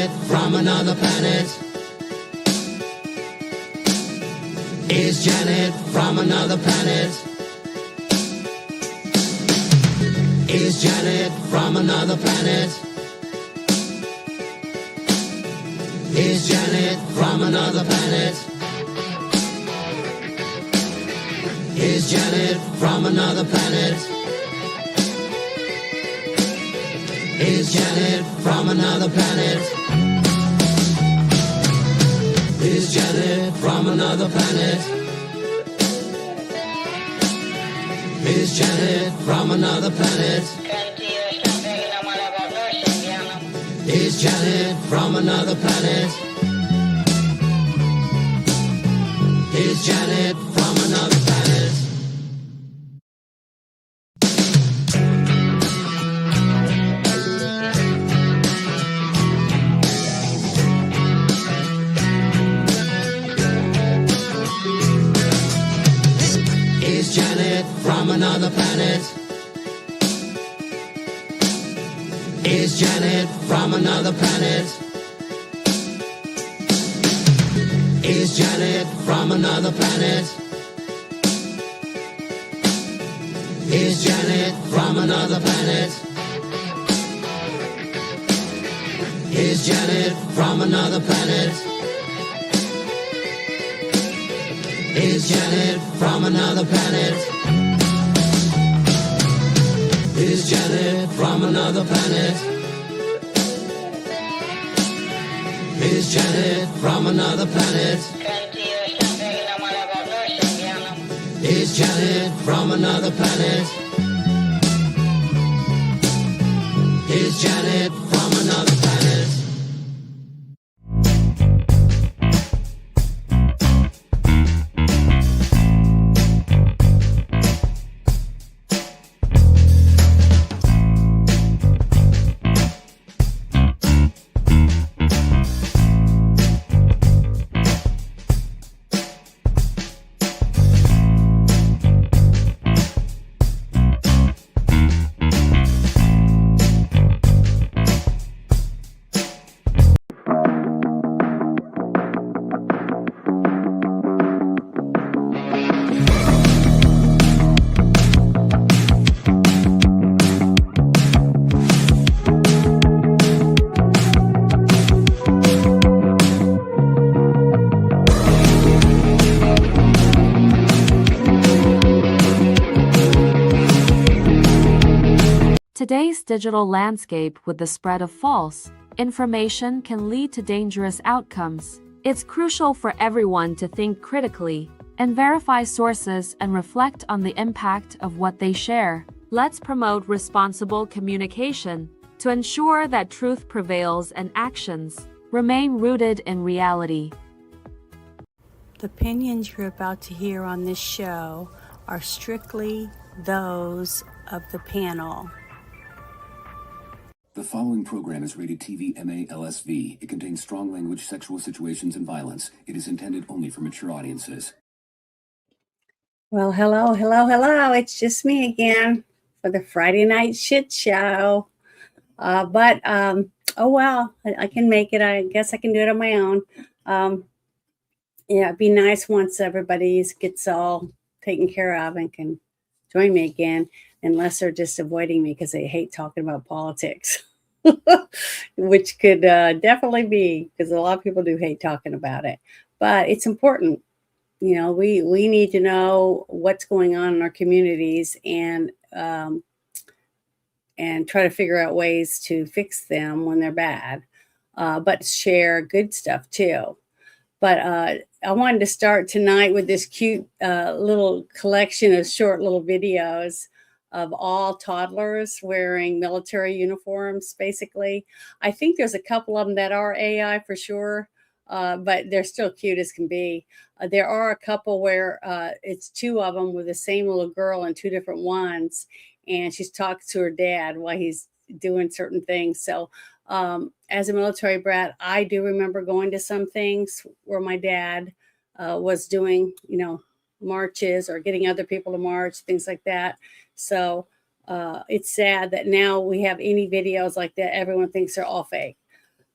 Janet from another planet? Is Janet from another planet? Is Janet from another planet? Is Janet from another planet? Is Janet from another planet? Is Janet from another planet? Is Janet from another planet? Is Janet from another planet? Is Janet from another planet? Is Janet from another planet? Is Janet from another planet? Is Janet from another planet? Is Janet from another planet? Is Janet from another planet? Is Janet from another planet? Is Janet from another planet? Is Janet from another planet? Is Janet from another planet? Is Janet from another planet? Is Janet from another planet? Today's digital landscape with the spread of false information can lead to dangerous outcomes. It's crucial for everyone to think critically and verify sources and reflect on the impact of what they share. Let's promote responsible communication to ensure that truth prevails and actions remain rooted in reality. The opinions you're about to hear on this show are strictly those of the panel. The following program is rated TV MA LSV. It contains strong language, sexual situations, and violence. It is intended only for mature audiences. Well, hello. It's just me again for the Friday night shit show. Oh well, I can make it. I guess I can do it on my own. Yeah, it'd be nice once everybody gets all taken care of and can join me again, unless they're just avoiding me because they hate talking about politics, which could definitely be, because a lot of people do hate talking about it. But it's important. You know, we need to know what's going on in our communities and try to figure out ways to fix them when they're bad, but share good stuff too. But I wanted to start tonight with this cute little collection of short little videos of all toddlers wearing military uniforms, basically. I think there's a couple of them that are AI for sure, but they're still cute as can be. There are a couple where it's two of them with the same little girl and two different ones, and she's talking to her dad while he's doing certain things. So as a military brat, I do remember going to some things where my dad was doing, marches or getting other people to march, things like that. So it's sad that now we have any videos like that, everyone thinks they're all fake.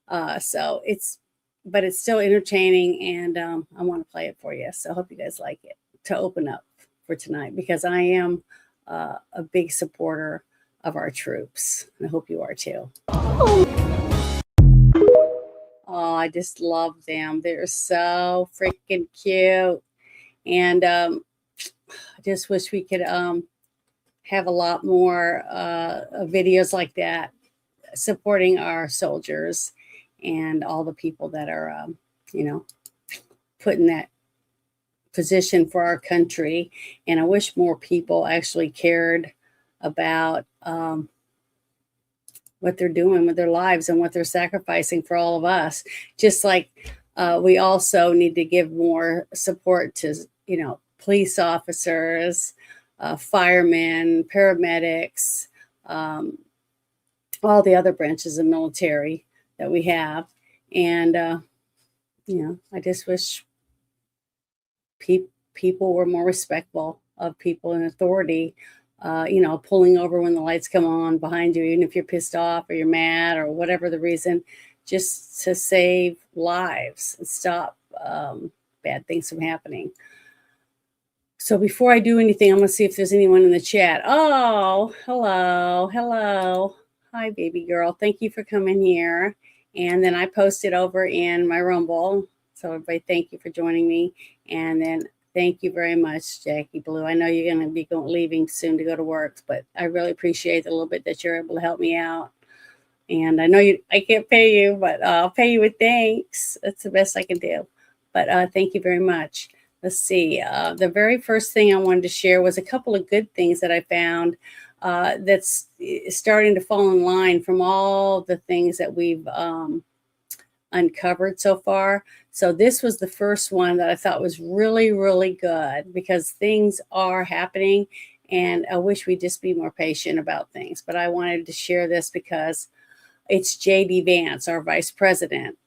But it's still entertaining, and I want to play it for you. So I hope you guys like it to open up for tonight, because I am a big supporter of our troops. I hope you are too. Oh, I just love them. They're so freaking cute. And I just wish we could have a lot more videos like that supporting our soldiers and all the people that are, put in that position for our country. And I wish more people actually cared about what they're doing with their lives and what they're sacrificing for all of us. Just like we also need to give more support to, police officers, firemen, paramedics, all the other branches of military that we have. And, I just wish people were more respectful of people in authority, pulling over when the lights come on behind you, even if you're pissed off or you're mad or whatever the reason, just to save lives and stop bad things from happening. So before I do anything, I'm going to see if there's anyone in the chat. Oh, hello. Hi, baby girl. Thank you for coming here. And then I posted over in my Rumble. So everybody, thank you for joining me. And then thank you very much, Jackie Blue. I know you're going to be leaving soon to go to work, but I really appreciate the little bit that you're able to help me out. And I know I can't pay you, but I'll pay you with thanks. That's the best I can do. But thank you very much. Let's see. The very first thing I wanted to share was a couple of good things that I found that's starting to fall in line from all the things that we've uncovered so far. So this was the first one that I thought was really, really good, because things are happening and I wish we'd just be more patient about things. But I wanted to share this because it's J.D. Vance, our vice president.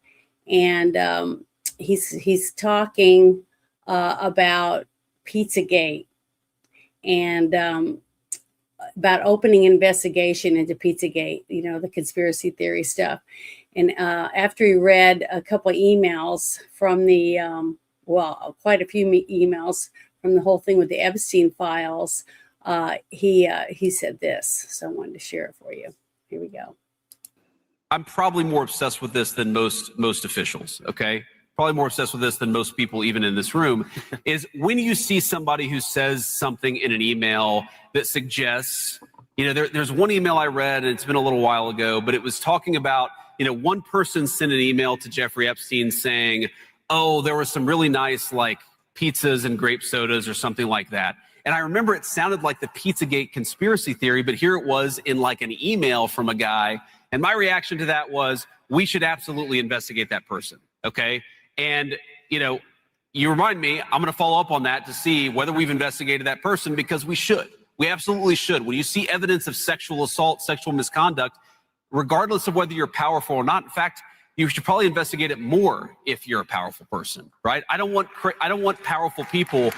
And he's talking about Pizzagate and about opening investigation into Pizzagate, the conspiracy theory stuff. And after he read a couple of emails from the, quite a few emails from the whole thing with the Epstein files, he said this. So I wanted to share it for you. Here we go. I'm probably more obsessed with this than most officials, okay? Probably more obsessed with this than most people even in this room, is when you see somebody who says something in an email that suggests, there's one email I read, and it's been a little while ago, but it was talking about, one person sent an email to Jeffrey Epstein saying, oh, there were some really nice pizzas and grape sodas or something like that. And I remember it sounded like the Pizzagate conspiracy theory, but here it was in an email from a guy. And my reaction to that was, we should absolutely investigate that person, okay? And, you remind me, I'm going to follow up on that to see whether we've investigated that person, because we should. We absolutely should. When you see evidence of sexual assault, sexual misconduct, regardless of whether you're powerful or not, in fact, you should probably investigate it more if you're a powerful person, right? I don't want powerful people,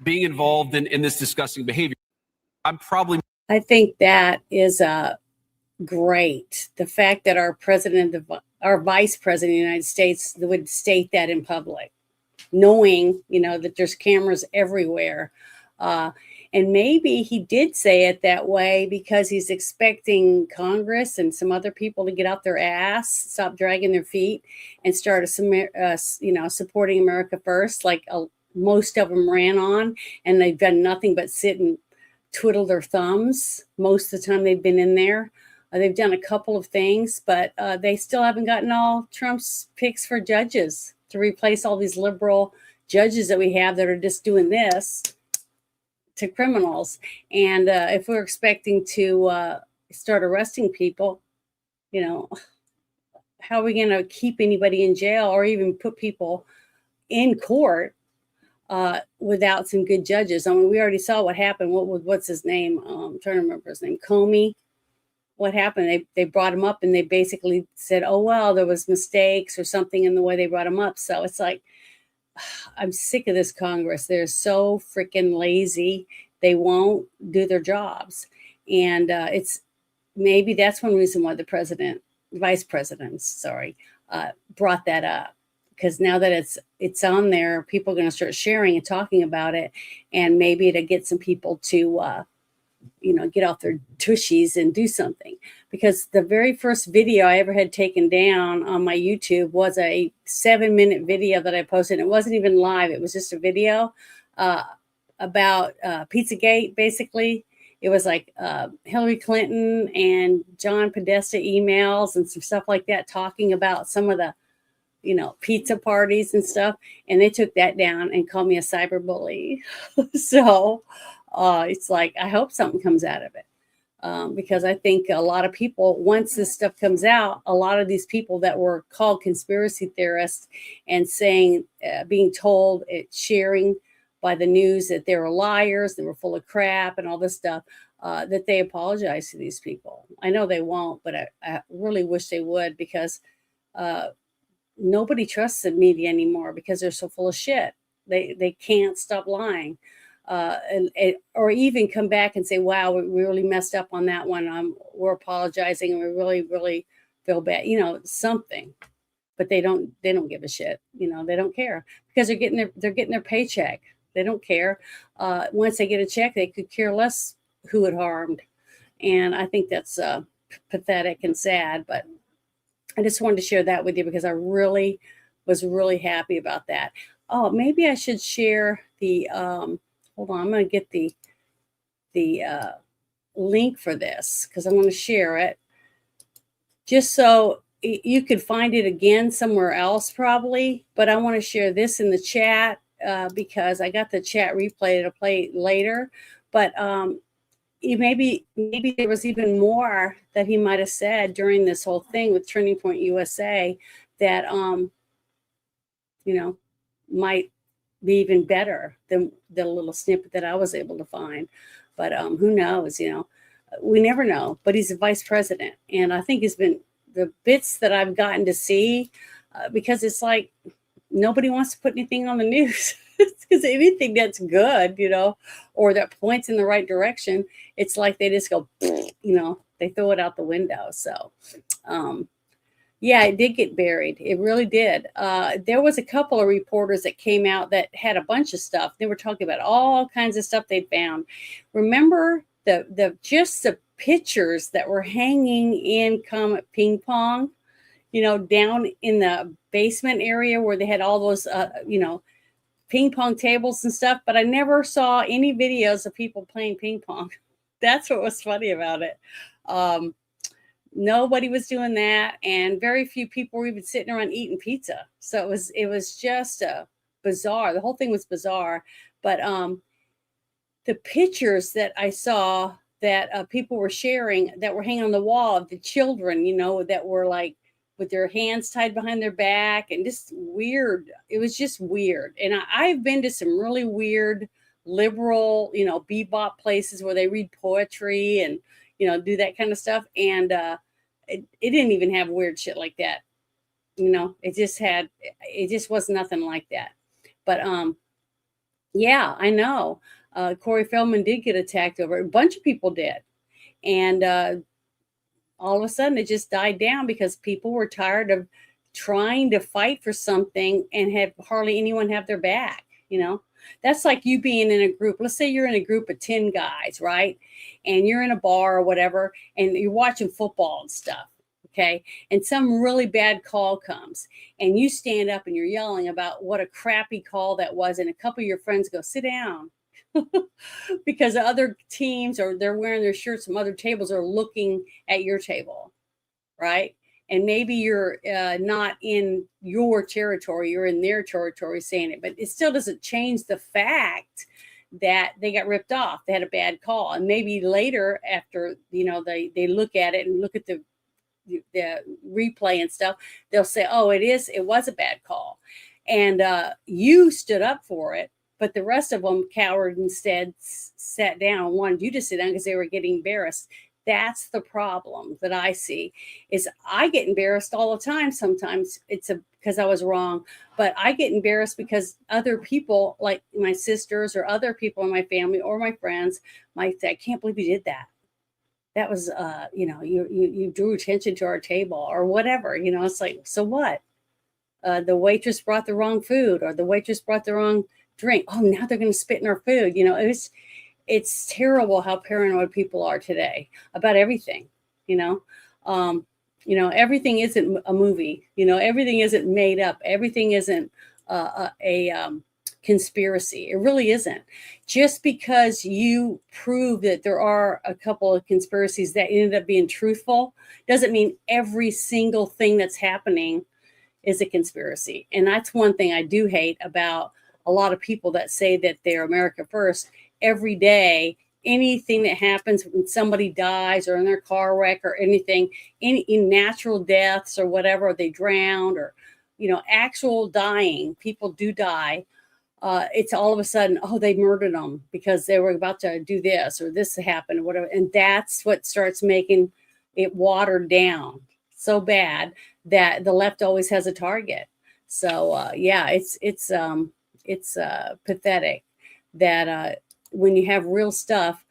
being involved in this disgusting behavior. I think that is great. The fact that our vice president of the United States would state that in public, knowing, that there's cameras everywhere. And maybe he did say it that way because he's expecting Congress and some other people to get out their ass, stop dragging their feet, and start supporting America first, like most of them ran on, and they've done nothing but sit and twiddle their thumbs most of the time they've been in there. They've done a couple of things, but they still haven't gotten all Trump's picks for judges to replace all these liberal judges that we have that are just doing this to criminals. And if we're expecting to start arresting people, how are we going to keep anybody in jail or even put people in court without some good judges? I mean, we already saw what happened. What's his name? I'm trying to remember his name. Comey. What happened? They brought him up and they basically said, oh, well, there was mistakes or something in the way they brought him up. So it's like, I'm sick of this Congress. They're so freaking lazy. They won't do their jobs. And maybe that's one reason why the president vice presidents, sorry, brought that up, because now that it's on there, people are going to start sharing and talking about it, and maybe it'll get some people to get off their tushies and do something. Because the very first video I ever had taken down on my YouTube was a 7-minute video that I posted. It wasn't even live. It was just a video about Pizzagate, basically. It was like Hillary Clinton and John Podesta emails and some stuff like that, talking about some of the, pizza parties and stuff. And they took that down and called me a cyber bully. So it's like, I hope something comes out of it. Because I think a lot of people, once this stuff comes out, a lot of these people that were called conspiracy theorists and saying, being told, sharing by the news that they were liars, they were full of crap and all this stuff, that they apologize to these people. I know they won't, but I really wish they would, because nobody trusts the media anymore because they're so full of shit. They can't stop lying. Or even come back and say, wow, we really messed up on that one. We're apologizing and we really, really feel bad, something. But they don't give a shit. They don't care, because they're getting their paycheck. They don't care. Once they get a check, they could care less who it harmed. And I think that's pathetic and sad. But I just wanted to share that with you, because I really was really happy about that. Oh, maybe I should share the hold on, I'm going to get the link for this, because I'm going to share it just so you could find it again somewhere else probably. But I want to share this in the chat because I got the chat replay to play later. But maybe there was even more that he might have said during this whole thing with Turning Point USA that might be even better than the little snippet that I was able to find. But who knows, we never know. But he's a vice president. And I think it's been the bits that I've gotten to see, because it's like nobody wants to put anything on the news, because anything that's good, or that points in the right direction, it's like they just go, they throw it out the window. So, yeah, it did get buried. It really did. There was a couple of reporters that came out that had a bunch of stuff. They were talking about all kinds of stuff they'd found. Remember the pictures that were hanging in Comet Ping Pong, down in the basement area where they had all those, ping pong tables and stuff. But I never saw any videos of people playing ping pong. That's what was funny about it. Nobody was doing that, and very few people were even sitting around eating pizza. So it was just bizarre. The whole thing was bizarre. But the pictures that I saw that people were sharing that were hanging on the wall of the children, that were like with their hands tied behind their back, and just weird. It was just weird. And I've been to some really weird liberal, bebop places where they read poetry and, do that kind of stuff. And it didn't even have weird shit like that. It just was nothing like that. But yeah, I know. Corey Feldman did get attacked over it. A bunch of people did. And all of a sudden it just died down because people were tired of trying to fight for something and have hardly anyone have their back. That's like you being in a group. Let's say you're in a group of 10 guys, right? And you're in a bar or whatever, and you're watching football and stuff. Okay. And some really bad call comes, and you stand up and you're yelling about what a crappy call that was. And a couple of your friends go, sit down, because the other teams, or they're wearing their shirts from other tables, are looking at your table. Right. And maybe you're not in your territory, you're in their territory saying it, but it still doesn't change the fact that they got ripped off. They had a bad call. And maybe later after, they look at it and look at the replay and stuff, they'll say, oh, it was a bad call. And you stood up for it, but the rest of them cowered, instead sat down and wanted you to sit down because they were getting embarrassed. That's the problem that I see. Is I get embarrassed all the time. Sometimes it's because I was wrong, but I get embarrassed because other people, like my sisters or other people in my family or my friends, might say, I can't believe you did that. that was, you drew attention to our table or whatever, it's like, so what? The waitress brought the wrong food, or the waitress brought the wrong drink. Oh, now they're going to spit in our food. It's terrible how paranoid people are today about everything, everything isn't a movie, everything isn't made up. Everything isn't a conspiracy. It really isn't. Just because you prove that there are a couple of conspiracies that ended up being truthful doesn't mean every single thing that's happening is a conspiracy. And that's one thing I do hate about a lot of people that say that they're America first. Every day, anything that happens when somebody dies or in their car wreck or anything, any natural deaths or whatever, or they drowned or, actual dying, people do die. It's all of a sudden, oh, they murdered them because they were about to do this or this happened or whatever. And that's what starts making it watered down so bad that the left always has a target. So it's pathetic that when you have real stuff.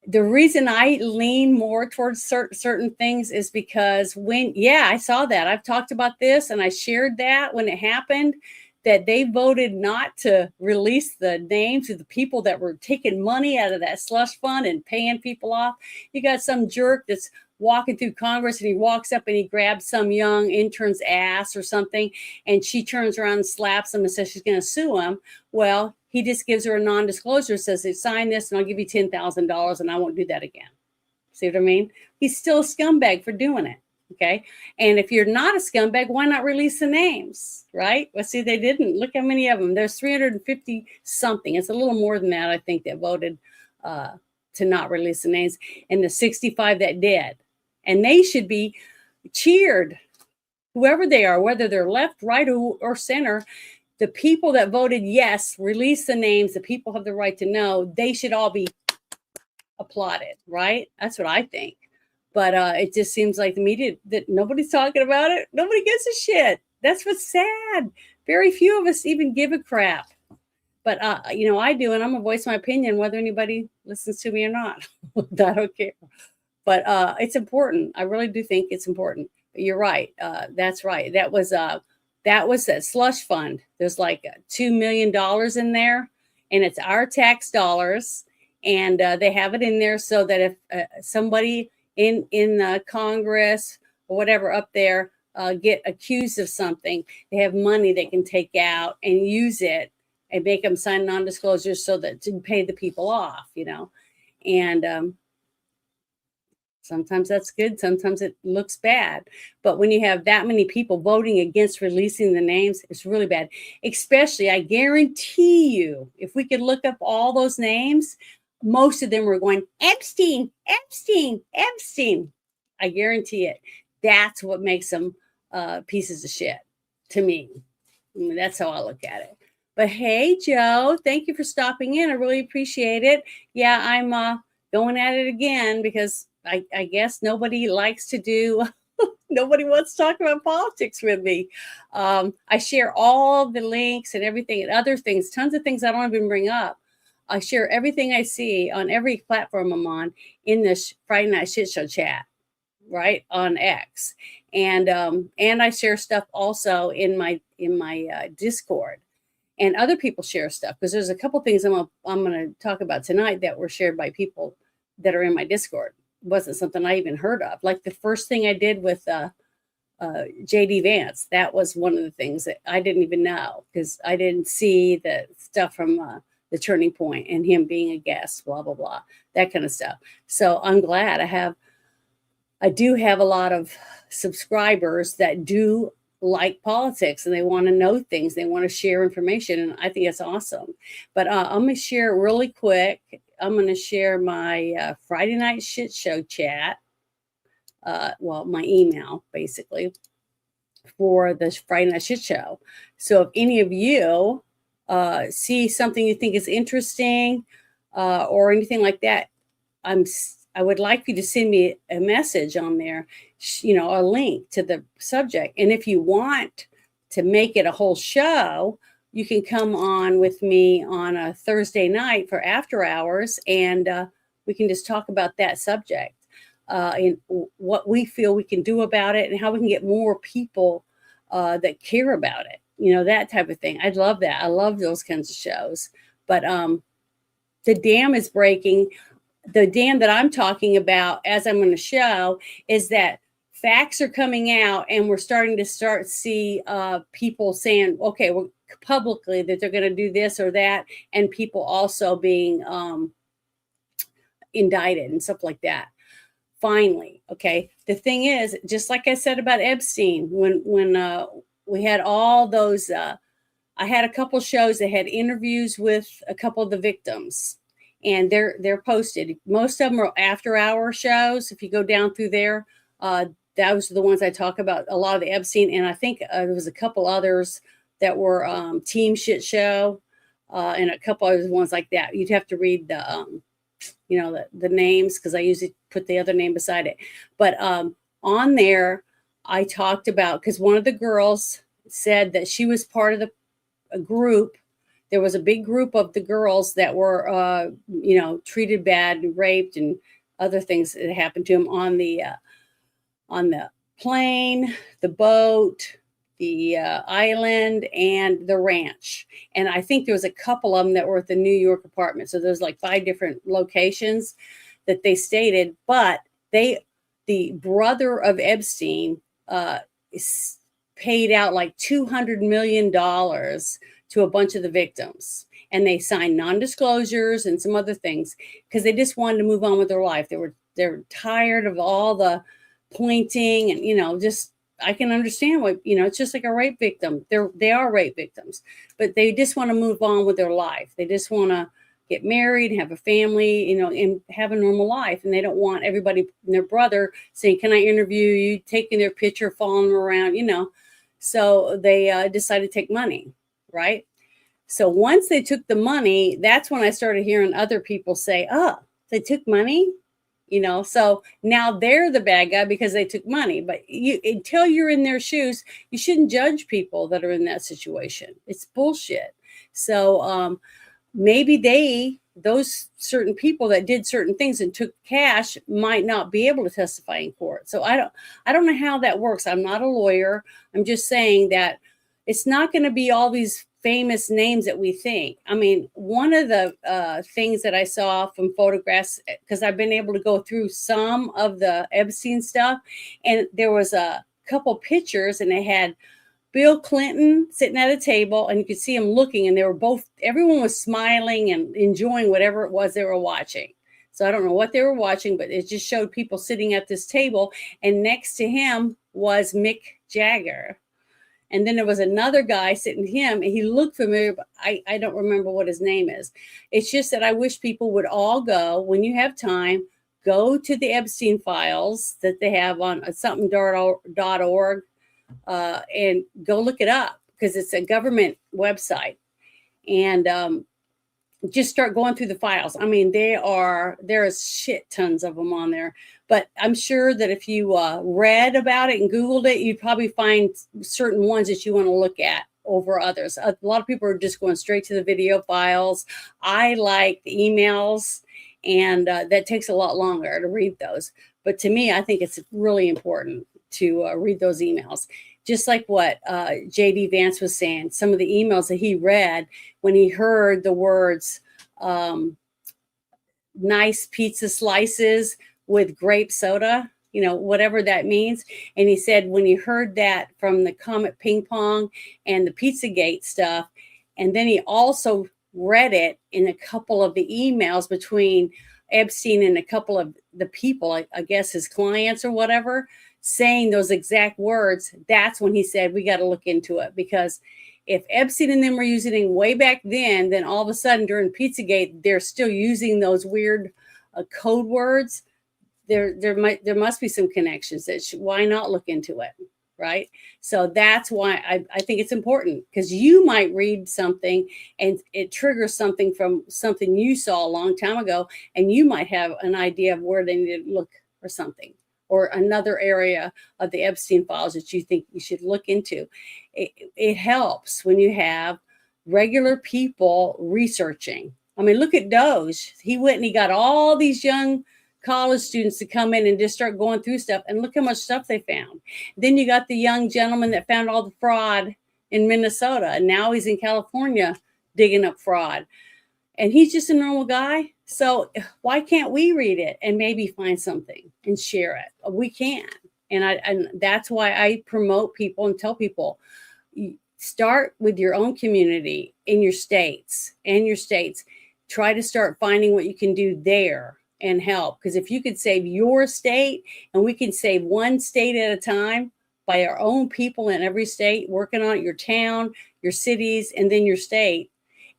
The reason I lean more towards certain things is because I saw that. I've talked about this and I shared that when it happened, that they voted not to release the names of the people that were taking money out of that slush fund and paying people off. You got some jerk that's walking through Congress and he walks up and he grabs some young intern's ass or something, and she turns around and slaps him and says she's going to sue him. Well, he just gives her a non-disclosure, says, sign this and I'll give you $10,000 and I won't do that again. See what I mean? He's still a scumbag for doing it. Okay. And if you're not a scumbag, why not release the names? Right. Well, see, they didn't. Look how many of them. There's 350 something. It's a little more than that, I think, that voted to not release the names, and the 65 that did. And they should be cheered, whoever they are, whether they're left, right, or center. The people that voted yes, release the names, the people have the right to know, they should all be applauded, right? That's what I think. But it just seems like the media, that nobody's talking about it. Nobody gives a shit. That's what's sad. Very few of us even give a crap. But, I do, and I'm going to voice my opinion whether anybody listens to me or not. I don't care. But it's important. I really do think it's important. But you're right. That's right. That was that slush fund. There's like $2 million in there, and it's our tax dollars. And they have it in there so that if somebody in Congress or whatever up there get accused of something, they have money they can take out and use it and make them sign non-disclosures so that to pay the people off, and sometimes that's good. Sometimes it looks bad. But when you have that many people voting against releasing the names, it's really bad. Especially, I guarantee you, if we could look up all those names, most of them were going, Epstein, Epstein, Epstein. I guarantee it. That's what makes them pieces of shit to me. That's how I look at it. But hey, Joe, thank you for stopping in. I really appreciate it. Yeah, I'm going at it again because I guess nobody likes to do, nobody wants to talk about politics with me. I share all the links and everything and other things, tons of things I don't even bring up. I share everything I see on every platform I'm on in this Friday Night Shit Show chat, right, on X. And I share stuff also in my Discord. And other people share stuff because there's a couple things I'm going to talk about tonight that were shared by people that are in my Discord. It wasn't something I even heard of. Like the first thing I did with JD Vance, that was one of the things that I didn't even know because I didn't see the stuff from the Turning Point and him being a guest, blah, blah, blah, that kind of stuff. So I'm glad I do have a lot of subscribers that do like politics and they want to know things. They want to share information. And I think it's awesome. But I'm going to share really quick. I'm going to share my Friday Night Shit Show chat. My email, basically, for the Friday Night Shit Show. So if any of you see something you think is interesting or anything like that, I would like you to send me a message on there, a link to the subject. And if you want to make it a whole show, you can come on with me on a Thursday night for after hours, and we can just talk about that subject. in what we feel we can do about it and how we can get more people that care about it. You know, that type of thing. I'd love that. I love those kinds of shows. But the dam is breaking. The dam that I'm talking about, as I'm going to show, is that facts are coming out, and we're starting to see people saying, okay, well, publicly that they're going to do this or that, and people also being indicted and stuff like that. Finally, okay. The thing is, just like I said about Epstein, when we had all those, I had a couple shows that had interviews with a couple of the victims, and they're posted. Most of them are after-hour shows. If you go down through there, those are the ones I talk about. A lot of the Epstein, and I think there was a couple others that were Team Shit Show, and a couple other ones like that. You'd have to read the the names, because I usually put the other name beside it. But on there, I talked about, because one of the girls said that she was part of a group. There was a big group of the girls that were, treated bad and raped and other things that happened to them on the plane, the boat, the island, and the ranch. And I think there was a couple of them that were at the New York apartment. So there's like 5 different locations that they stated. But the brother of Epstein paid out like $200 million to a bunch of the victims. And they signed non-disclosures and some other things because they just wanted to move on with their life. They're tired of all the pointing and, just, I can understand why, it's just like a rape victim. They are rape victims, but they just want to move on with their life. They just want to get married, have a family, and have a normal life. And they don't want everybody and their brother saying, can I interview you, taking their picture, following them around, So they decided to take money, right? So once they took the money, that's when I started hearing other people say, oh, they took money? So now they're the bad guy because they took money. But until you're in their shoes, you shouldn't judge people that are in that situation. It's bullshit. So maybe those certain people that did certain things and took cash might not be able to testify in court. So I don't know how that works. I'm not a lawyer. I'm just saying that it's not going to be all these famous names that we think. I mean, one of the things that I saw from photographs, because I've been able to go through some of the Epstein stuff, and there was a couple pictures, and they had Bill Clinton sitting at a table, and you could see him looking, and everyone was smiling and enjoying whatever it was they were watching. So I don't know what they were watching, but it just showed people sitting at this table, and next to him was Mick Jagger. And then there was another guy sitting him, and he looked familiar, but I don't remember what his name is. It's just that I wish people would all go, when you have time, go to the Epstein files that they have on something.org and go look it up, because it's a government website. And just start going through the files. I mean, there's shit tons of them on there. But I'm sure that if you read about it and Googled it, you'd probably find certain ones that you want to look at over others. A lot of people are just going straight to the video files. I like the emails, and that takes a lot longer to read those. But to me, I think it's really important to read those emails. Just like what J.D. Vance was saying, some of the emails that he read when he heard the words nice pizza slices with grape soda, whatever that means. And he said when he heard that from the Comet Ping Pong and the Pizzagate stuff, and then he also read it in a couple of the emails between Epstein and a couple of the people, I guess his clients or whatever, saying those exact words, that's when he said, we got to look into it. Because if Epstein and them were using it way back then all of a sudden during Pizzagate, they're still using those weird code words. There must be some connections. Why not look into it, right? So that's why I think it's important, because you might read something and it triggers something from something you saw a long time ago, and you might have an idea of where they need to look or something, or another area of the Epstein files that you think you should look into. It helps when you have regular people researching. I mean, look at Doge. He went and he got all these young college students to come in and just start going through stuff. And look how much stuff they found. Then you got the young gentleman that found all the fraud in Minnesota, and now he's in California digging up fraud. And he's just a normal guy. So why can't we read it and maybe find something and share it? We can. And that's why I promote people and tell people, start with your own community in your states and your states. Try to start finding what you can do there and help. Because if you could save your state, and we can save one state at a time by our own people in every state, working on it, your town, your cities, and then your state,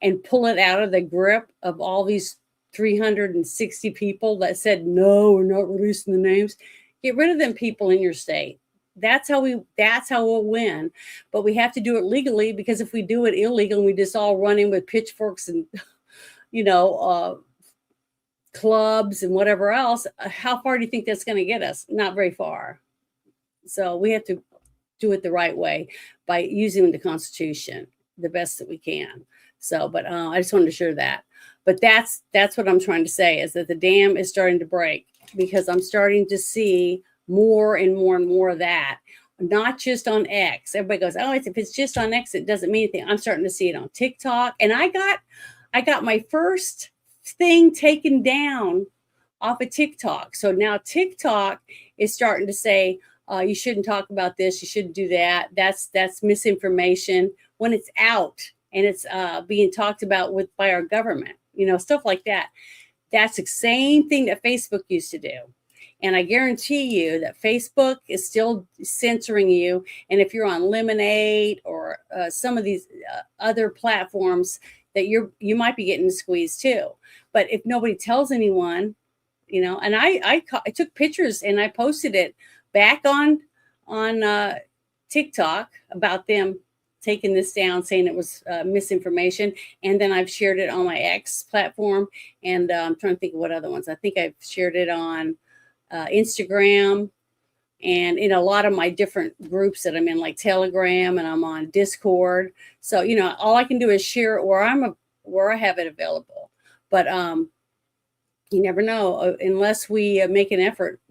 and pull it out of the grip of all these 360 people that said, no, we're not releasing the names. Get rid of them people in your state. That's how we'll win. But we have to do it legally, because if we do it illegal and we just all run in with pitchforks and, clubs and whatever else, how far do you think that's going to get us? Not very far. So we have to do it the right way by using the Constitution the best that we can. So, but I just wanted to share that. But that's what I'm trying to say, is that the dam is starting to break, because I'm starting to see more and more and more of that. Not just on X. Everybody goes, oh, if it's just on X, it doesn't mean anything. I'm starting to see it on TikTok. And I got my first thing taken down off of TikTok. So now TikTok is starting to say, you shouldn't talk about this. You shouldn't do that. That's misinformation, when it's out and it's being talked about by our government, stuff like that. That's the same thing that Facebook used to do. And I guarantee you that Facebook is still censoring you. And if you're on Lemonade or some of these other platforms, that you might be getting squeezed too. But if nobody tells anyone, and I took pictures and I posted it back on TikTok about them taking this down, saying it was misinformation. And then I've shared it on my X platform. And I'm trying to think of what other ones. I think I've shared it on Instagram and in a lot of my different groups that I'm in, like Telegram, and I'm on Discord. So, all I can do is share it where I have it available. But you never know unless we make an effort,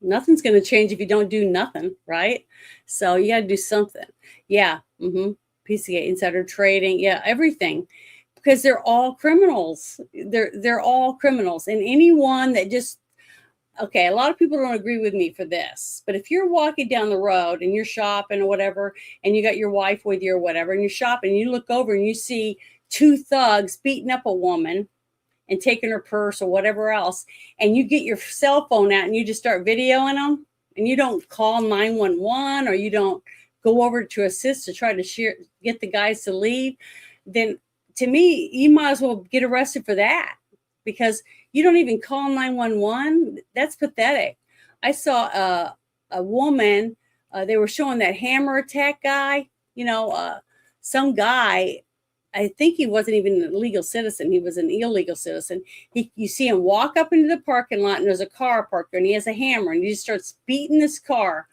nothing's going to change if you don't do nothing, right? So you got to do something. Yeah. Pizzagate, insider trading. Yeah. Everything. Because they're all criminals. They're all criminals. And anyone that just, okay, a lot of people don't agree with me for this, but if you're walking down the road and you're shopping or whatever, and you got your wife with you or whatever, and you're shopping, and you look over and you see two thugs beating up a woman and taking her purse or whatever else, and you get your cell phone out and you just start videoing them, and you don't call 911 or you don't go over to assist to try to get the guys to leave, then to me, you might as well get arrested for that, because you don't even call 911. That's pathetic. I saw a woman, they were showing that hammer attack guy, some guy, I think he wasn't even a legal citizen. He was an illegal citizen. You see him walk up into the parking lot, and there's a car parked there, and he has a hammer, and he just starts beating this car.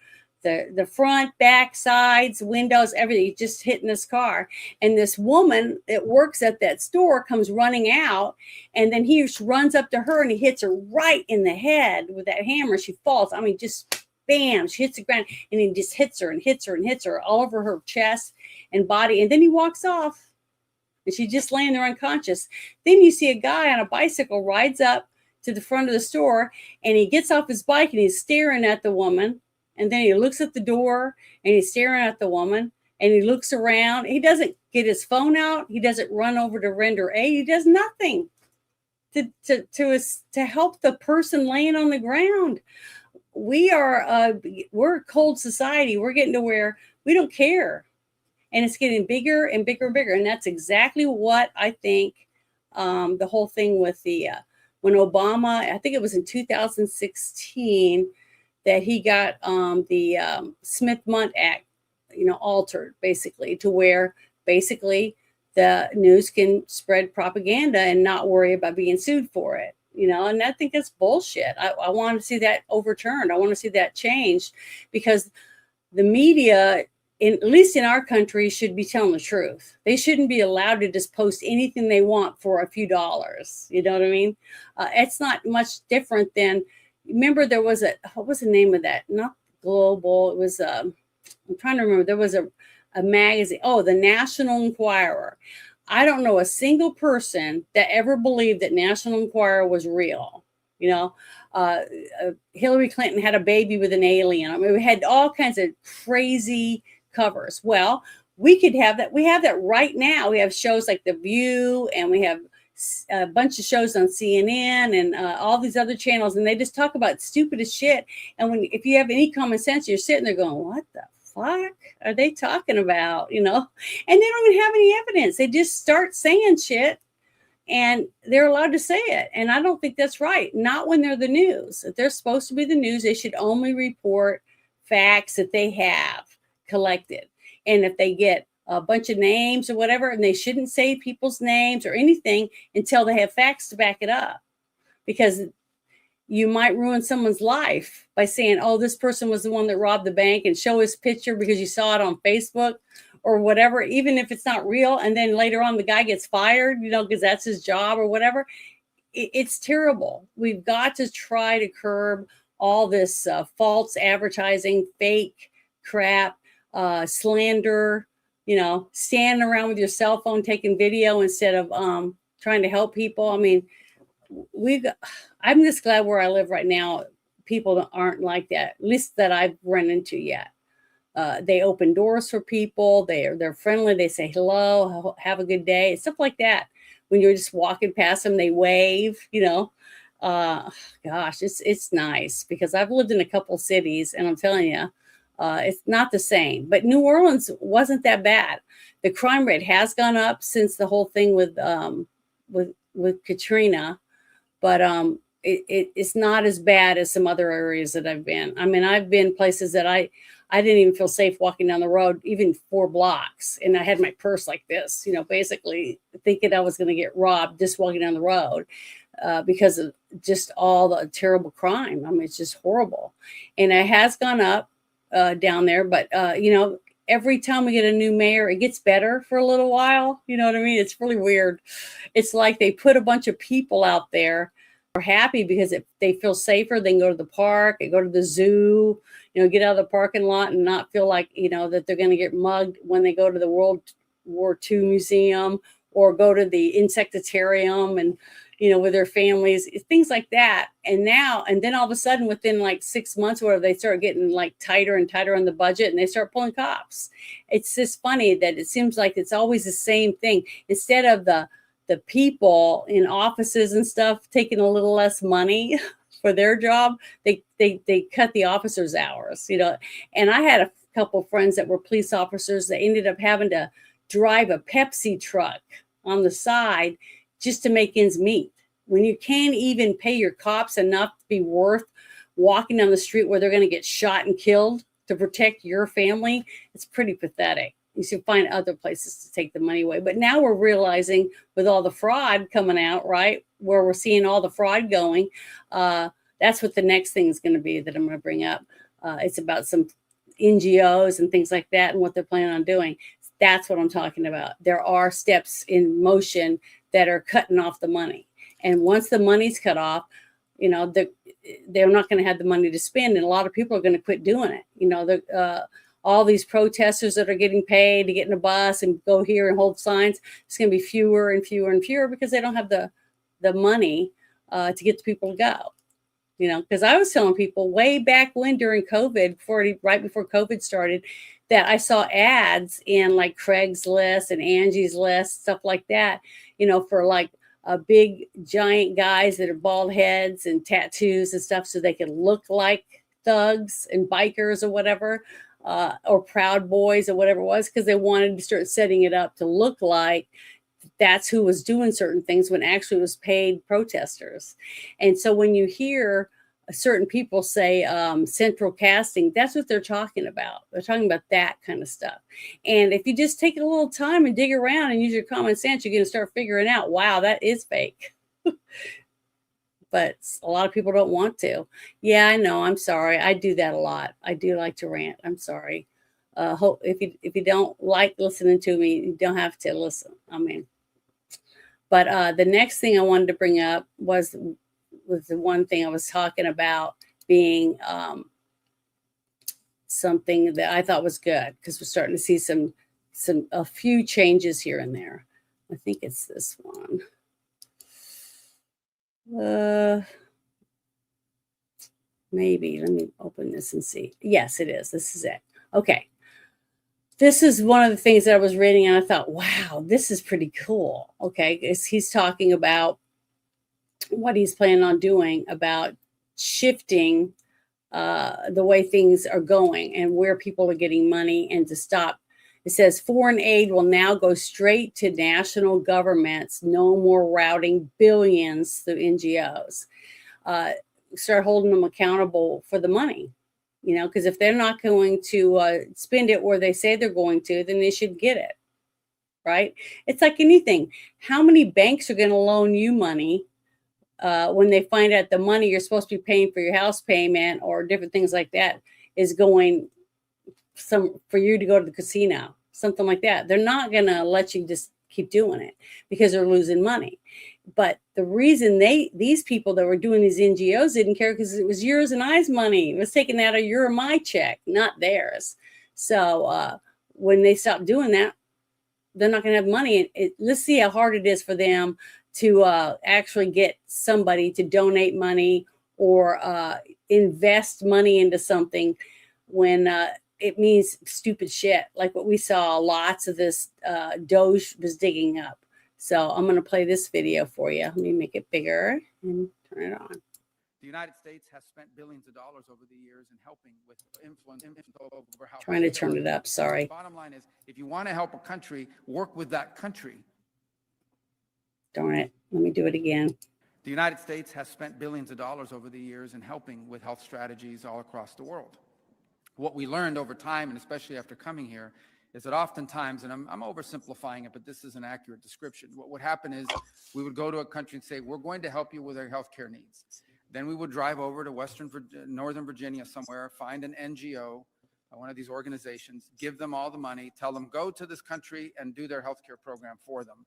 The front, back, sides, windows, everything. He's just hitting this car. And this woman that works at that store comes running out. And then he runs up to her and he hits her right in the head with that hammer. She falls. I mean, just bam, she hits the ground. And he just hits her and hits her and hits her all over her chest and body. And then he walks off. And she's just laying there unconscious. Then you see a guy on a bicycle rides up to the front of the store. And he gets off his bike and he's staring at the woman. And then he looks at the door and he's staring at the woman, and he looks around. He doesn't get his phone out. He doesn't run over to render aid. He does nothing to help the person laying on the ground. We're a cold society. We're getting to where we don't care. And it's getting bigger and bigger and bigger. And that's exactly what I think the whole thing with when Obama, I think it was in 2016, that he got the Smith-Mundt Act, altered basically to where basically the news can spread propaganda and not worry about being sued for it, and I think that's bullshit. I want to see that overturned. I want to see that changed, because the media at least in our country, should be telling the truth. They shouldn't be allowed to just post anything they want for a few dollars. You know what I mean? It's not much different than, remember there was what was the name of that? Not Global. It was, I'm trying to remember. There was a magazine. Oh, the National Enquirer. I don't know a single person that ever believed that National Enquirer was real. You know, Hillary Clinton had a baby with an alien. I mean, we had all kinds of crazy covers. Well, we could have that. We have that right now. We have shows like The View, and we have a bunch of shows on CNN and all these other channels, and they just talk about stupidest shit. And if you have any common sense, you're sitting there going, what the fuck are they talking about? You know, and they don't even have any evidence. They just start saying shit, and they're allowed to say it. And I don't think that's right. Not when they're the news. If they're supposed to be the news, they should only report facts that they have collected. And if they get a bunch of names or whatever, and they shouldn't say people's names or anything until they have facts to back it up, because you might ruin someone's life by saying, oh, this person was the one that robbed the bank, and show his picture because you saw it on Facebook or whatever, even if it's not real. And then later on the guy gets fired, you know, because that's his job or whatever. It's terrible. We've got to try to curb all this false advertising, fake crap, slander, you know, standing around with your cell phone taking video instead of trying to help people. I mean, I'm just glad where I live right now, people aren't like that, at least that I've run into yet. They open doors for people. They're friendly. They say hello, have a good day, stuff like that. When you're just walking past them, they wave, you know. Gosh, it's nice, because I've lived in a couple cities, and I'm telling you, it's not the same. But New Orleans wasn't that bad. The crime rate has gone up since the whole thing with Katrina, but it's not as bad as some other areas that I've been. I mean, I've been places that I didn't even feel safe walking down the road, even 4 blocks. And I had my purse like this, you know, basically thinking I was going to get robbed just walking down the road because of just all the terrible crime. I mean, it's just horrible. And it has gone up down there. But, you know, every time we get a new mayor, it gets better for a little while. You know what I mean? It's really weird. It's like they put a bunch of people out there who are happy because if they feel safer, they can go to the park, they go to the zoo, you know, get out of the parking lot and not feel like, you know, that they're going to get mugged when they go to the World War II Museum or go to the Insectarium and, you know, with their families, things like that. And then all of a sudden, within like 6 months, where they start getting like tighter and tighter on the budget, and they start pulling cops. It's just funny that it seems like it's always the same thing. Instead of the people in offices and stuff taking a little less money for their job, they cut the officers' hours, you know. And I had a couple friends that were police officers that ended up having to drive a Pepsi truck on the side just to make ends meet. When you can't even pay your cops enough to be worth walking down the street where they're going to get shot and killed to protect your family, it's pretty pathetic. You should find other places to take the money away. But now we're realizing with all the fraud coming out, right, where we're seeing all the fraud going, that's what the next thing is going to be that I'm going to bring up. It's about some NGOs and things like that and what they're planning on doing. That's what I'm talking about. There are steps in motion that are cutting off the money. And once the money's cut off, you know, they're not going to have the money to spend. And a lot of people are going to quit doing it. You know, all these protesters that are getting paid to get in a bus and go here and hold signs, it's going to be fewer and fewer and fewer because they don't have the money to get the people to go. You know, because I was telling people way back when during COVID, right before COVID started, that I saw ads in like Craigslist and Angie's List, stuff like that, you know, for like big giant guys that are bald heads and tattoos and stuff so they could look like thugs and bikers or whatever. Or Proud Boys or whatever it was, because they wanted to start setting it up to look like that's who was doing certain things when actually it was paid protesters. And so when you hear certain people say central casting, that's what they're talking about. They're talking about that kind of stuff. And if you just take a little time and dig around and use your common sense, you're going to start figuring out, wow, that is fake. But a lot of people don't want to. Yeah, I know. I'm sorry. I do that a lot. I do like to rant. I'm sorry. If you don't like listening to me, you don't have to listen. I mean, but the next thing I wanted to bring up was the one thing I was talking about being something that I thought was good, because we're starting to see a few changes here and there. I think it's this one. Maybe let me open this and see. Yes, it is. This is it. Okay. This is one of the things that I was reading, and I thought, wow, this is pretty cool. Okay. He's talking about what he's planning on doing about shifting the way things are going and where people are getting money, and to stop. It says foreign aid will now go straight to national governments. No more routing billions through NGOs. Start holding them accountable for the money, because if they're not going to spend it where they say they're going to, then they should get it, right? It's like anything. How many banks are going to loan you money when they find out the money you're supposed to be paying for your house payment or different things like that is going for you to go to the casino, something like that? They're not going to let you just keep doing it because they're losing money. But the reason these people that were doing these NGOs didn't care, because it was yours and I's money. It was taken out of your and my check, not theirs. So when they stop doing that, they're not going to have money. Let's see how hard it is for them to actually get somebody to donate money or invest money into something when it means stupid shit, like what we saw lots of this Doge was digging up. So I'm going to play this video for you. Let me make it bigger and turn it on. The United States has spent billions of dollars over the years in helping with influence over how. Trying to turn it up. Sorry. Bottom line is, if you want to help a country, work with that country. Darn it. Let me do it again. The United States has spent billions of dollars over the years in helping with health strategies all across the world. What we learned over time, and especially after coming here, is that oftentimes, and I'm oversimplifying it, but this is an accurate description. What would happen is we would go to a country and say, we're going to help you with your healthcare needs. Then we would drive over to Northern Virginia somewhere, find an NGO, one of these organizations, give them all the money, tell them, go to this country and do their healthcare program for them.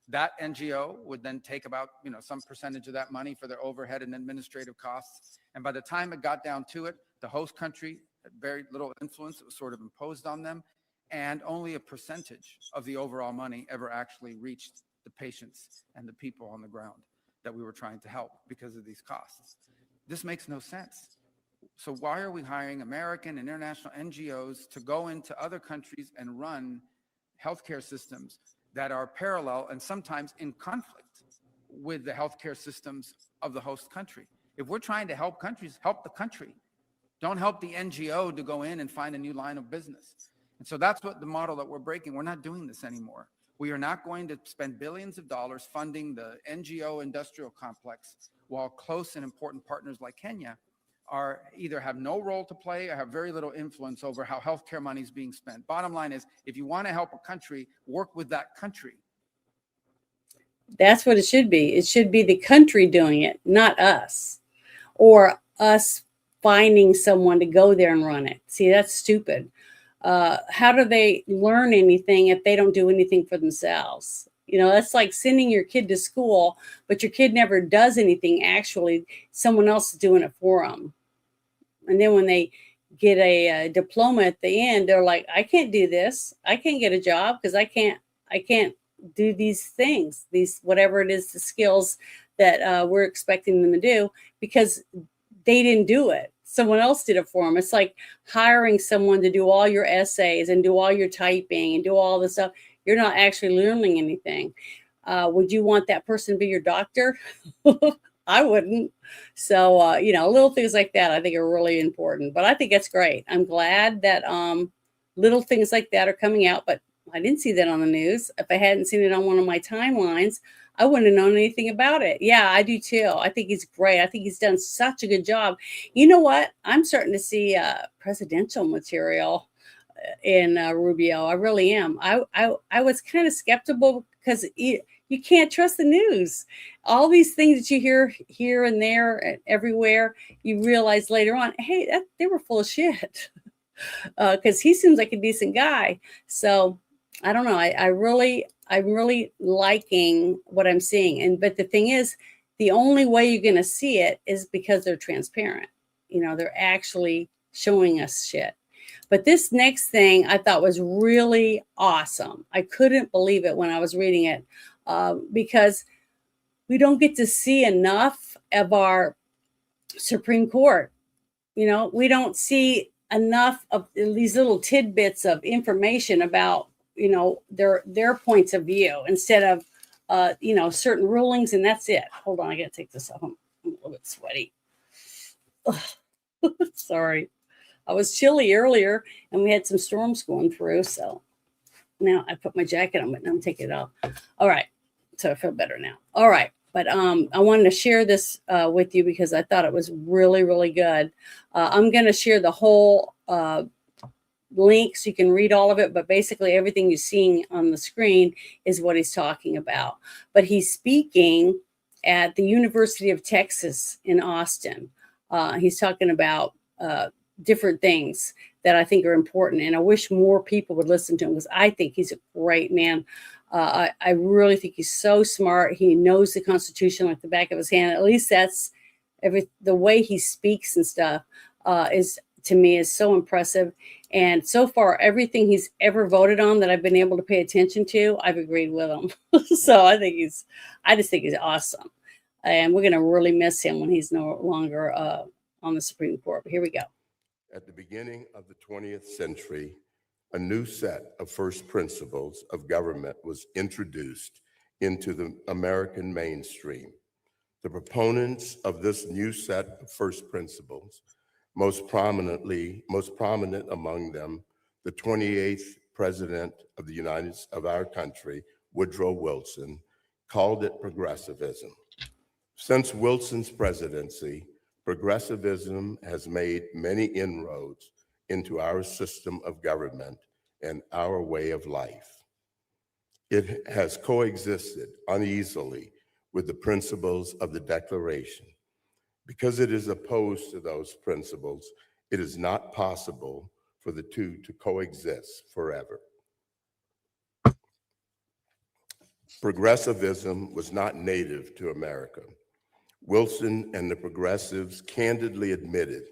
That NGO would then take about, some percentage of that money for their overhead and administrative costs. And by the time it got down to it, the host country had very little influence. It was sort of imposed on them. And only a percentage of the overall money ever actually reached the patients and the people on the ground that we were trying to help because of these costs. This makes no sense. So why are we hiring American and international NGOs to go into other countries and run healthcare systems that are parallel and sometimes in conflict with the healthcare systems of the host country? If we're trying to help countries, help the country. Don't help the NGO to go in and find a new line of business. And so that's what the model that we're breaking. We're not doing this anymore. We are not going to spend billions of dollars funding the NGO industrial complex while close and important partners like Kenya are either have no role to play or have very little influence over how healthcare money is being spent. Bottom line is, if you want to help a country, work with that country. That's what it should be. It should be the country doing it, not us, or us finding someone to go there and run it. See, that's stupid. How do they learn anything if they don't do anything for themselves? That's like sending your kid to school, but your kid never does anything. Actually, someone else is doing it for them. And then when they get a diploma at the end, they're like, I can't do this. I can't get a job because I can't do these things, whatever it is, the skills that we're expecting them to do, because they didn't do it. Someone else did it for them. It's like hiring someone to do all your essays and do all your typing and do all this stuff. You're not actually learning anything. Would you want that person to be your doctor? I wouldn't. So, little things like that I think are really important. But I think that's great. I'm glad that little things like that are coming out. But I didn't see that on the news. If I hadn't seen it on one of my timelines, I wouldn't have known anything about it. Yeah, I do too. I think he's great. I think he's done such a good job. You know what? I'm starting to see presidential material in Rubio. I really am. I was kind of skeptical because you can't trust the news. All these things that you hear here and there and everywhere, you realize later on, hey, they were full of shit. because he seems like a decent guy. So I don't know. I'm really liking what I'm seeing. But the thing is, the only way you're going to see it is because they're transparent. They're actually showing us shit. But this next thing I thought was really awesome. I couldn't believe it when I was reading it, because we don't get to see enough of our Supreme Court. We don't see enough of these little tidbits of information about, their points of view instead of, certain rulings. And that's it. Hold on. I got to take this off. I'm a little bit sweaty. Sorry. I was chilly earlier and we had some storms going through. So now I put my jacket on, but now I'm taking it off. All right. So I feel better now. All right. But I wanted to share this with you because I thought it was really, really good. I'm going to share the whole link so you can read all of it. But basically everything you're seeing on the screen is what he's talking about. But he's speaking at the University of Texas in Austin. He's talking about different things that I think are important. And I wish more people would listen to him because I think he's a great man. I really think he's so smart. He knows the Constitution like the back of his hand. At least that's the way he speaks and stuff is, to me, is so impressive. And so far, everything he's ever voted on that I've been able to pay attention to, I've agreed with him. So I just think he's awesome. And we're going to really miss him when he's no longer on the Supreme Court. But here we go. At the beginning of the 20th century, a new set of first principles of government was introduced into the American mainstream. The proponents of this new set of first principles, most prominent among them, the 28th president of our country, Woodrow Wilson, called it progressivism. Since Wilson's presidency, progressivism has made many inroads into our system of government and our way of life. It has coexisted uneasily with the principles of the Declaration. Because it is opposed to those principles, it is not possible for the two to coexist forever. Progressivism was not native to America. Wilson and the progressives candidly admitted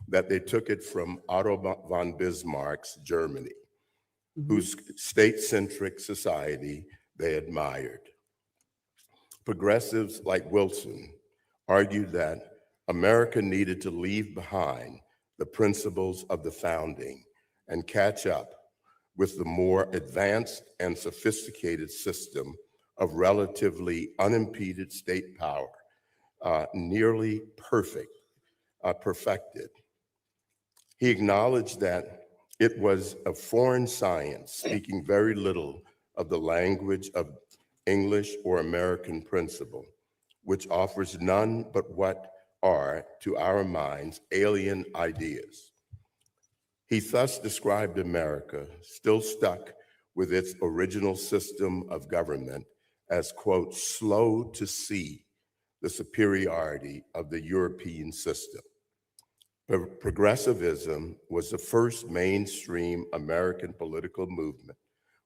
that they took it from Otto von Bismarck's Germany, whose state-centric society they admired. Progressives like Wilson argued that America needed to leave behind the principles of the founding and catch up with the more advanced and sophisticated system of relatively unimpeded state power, nearly perfected. He acknowledged that it was a foreign science speaking very little of the language of English or American principle, which offers none but what are, to our minds, alien ideas. He thus described America, still stuck with its original system of government, as, quote, slow to see the superiority of the European system. Progressivism was the first mainstream American political movement,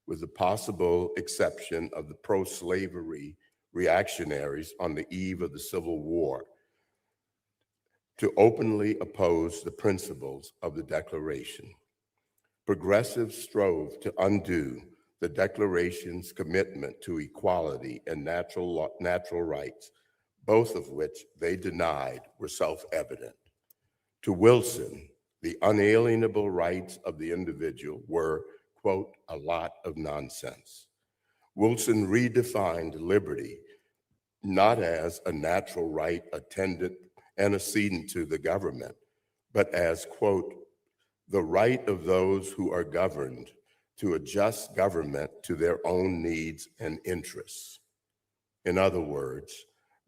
with the possible exception of the pro-slavery reactionaries on the eve of the Civil War, to openly oppose the principles of the Declaration. Progressives strove to undo the Declaration's commitment to equality and natural rights, both of which they denied were self-evident. To Wilson, the unalienable rights of the individual were, quote, a lot of nonsense. Wilson redefined liberty not as a natural right attendant antecedent to the government, but as, quote, the right of those who are governed to adjust government to their own needs and interests. In other words,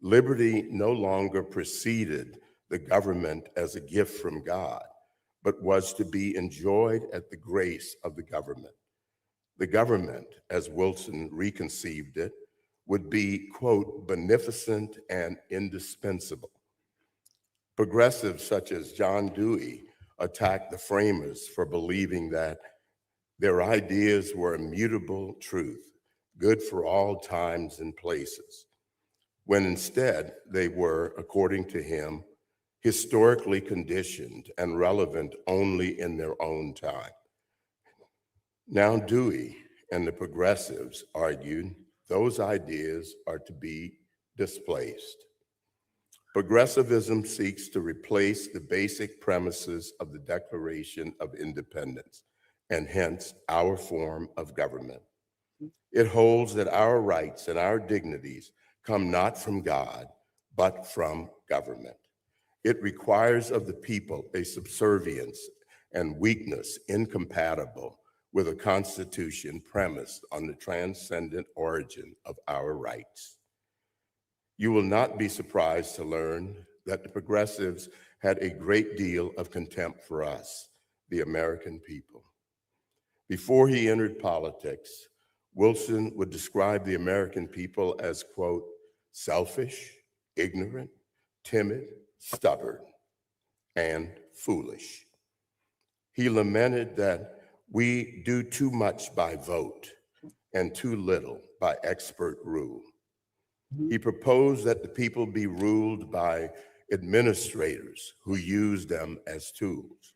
liberty no longer preceded the government as a gift from God, but was to be enjoyed at the grace of the government. The government, as Wilson reconceived it, would be, quote, beneficent and indispensable. Progressives such as John Dewey attacked the framers for believing that their ideas were immutable truth, good for all times and places, when instead they were, according to him, historically conditioned and relevant only in their own time. Now Dewey and the progressives argued those ideas are to be displaced. Progressivism seeks to replace the basic premises of the Declaration of Independence, and hence our form of government. It holds that our rights and our dignities come not from God, but from government. It requires of the people a subservience and weakness incompatible with a constitution premised on the transcendent origin of our rights. You will not be surprised to learn that the progressives had a great deal of contempt for us, the American people. Before he entered politics, Wilson would describe the American people as, quote, selfish, ignorant, timid, stubborn, and foolish. He lamented that we do too much by vote and too little by expert rule. He proposed that the people be ruled by administrators who use them as tools.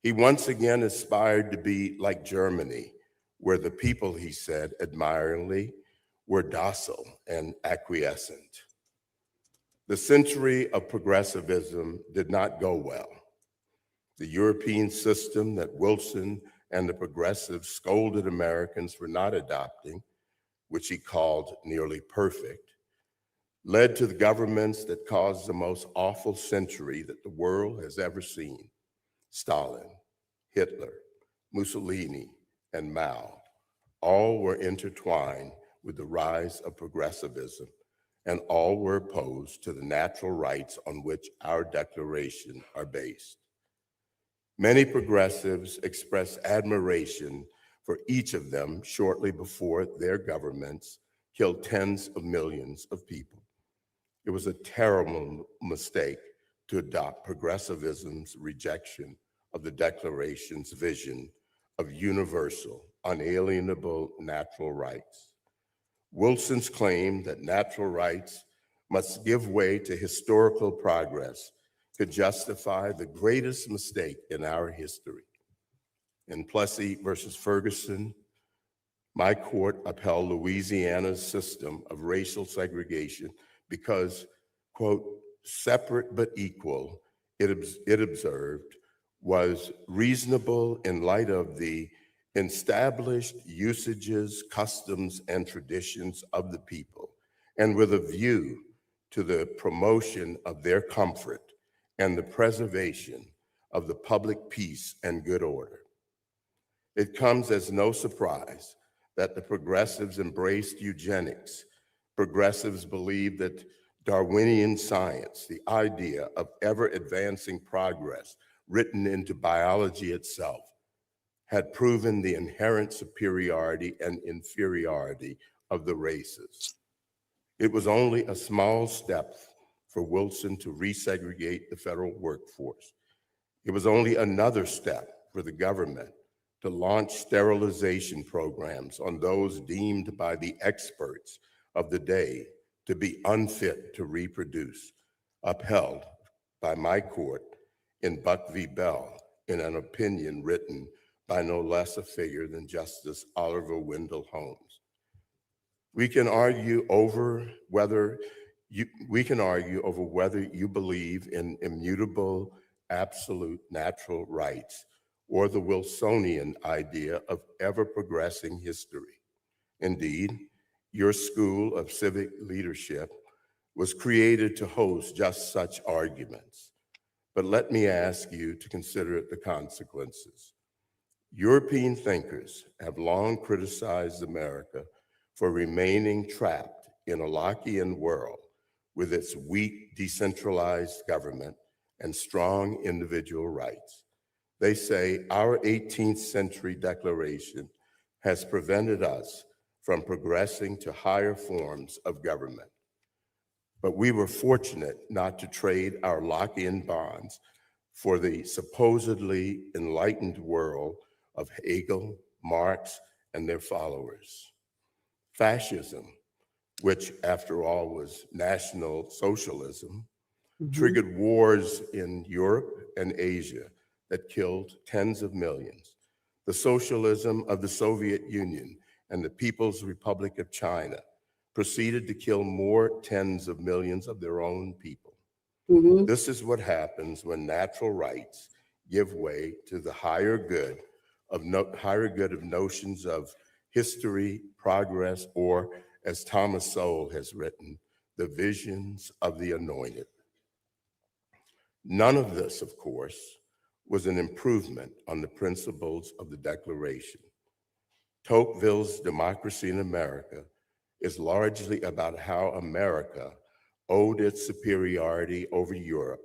He once again aspired to be like Germany, where the people, he said admiringly, were docile and acquiescent. The century of progressivism did not go well. The European system that Wilson and the progressives scolded Americans for not adopting, which he called nearly perfect, led to the governments that caused the most awful century that the world has ever seen. Stalin, Hitler, Mussolini, and Mao, all were intertwined with the rise of progressivism, and all were opposed to the natural rights on which our declaration are based. Many progressives expressed admiration for each of them shortly before their governments killed tens of millions of people. It was a terrible mistake to adopt progressivism's rejection of the Declaration's vision of universal, unalienable natural rights. Wilson's claim that natural rights must give way to historical progress could justify the greatest mistake in our history. In Plessy versus Ferguson, my court upheld Louisiana's system of racial segregation because, quote, separate but equal, it observed, was reasonable in light of the established usages, customs, and traditions of the people, and with a view to the promotion of their comfort and the preservation of the public peace and good order. It comes as no surprise that the progressives embraced eugenics. Progressives believed that Darwinian science, the idea of ever-advancing progress written into biology itself, had proven the inherent superiority and inferiority of the races. It was only a small step for Wilson to resegregate the federal workforce. It was only another step for the government to launch sterilization programs on those deemed by the experts of the day to be unfit to reproduce, upheld by my court in Buck v. Bell in an opinion written by no less a figure than Justice Oliver Wendell Holmes. We can argue over whether you believe in immutable, absolute natural rights or the Wilsonian idea of ever-progressing history. Indeed, your School of Civic Leadership was created to host just such arguments. But let me ask you to consider the consequences. European thinkers have long criticized America for remaining trapped in a Lockean world with its weak, decentralized government and strong individual rights. They say our 18th century declaration has prevented us from progressing to higher forms of government. But we were fortunate not to trade our Lockean bonds for the supposedly enlightened world of Hegel, Marx, and their followers. Fascism, which after all was National Socialism, triggered wars in Europe and Asia that killed tens of millions. The socialism of the Soviet Union and the People's Republic of China proceeded to kill more tens of millions of their own people. This is what happens when natural rights give way to the higher good of notions of history, progress, or, as Thomas Sowell has written, the visions of the anointed. None of this, of course, was an improvement on the principles of the Declaration. Tocqueville's Democracy in America is largely about how America owed its superiority over Europe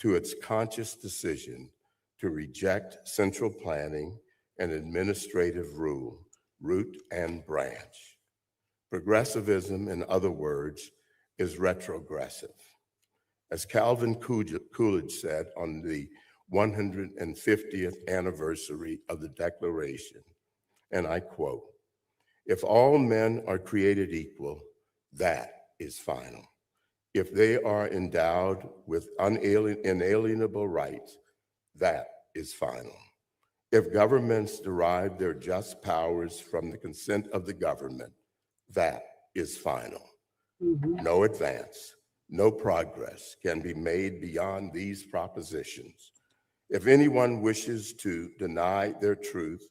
to its conscious decision to reject central planning and administrative rule, root and branch. Progressivism, in other words, is retrogressive. As Calvin Coolidge said on the 150th anniversary of the Declaration, and I quote, "If all men are created equal, that is final. If they are endowed with inalienable rights, that is final. If governments derive their just powers from the consent of the government, that is final. No advance, no progress can be made beyond these propositions. If anyone wishes to deny their truth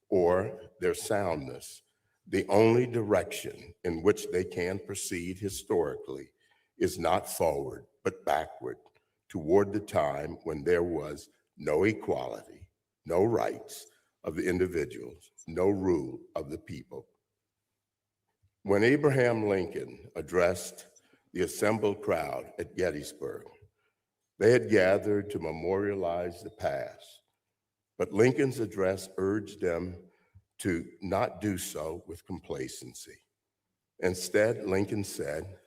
or their soundness, the only direction in which they can proceed historically is not forward, but backward, toward the time when there was no equality, no rights of the individuals, no rule of the people." When Abraham Lincoln addressed the assembled crowd at Gettysburg, they had gathered to memorialize the past, but Lincoln's address urged them to not do so with complacency. Instead, Lincoln said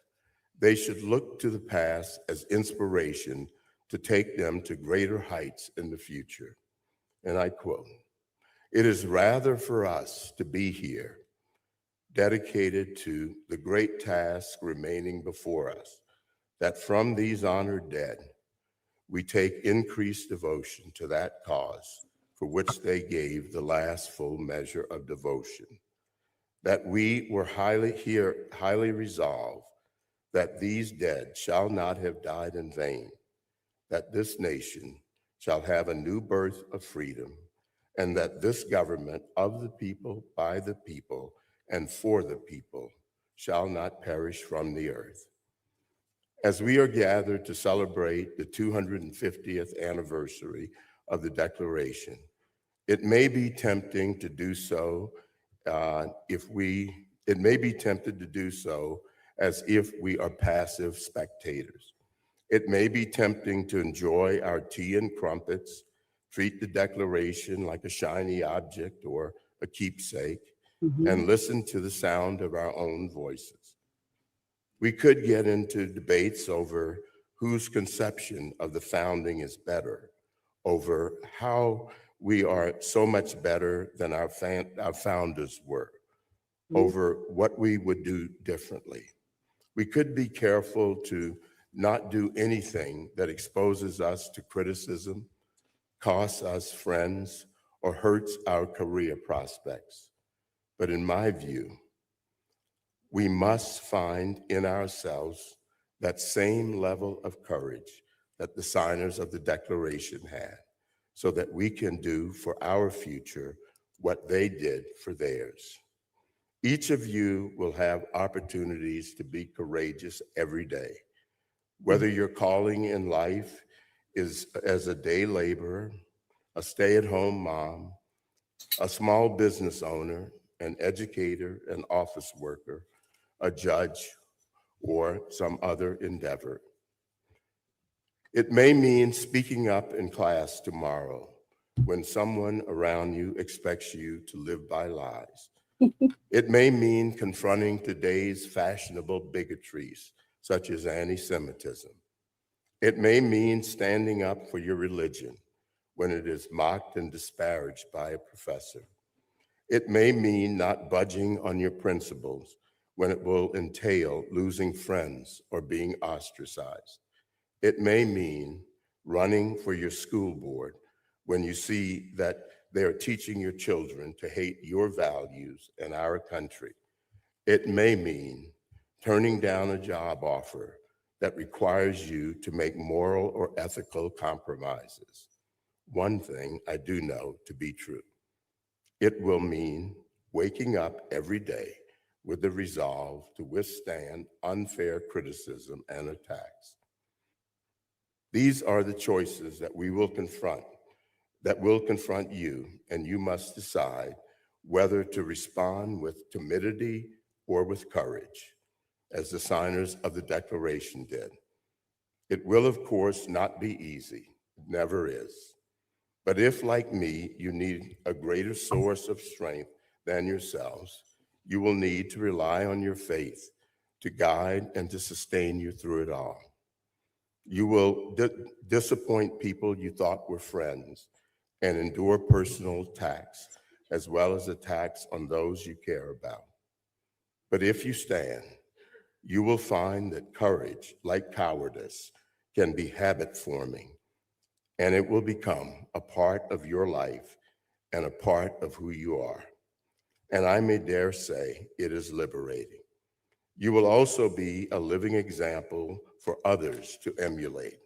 they should look to the past as inspiration to take them to greater heights in the future. And I quote, "It is rather for us to be here, dedicated to the great task remaining before us, that from these honored dead, we take increased devotion to that cause for which they gave the last full measure of devotion, that we were highly resolved that these dead shall not have died in vain, that this nation shall have a new birth of freedom, and that this government of the people, by the people, and for the people shall not perish from the earth." As we are gathered to celebrate the 250th anniversary of the Declaration, it may be tempting to do so as if we are passive spectators. It may be tempting to enjoy our tea and crumpets, treat the Declaration like a shiny object or a keepsake, and listen to the sound of our own voices. We could get into debates over whose conception of the founding is better, over how we are so much better than our founders were, over what we would do differently. We could be careful to not do anything that exposes us to criticism, costs us friends, or hurts our career prospects. But in my view, we must find in ourselves that same level of courage that the signers of the Declaration had, so that we can do for our future what they did for theirs. Each of you will have opportunities to be courageous every day. Whether your calling in life is as a day laborer, a stay-at-home mom, a small business owner, an educator, an office worker, a judge, or some other endeavor. It may mean speaking up in class tomorrow when someone around you expects you to live by lies. It may mean confronting today's fashionable bigotries, such as anti-Semitism. It may mean standing up for your religion when it is mocked and disparaged by a professor. It may mean not budging on your principles when it will entail losing friends or being ostracized. It may mean running for your school board when you see that they are teaching your children to hate your values and our country. It may mean turning down a job offer that requires you to make moral or ethical compromises. One thing I do know to be true. It will mean waking up every day with the resolve to withstand unfair criticism and attacks. These are the choices that will confront you, and you must decide whether to respond with timidity or with courage, as the signers of the Declaration did. It will, of course, not be easy. It never is. But if, like me, you need a greater source of strength than yourselves, you will need to rely on your faith to guide and to sustain you through it all. You will disappoint people you thought were friends and endure personal attacks, as well as attacks on those you care about. But if you stand, you will find that courage, like cowardice, can be habit-forming, and it will become a part of your life and a part of who you are. And I may dare say it is liberating. You will also be a living example for others to emulate.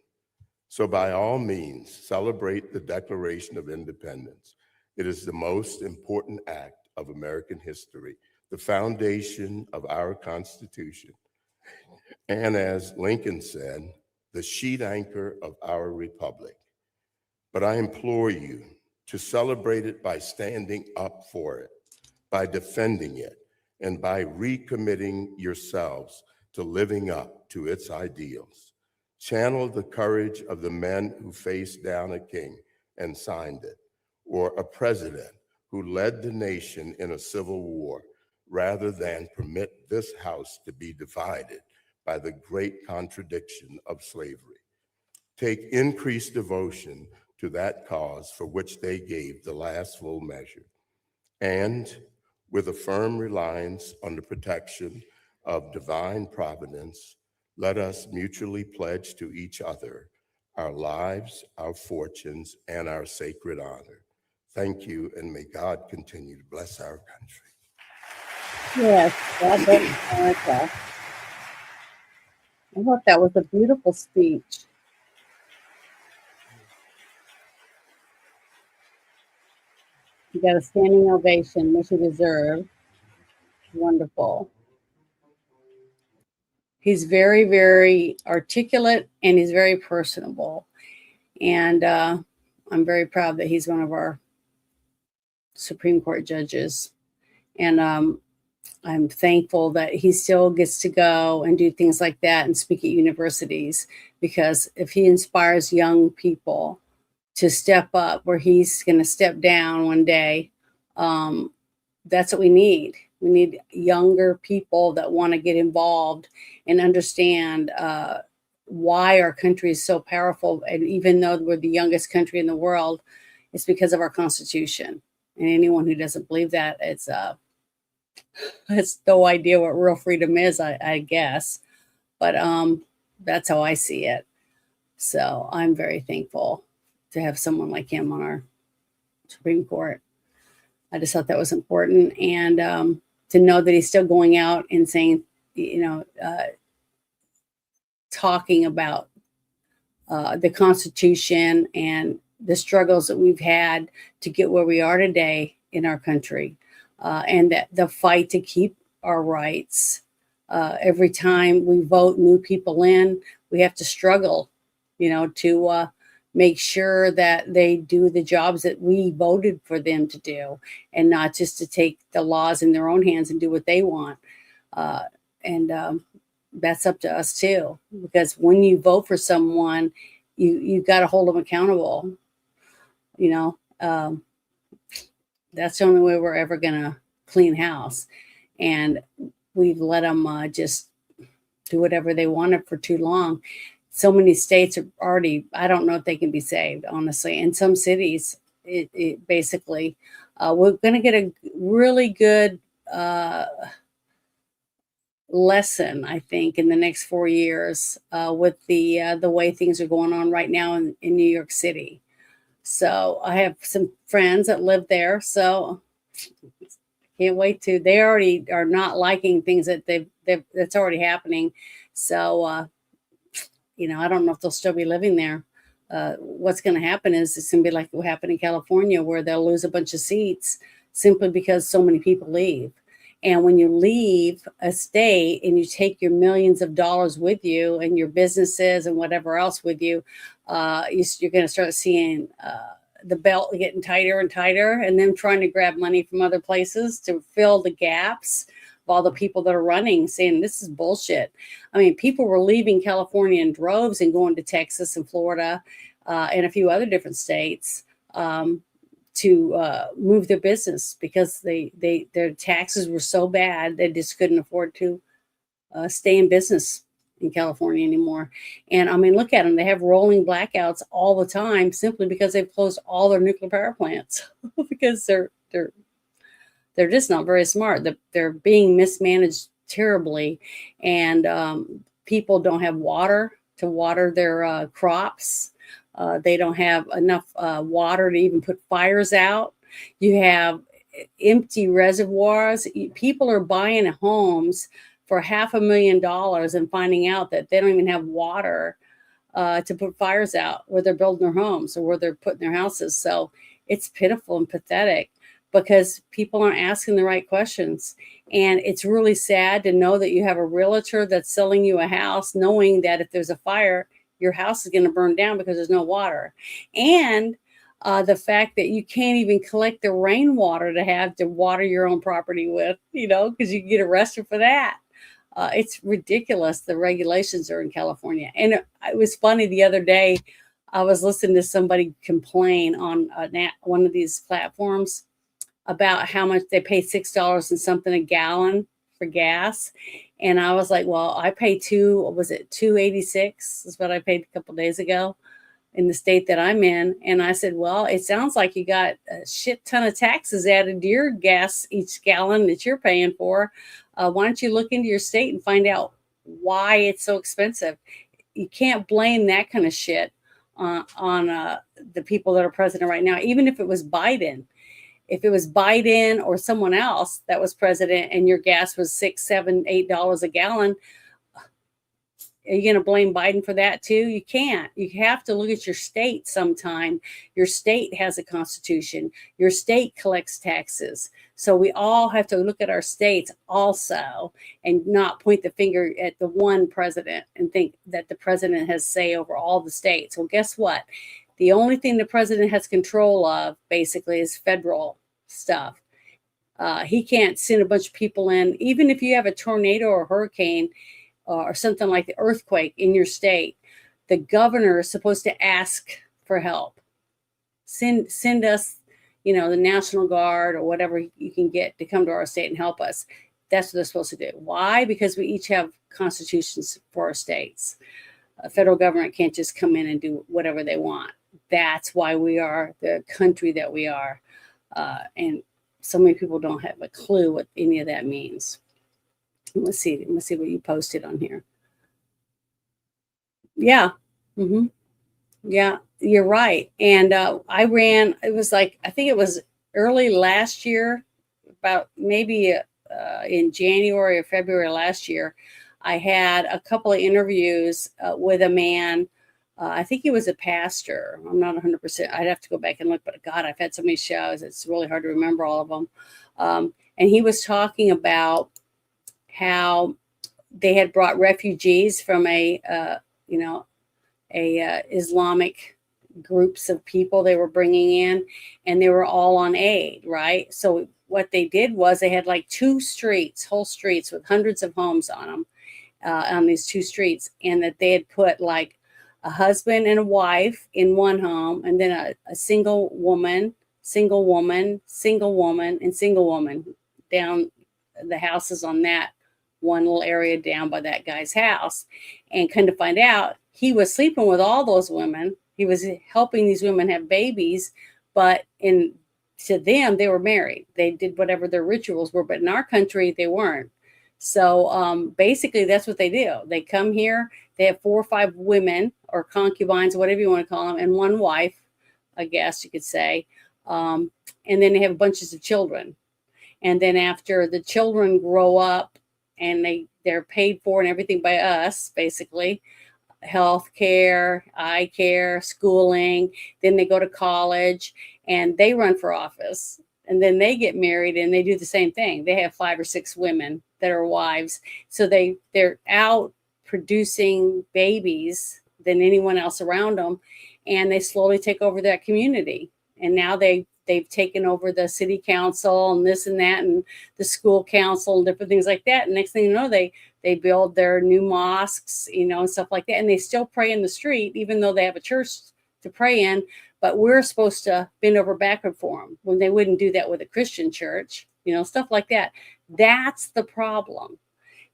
So by all means, celebrate the Declaration of Independence. It is the most important act of American history, the foundation of our Constitution, and as Lincoln said, the sheet anchor of our republic. But I implore you to celebrate it by standing up for it, by defending it, and by recommitting yourselves to living up to its ideals. Channel the courage of the men who faced down a king and signed it, or a president who led the nation in a civil war, rather than permit this House to be divided by the great contradiction of slavery. Take increased devotion to that cause for which they gave the last full measure. And with a firm reliance on the protection of divine providence, let us mutually pledge to each other our lives, our fortunes, and our sacred honor. Thank you, and may God continue to bless our country. Yes, God bless America. I thought that was a beautiful speech. You got a standing ovation, which you deserve. Wonderful. He's very, very articulate, and he's very personable. And I'm very proud that he's one of our Supreme Court judges. And I'm thankful that he still gets to go and do things like that and speak at universities, because if he inspires young people to step up where he's going to step down one day, that's what we need. We need younger people that want to get involved and understand why our country is so powerful. And even though we're the youngest country in the world, it's because of our Constitution. And anyone who doesn't believe that, it's no idea what real freedom is, I guess. But that's how I see it. So I'm very thankful to have someone like him on our Supreme Court. I just thought that was important. And to know that he's still going out and saying, talking about the Constitution and the struggles that we've had to get where we are today in our country, and that the fight to keep our rights. Every time we vote new people in, we have to struggle, to make sure that they do the jobs that we voted for them to do, and not just to take the laws in their own hands and do what they want. And that's up to us too, because when you vote for someone, you got to hold them accountable. That's the only way we're ever going to clean house. And we've let them just do whatever they wanted for too long. so many states are already, I don't know if they can be saved, honestly. In some cities, it basically, we're going to get a really good lesson, I think, in the next 4 years with the way things are going on right now in New York City. So I have some friends that live there, so can't wait to. They already are not liking things that that's already happening. So I don't know if they'll still be living there. What's going to happen is it's going to be like what happened in California, where they'll lose a bunch of seats simply because so many people leave. And when you leave a state and you take your millions of dollars with you and your businesses and whatever else with you, you're going to start seeing the belt getting tighter and tighter, and them trying to grab money from other places to fill the gaps of all the people that are running, saying this is bullshit. I mean, people were leaving California in droves and going to Texas and Florida and a few other different states to move their business because their taxes were so bad they just couldn't afford to stay in business in California anymore. And I mean, look at them. They have rolling blackouts all the time simply because they've closed all their nuclear power plants because they're just not very smart. They're being mismanaged terribly, and people don't have water to water their crops. They don't have enough water to even put fires out. You have empty reservoirs. People are buying homes for $500,000 and finding out that they don't even have water to put fires out where they're building their homes or where they're putting their houses. So it's pitiful and pathetic because people aren't asking the right questions. And it's really sad to know that you have a realtor that's selling you a house knowing that if there's a fire, your house is going to burn down because there's no water. And the fact that you can't even collect the rainwater to have to water your own property with, because you can get arrested for that. It's ridiculous. The regulations are in California. And it was funny the other day, I was listening to somebody complain on one of these platforms about how much they pay $6 and something a gallon for gas. And I was like, well, I pay $2.86 is what I paid a couple of days ago in the state that I'm in. And I said, well, it sounds like you got a shit ton of taxes added to your gas each gallon that you're paying for. Why don't you look into your state and find out why it's so expensive? You can't blame that kind of shit on the people that are president right now, even if it was Biden. If it was Biden or someone else that was president and your gas was $6, $7, $8 a gallon, are you going to blame Biden for that too? You can't. You have to look at your state sometime. Your state has a constitution. Your state collects taxes. So we all have to look at our states also and not point the finger at the one president and think that the president has say over all the states. Well, guess what? The only thing the president has control of basically is federal stuff. He can't send a bunch of people in. Even if you have a tornado or hurricane or something like the earthquake in your state, the governor is supposed to ask for help. Send us, the National Guard or whatever you can get to come to our state and help us. That's what they're supposed to do. Why? Because we each have constitutions for our states. A federal government can't just come in and do whatever they want. That's why we are the country that we are. And so many people don't have a clue what any of that means. Let's see what you posted on here. Yeah. Mm-hmm. Yeah, you're right. And I ran, it was like, I think it was early last year, about maybe in January or February last year, I had a couple of interviews with a man. I think he was a pastor. I'm not 100%. I'd have to go back and look, but God, I've had so many shows. It's really hard to remember all of them. And he was talking about how they had brought refugees from Islamic groups of people they were bringing in, and they were all on aid, right? So what they did was they had like whole streets with hundreds of homes on them, on these two streets, and that they had put like a husband and a wife in one home, and then a single woman, and single woman down the houses on that one little area down by that guy's house. And kind of find out he was sleeping with all those women. He was helping these women have babies, but to them, they were married. They did whatever their rituals were, but in our country, they weren't. So basically, that's what they do. They come here, they have 4 or 5 women or concubines, whatever you want to call them, and one wife, I guess you could say. And then they have bunches of children. And then after the children grow up and they're paid for and everything by us, basically, health care, eye care, schooling, then they go to college and they run for office. And then they get married and they do the same thing. They have 5 or 6 women that are wives. So they're out producing babies than anyone else around them. And they slowly take over that community. And now they've taken over the city council and this and that and the school council and different things like that. And next thing you know, they build their new mosques, and stuff like that. And they still pray in the street, even though they have a church to pray in. But we're supposed to bend over backward for them when they wouldn't do that with a Christian church, stuff like that. That's the problem.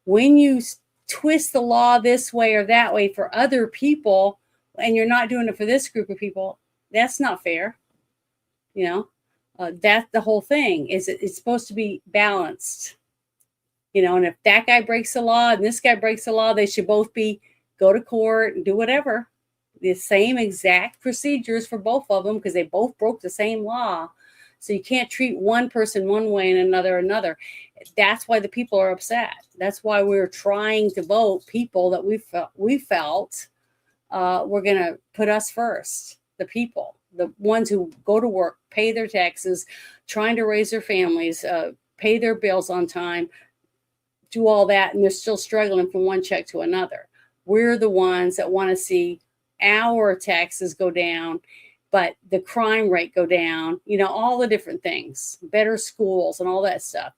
When you twist the law this way or that way for other people, and you're not doing it for this group of people, that's not fair. That's the whole thing. It's supposed to be balanced. And if that guy breaks the law and this guy breaks the law, they should both go to court and do whatever. The same exact procedures for both of them because they both broke the same law. So you can't treat one person one way and another. That's why the people are upset. That's why we're trying to vote people that we felt were going to put us first, the people, the ones who go to work, pay their taxes, trying to raise their families, pay their bills on time, do all that, and they're still struggling from one check to another. We're the ones that want to see our taxes go down, but the crime rate go down, all the different things, better schools and all that stuff.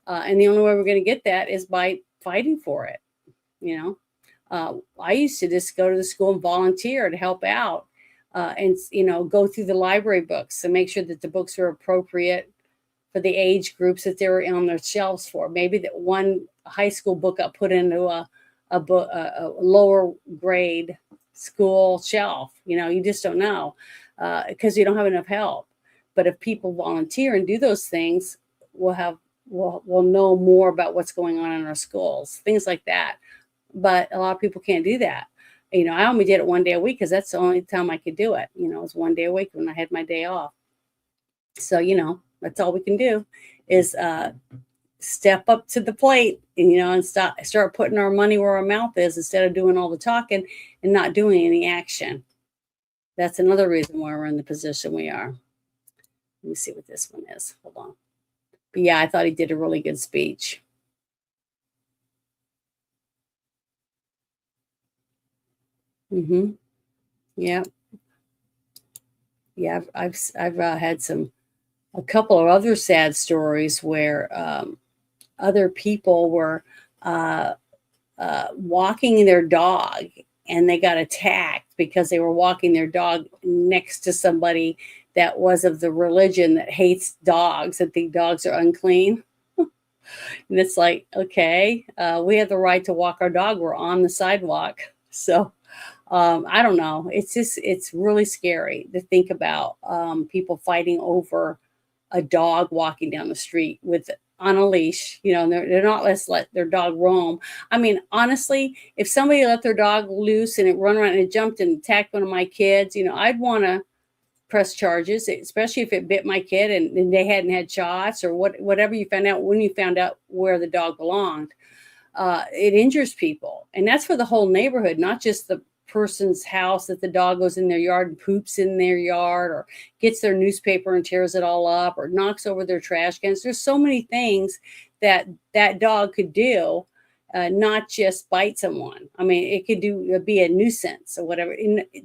And the only way we're going to get that is by fighting for it. I used to just go to the school and volunteer to help out and go through the library books and make sure that the books are appropriate for the age groups that they were on their shelves for. Maybe that one high school book got put into a lower grade school shelf. You just don't know because you don't have enough help. But if people volunteer and do those things, we'll know more about what's going on in our schools, things like that. But a lot of people can't do that. I only did it one day a week because that's the only time I could do it. It was one day a week when I had my day off. So, that's all we can do is step up to the plate, and start putting our money where our mouth is instead of doing all the talking and not doing any action. That's another reason why we're in the position we are. Let me see what this one is. Hold on. But yeah, I thought he did a really good speech. Yeah. Yeah. I've had a couple of other sad stories where other people were walking their dog and they got attacked because they were walking their dog next to somebody that was of the religion that hates dogs, that think dogs are unclean. And it's like, okay, we have the right to walk our dog. We're on the sidewalk. So I don't know. It's really scary to think about people fighting over a dog walking down the street on a leash. They're not let's let their dog roam. I mean, honestly, if somebody let their dog loose and it run around and it jumped and attacked one of my kids, I'd want to press charges, especially if it bit my kid and they hadn't had shots or whatever you found out when you found out where the dog belonged. It injures people. And that's for the whole neighborhood, not just the person's house that the dog goes in their yard and poops in their yard or gets their newspaper and tears it all up or knocks over their trash cans. There's so many things that dog could do, not just bite someone. I mean, it could be a nuisance or whatever.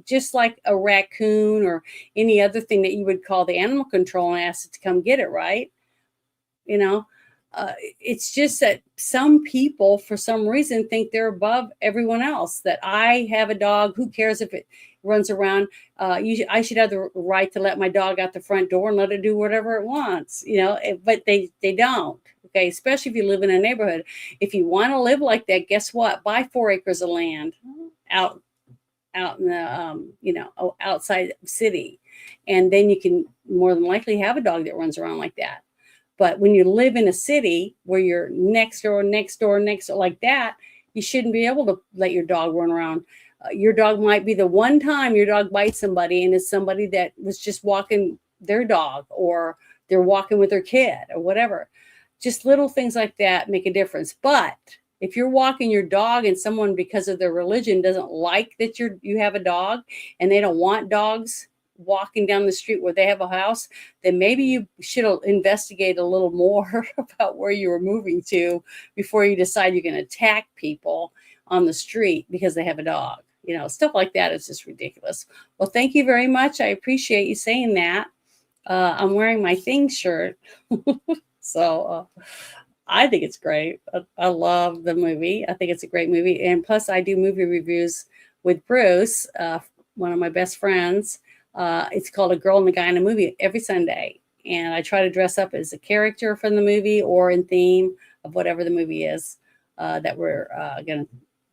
Just like a raccoon or any other thing that you would call the animal control and ask it to come get it, right? It's just that some people, for some reason, think they're above everyone else. That I have a dog. Who cares if it runs around? I should have the right to let my dog out the front door and let it do whatever it wants. But they don't. Okay, especially if you live in a neighborhood. If you want to live like that, guess what? Buy 4 acres of land out out in the outside city, and then you can more than likely have a dog that runs around like that. But when you live in a city where you're next door like that, you shouldn't be able to let your dog run around. Your dog might be the one time your dog bites somebody, and it's somebody that was just walking their dog, or they're walking with their kid, or whatever. Just little things like that make a difference. But if you're walking your dog and someone, because of their religion, doesn't like that you have a dog, and they don't want dogs walking down the street where they have a house, then maybe you should investigate a little more about where you were moving to before you decide you're going to attack people on the street because they have a dog. Stuff like that is just ridiculous. Well, thank you very much. I appreciate you saying that. I'm wearing my Thing shirt. So I think it's great. I love the movie. I think it's a great movie. And plus, I do movie reviews with Bruce, one of my best friends. It's called A Girl and a Guy in a Movie every Sunday. And I try to dress up as a character from the movie or in theme of whatever the movie is that we're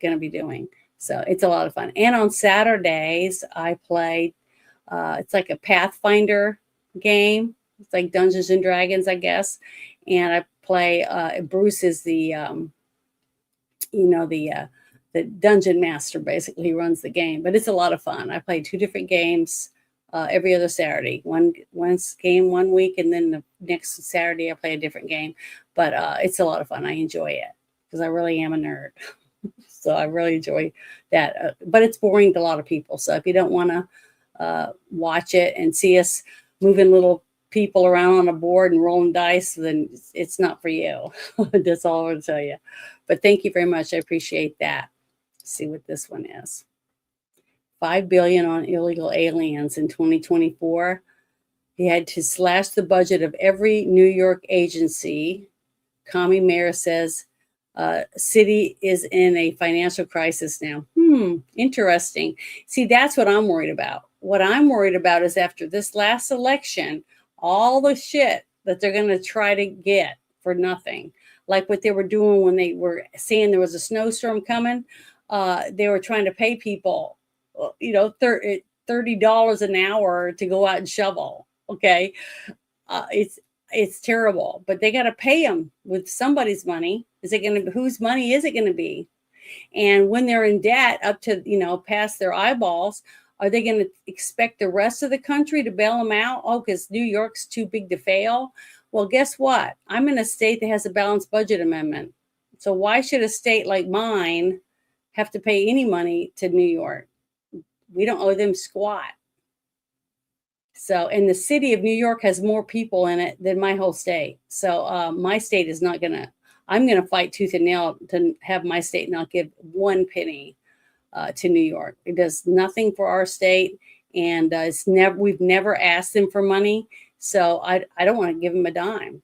gonna be doing. So it's a lot of fun. And on Saturdays, I play, it's like a Pathfinder game. It's like Dungeons and Dragons, I guess. And I play, Bruce is the dungeon master, basically. He runs the game, but it's a lot of fun. I play 2 different games every other Saturday. One game one week, and then the next Saturday I play a different game. But it's a lot of fun. I enjoy it because I really am a nerd. So I really enjoy that. But it's boring to a lot of people. So if you don't want to watch it and see us moving little people around on a board and rolling dice, then it's not for you. That's all I want to tell you. But thank you very much. I appreciate that. Let's see what this one is. $5 billion on illegal aliens in 2024. He had to slash the budget of every New York agency. Commie mayor says city is in a financial crisis now. Interesting. See, that's what I'm worried about. What I'm worried about is after this last election, all the shit that they're going to try to get for nothing, like what they were doing when they were saying there was a snowstorm coming. They were trying to pay people, $30 an hour to go out and shovel. Okay. It's terrible, but they got to pay them with somebody's money. Whose money is it going to be? And when they're in debt up to, past their eyeballs, are they going to expect the rest of the country to bail them out? Oh, because New York's too big to fail. Well, guess what? I'm in a state that has a balanced budget amendment. So why should a state like mine have to pay any money to New York? We don't owe them squat. So, and the city of New York has more people in it than my whole state. So my state is not going to, I'm going to fight tooth and nail to have my state not give 1 penny to New York. It does nothing for our state, and we've never asked them for money. So I don't want to give them a dime.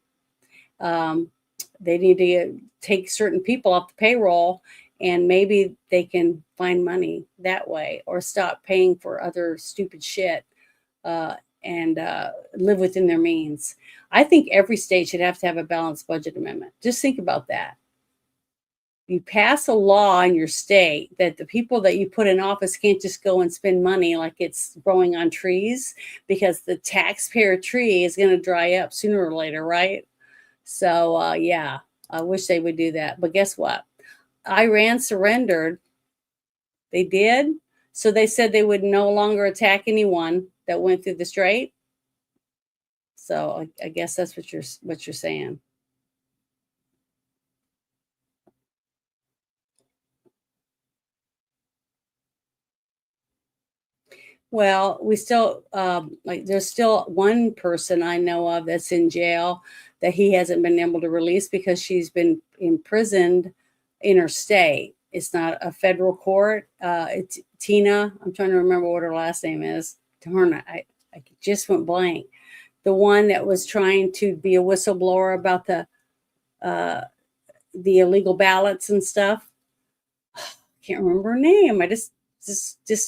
They need to take certain people off the payroll, and maybe they can find money that way, or stop paying for other stupid shit and live within their means. I think every state should have to have a balanced budget amendment. Just think about that. You pass a law in your state that the people that you put in office can't just go and spend money like it's growing on trees, because the taxpayer tree is going to dry up sooner or later, right? So, yeah, I wish they would do that. But guess what? Iran surrendered. They did. So they said they would no longer attack anyone that went through the strait. So I guess that's what you're saying. Well, we still there's still one person I know of that's in jail that he hasn't been able to release because she's been imprisoned in her state. It's not a federal court. It's Tina. I'm trying to remember what her last name is. Darn it, I just went blank. The one that was trying to be a whistleblower about the illegal ballots and stuff. Can't remember her name. I just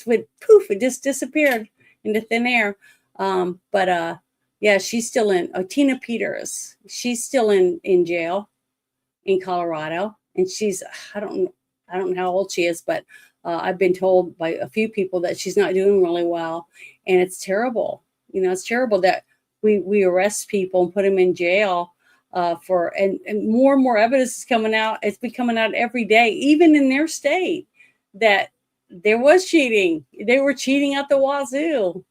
went poof. It just disappeared into thin air. Yeah, she's still in. Tina Peters. She's still in jail in Colorado, and she's I don't know how old she is, but I've been told by a few people that she's not doing really well, and it's terrible. It's terrible that we arrest people and put them in jail and more evidence is coming out. It's been coming out every day, even in their state, that there was cheating. They were cheating at the wazoo.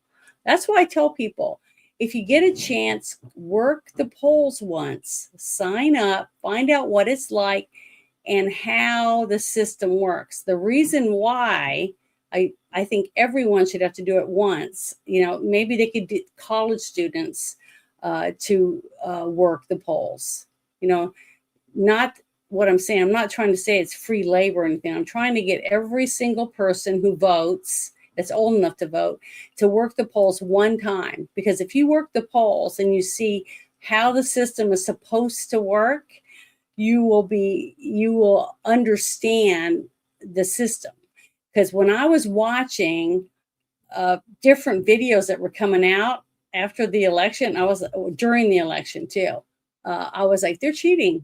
That's why I tell people, if you get a chance, work the polls once, sign up, find out what it's like and how the system works. The reason why I think everyone should have to do it once, maybe they could get college students to work the polls. Not what I'm saying. I'm not trying to say it's free labor or anything. I'm trying to get every single person who votes, that's old enough to vote, to work the polls one time. Because if you work the polls and you see how the system is supposed to work, you will understand the system. Because when I was watching different videos that were coming out after the election, during the election too, I was like, they're cheating.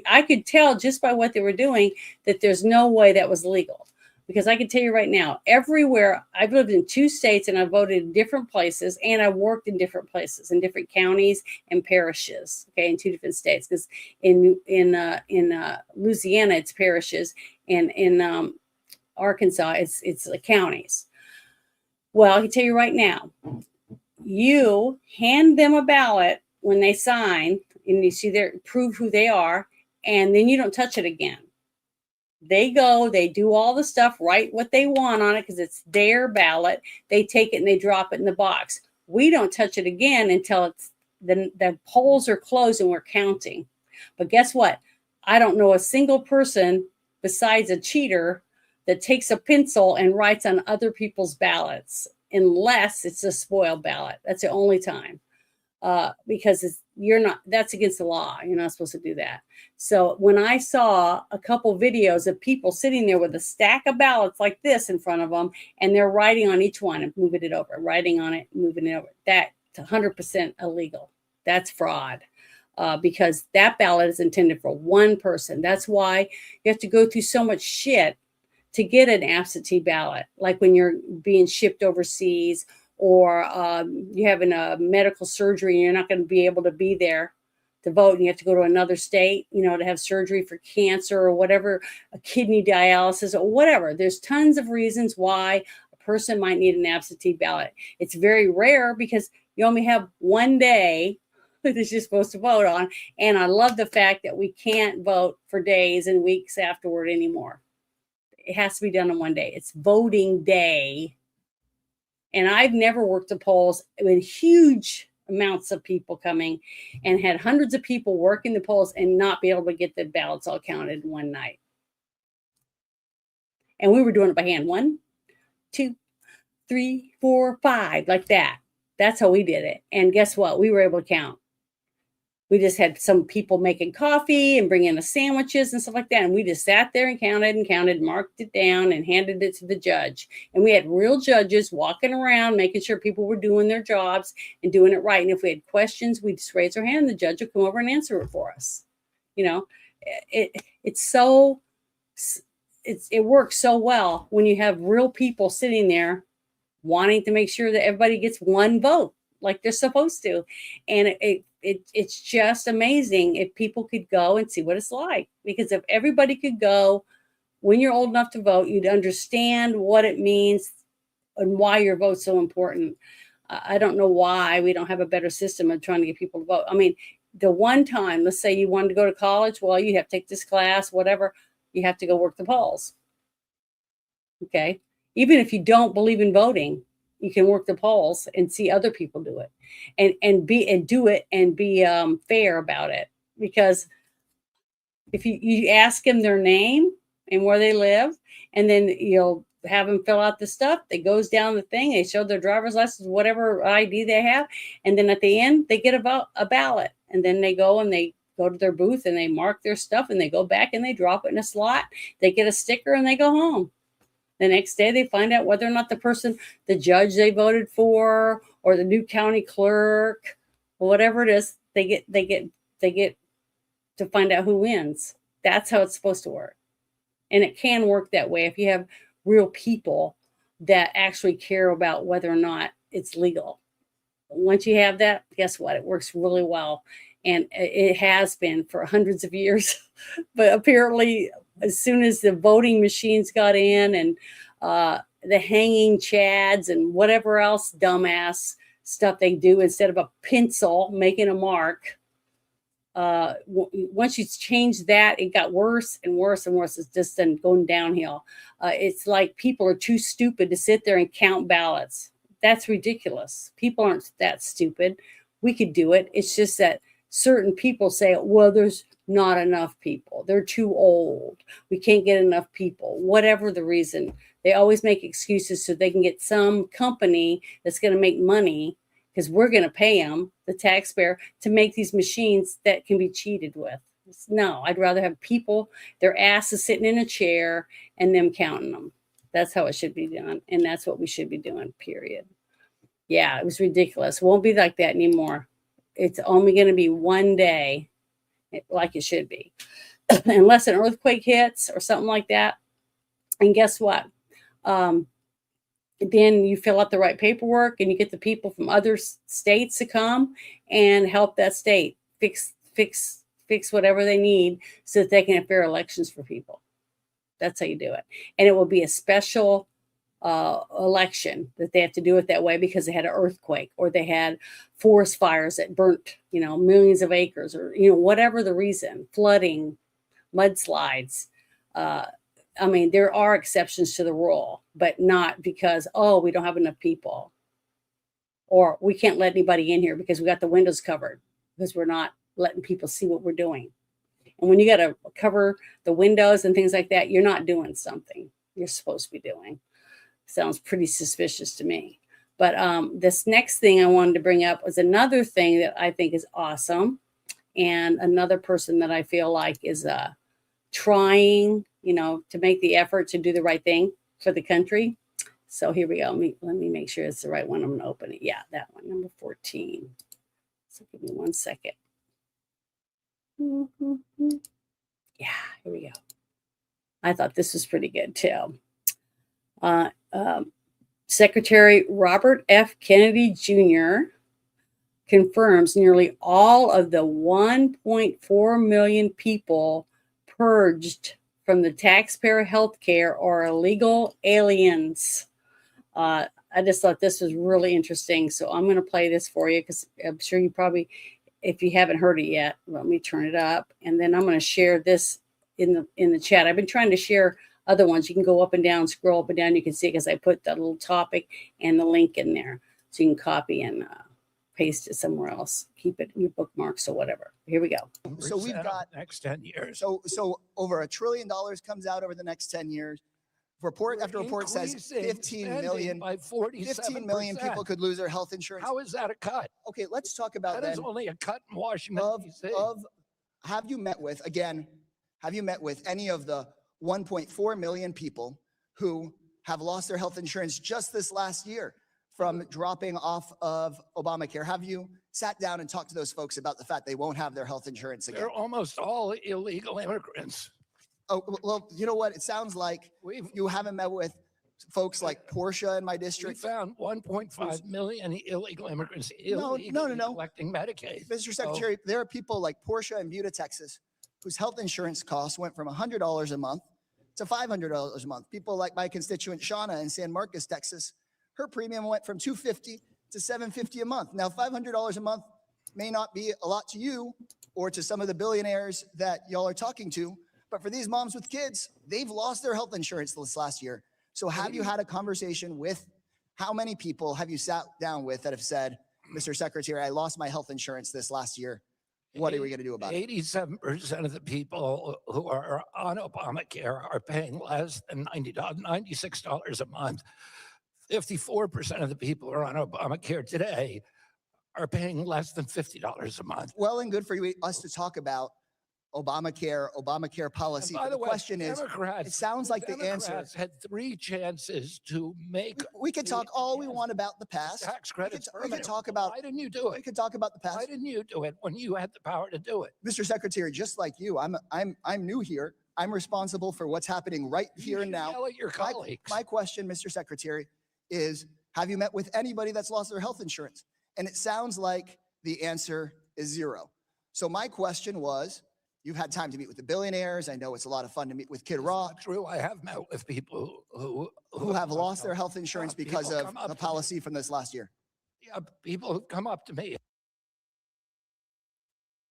I could tell just by what they were doing that there's no way that was legal. Because I can tell you right now, everywhere, I've lived in 2 states and I've voted in different places, and I've worked in different places, in different counties and parishes, okay, in 2 different states. Because in Louisiana, it's parishes, and in Arkansas, it's counties. Well, I can tell you right now, you hand them a ballot when they sign, and you see prove who they are, and then you don't touch it again. They go, they do all the stuff, write what they want on it because it's their ballot. They take it and they drop it in the box. We don't touch it again until the polls are closed and we're counting. But guess what? I don't know a single person besides a cheater that takes a pencil and writes on other people's ballots, unless it's a spoiled ballot. That's the only time. Because that's against the law. You're not supposed to do that. So when I saw a couple videos of people sitting there with a stack of ballots like this in front of them, and they're writing on each one and moving it over, writing on it, moving it over, that's 100% illegal. That's fraud. Because that ballot is intended for one person. That's why you have to go through so much shit to get an absentee ballot, like when you're being shipped overseas, or you're having a medical surgery and you're not going to be able to be there to vote, and you have to go to another state, to have surgery for cancer or whatever, a kidney dialysis or whatever. There's tons of reasons why a person might need an absentee ballot. It's very rare because you only have one day that you're supposed to vote on. And I love the fact that we can't vote for days and weeks afterward anymore. It has to be done on one day. It's voting day. And I've never worked the polls with huge amounts of people coming and had hundreds of people working the polls and not be able to get the ballots all counted in one night. And we were doing it by hand. 1, 2, 3, 4, 5, like that. That's how we did it. And guess what? We were able to count. We just had some people making coffee and bringing us sandwiches and stuff like that. And we just sat there and counted, marked it down and handed it to the judge. And we had real judges walking around, making sure people were doing their jobs and doing it right. And if we had questions, we'd just raise our hand and the judge would come over and answer it for us. It works so well when you have real people sitting there wanting to make sure that everybody gets one vote like they're supposed to. And it's just amazing if people could go and see what it's like. Because if everybody could go when you're old enough to vote, you'd understand what it means and why your vote's so important. I don't know why we don't have a better system of trying to get people to vote. I mean, the one time, let's say you wanted to go to college, well, you have to take this class, whatever, you have to go work the polls. Okay. Even if you don't believe in voting, you can work the polls and see other people do it and do it and be fair about it. Because if you ask them their name and where they live, and then you'll have them fill out the stuff that goes down the thing, they show their driver's license, whatever ID they have, and then at the end they get a ballot, and then they go to their booth and they mark their stuff and they go back and they drop it in a slot, they get a sticker and they go home. The next day, they find out whether or not the judge they voted for, or the new county clerk, or whatever it is, they get to find out who wins. That's how it's supposed to work. And it can work that way if you have real people that actually care about whether or not it's legal. Once you have that, guess what? It works really well. And it has been for hundreds of years. But apparently, as soon as the voting machines got in and the hanging chads and whatever else dumbass stuff they do instead of a pencil making a mark, once you change that, it got worse and worse and worse. It's just then going downhill. It's like people are too stupid to sit there and count ballots. That's ridiculous. People aren't that stupid. We could do it. It's just that certain people say, well, there's not enough people. They're too old. We can't get enough people. Whatever the reason, they always make excuses so they can get some company that's going to make money, because we're going to pay them, the taxpayer, to make these machines that can be cheated with. No, I'd rather have people, their asses sitting in a chair and them counting them. That's how it should be done. And that's what we should be doing, period. Yeah, it was ridiculous. It won't be like that anymore. It's only going to be one day like it should be. Unless an earthquake hits or something like that. And guess what? Then you fill out the right paperwork and you get the people from other states to come and help that state fix whatever they need so that they can have fair elections for people. That's how you do it. And it will be a special election that they have to do it that way because they had an earthquake or they had forest fires that burnt, millions of acres, or, whatever the reason, flooding, mudslides. I mean, there are exceptions to the rule, but not because, we don't have enough people, or we can't let anybody in here because we got the windows covered because we're not letting people see what we're doing. And when you got to cover the windows and things like that, you're not doing something you're supposed to be doing. Sounds pretty suspicious to me. But this next thing I wanted to bring up was another thing that I think is awesome. And another person that I feel like is trying, to make the effort to do the right thing for the country. So here we go. Let me make sure it's the right one. I'm going to open it. Yeah, that one, number 14. So give me 1 second. Yeah, here we go. I thought this was pretty good too. Secretary Robert F. Kennedy Jr. confirms nearly all of the 1.4 million people purged from the taxpayer health care are illegal aliens. I just thought this was really interesting. So I'm going to play this for you because I'm sure you probably, if you haven't heard it yet, let me turn it up. And then I'm going to share this in the chat. I've been trying to share other ones. You can go up and down, scroll up and down. You can see because I put that little topic and the link in there. So you can copy and paste it somewhere else. Keep it in your bookmarks or whatever. Here we go. So we've got next 10 years. So over $1 trillion comes out over the next 10 years. Report after report says 15 million by 15 million people could lose their health insurance. How is that a cut? Okay, let's talk about that. Is only a cut in Washington D.C. Have you met with any of the 1.4 million people who have lost their health insurance just this last year from dropping off of Obamacare? Have you sat down and talked to those folks about the fact they won't have their health insurance again? They're almost all illegal immigrants. Oh, well, you know what? It sounds like you haven't met with folks like Portia in my district. We found 1.5 million illegal immigrants illegally collecting Medicaid. Mr. Secretary, there are people like Portia in Buda, Texas, whose health insurance costs went from $100 a month to $500 a month. People like my constituent Shauna in San Marcos, Texas, her premium went from $250 to $750 a month. Now, $500 a month may not be a lot to you or to some of the billionaires that y'all are talking to, but for these moms with kids, they've lost their health insurance this last year. So have you had a conversation with, how many people have you sat down with that have said, Mr. Secretary, I lost my health insurance this last year. What are we going to do about it? 87% of the people who are on Obamacare are paying less than $96 a month. 54% of the people who are on Obamacare today are paying less than $50 a month. Well and good for us to talk about Obamacare policy. By the way, question is, it sounds like the answer had 3 chances to make. We could talk all we want about the past. Tax credits. We could talk about. Why didn't you do it? We could talk about the past. Why didn't you do it when you had the power to do it? Mr. Secretary, just like you, I'm new here. I'm responsible for what's happening right here and now. Yell at your colleagues. My question, Mr. Secretary, is have you met with anybody that's lost their health insurance? And it sounds like the answer is zero. So my question was, you've had time to meet with the billionaires. I know it's a lot of fun to meet with Kid Rock. True, I have met with people who have lost their health insurance because of the policy from this last year. Yeah, people come up to me.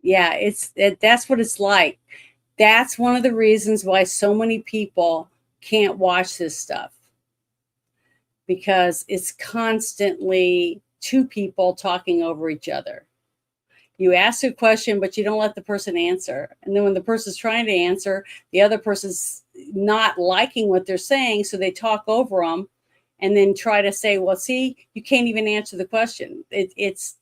Yeah, that's what it's like. That's one of the reasons why so many people can't watch this stuff, because it's constantly two people talking over each other. You ask a question, but you don't let the person answer. And then when the person's trying to answer, the other person's not liking what they're saying, so they talk over them and then try to say, well, see, you can't even answer the question. It's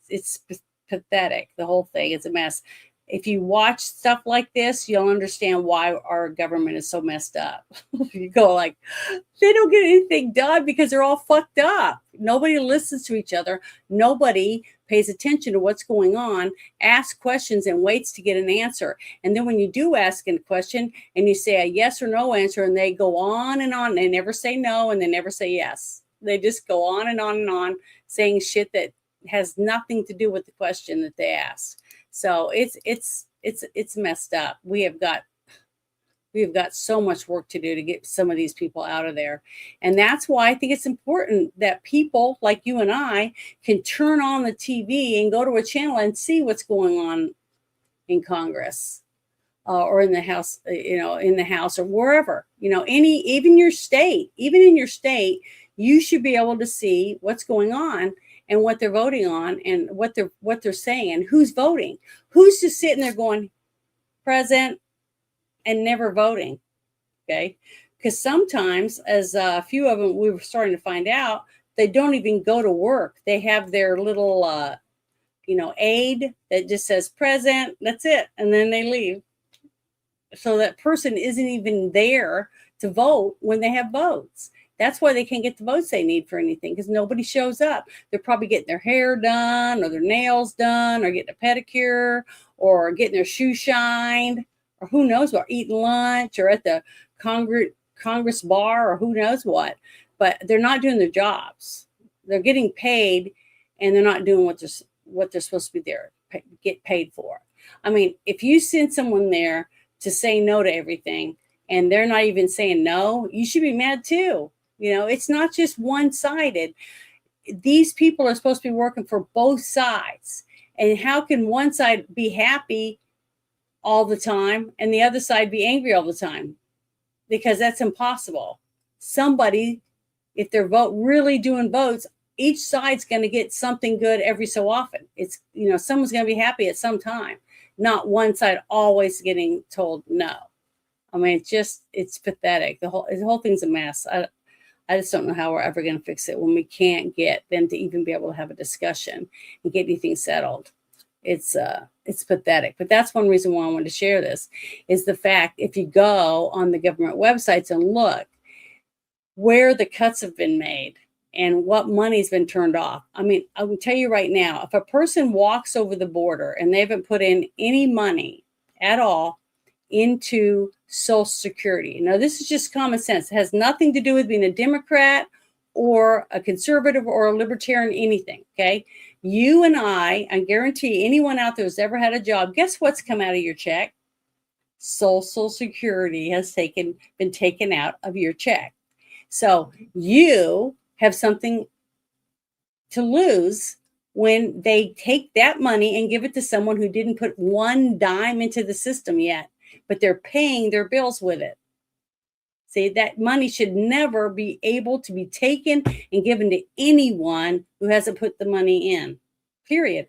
pathetic. The whole thing is a mess. If you watch stuff like this, you'll understand why our government is so messed up. You go like, they don't get anything done because they're all fucked up. Nobody listens to each other. Nobody pays attention to what's going on, asks questions and waits to get an answer. And then when you do ask a question and you say a yes or no answer, and they go on, they never say no and they never say yes. They just go on and on saying shit that has nothing to do with the question that they ask. So it's messed up. We have got so much work to do to get some of these people out of there. And that's why I think it's important that people like you and I can turn on the TV and go to a channel and see what's going on in Congress or in the House, in the House or wherever, even in your state, you should be able to see what's going on and what they're voting on and what they're saying and who's voting. Who's just sitting there going, present, and never voting, okay? Because sometimes, as a few of them we were starting to find out, they don't even go to work. They have their little, aid that just says present, that's it, and then they leave. So that person isn't even there to vote when they have votes. That's why they can't get the votes they need for anything, because nobody shows up. They're probably getting their hair done or their nails done or getting a pedicure or getting their shoe shined or who knows what, eating lunch or at the Congress bar or who knows what. But they're not doing their jobs. They're getting paid and they're not doing what they're supposed to be there, get paid for. I mean, if you send someone there to say no to everything and they're not even saying no, you should be mad too. It's not just one-sided. These people are supposed to be working for both sides. And how can one side be happy all the time and the other side be angry all the time? Because that's impossible. Somebody, if they're really doing votes, each side's going to get something good every so often. It's, someone's going to be happy at some time, not one side always getting told no. I mean, it's pathetic. The whole thing's a mess. I just don't know how we're ever going to fix it when we can't get them to even be able to have a discussion and get anything settled. It's pathetic. But that's one reason why I wanted to share this, is the fact if you go on the government websites and look where the cuts have been made and what money's been turned off. I mean, I will tell you right now, if a person walks over the border and they haven't put in any money at all into Social Security. Now, this is just common sense. It has nothing to do with being a Democrat or a conservative or a libertarian, anything, okay? You and I guarantee anyone out there who's ever had a job, guess what's come out of your check? Social Security has been taken out of your check. So you have something to lose when they take that money and give it to someone who didn't put one dime into the system yet, but they're paying their bills with it. See, that money should never be able to be taken and given to anyone who hasn't put the money in, period.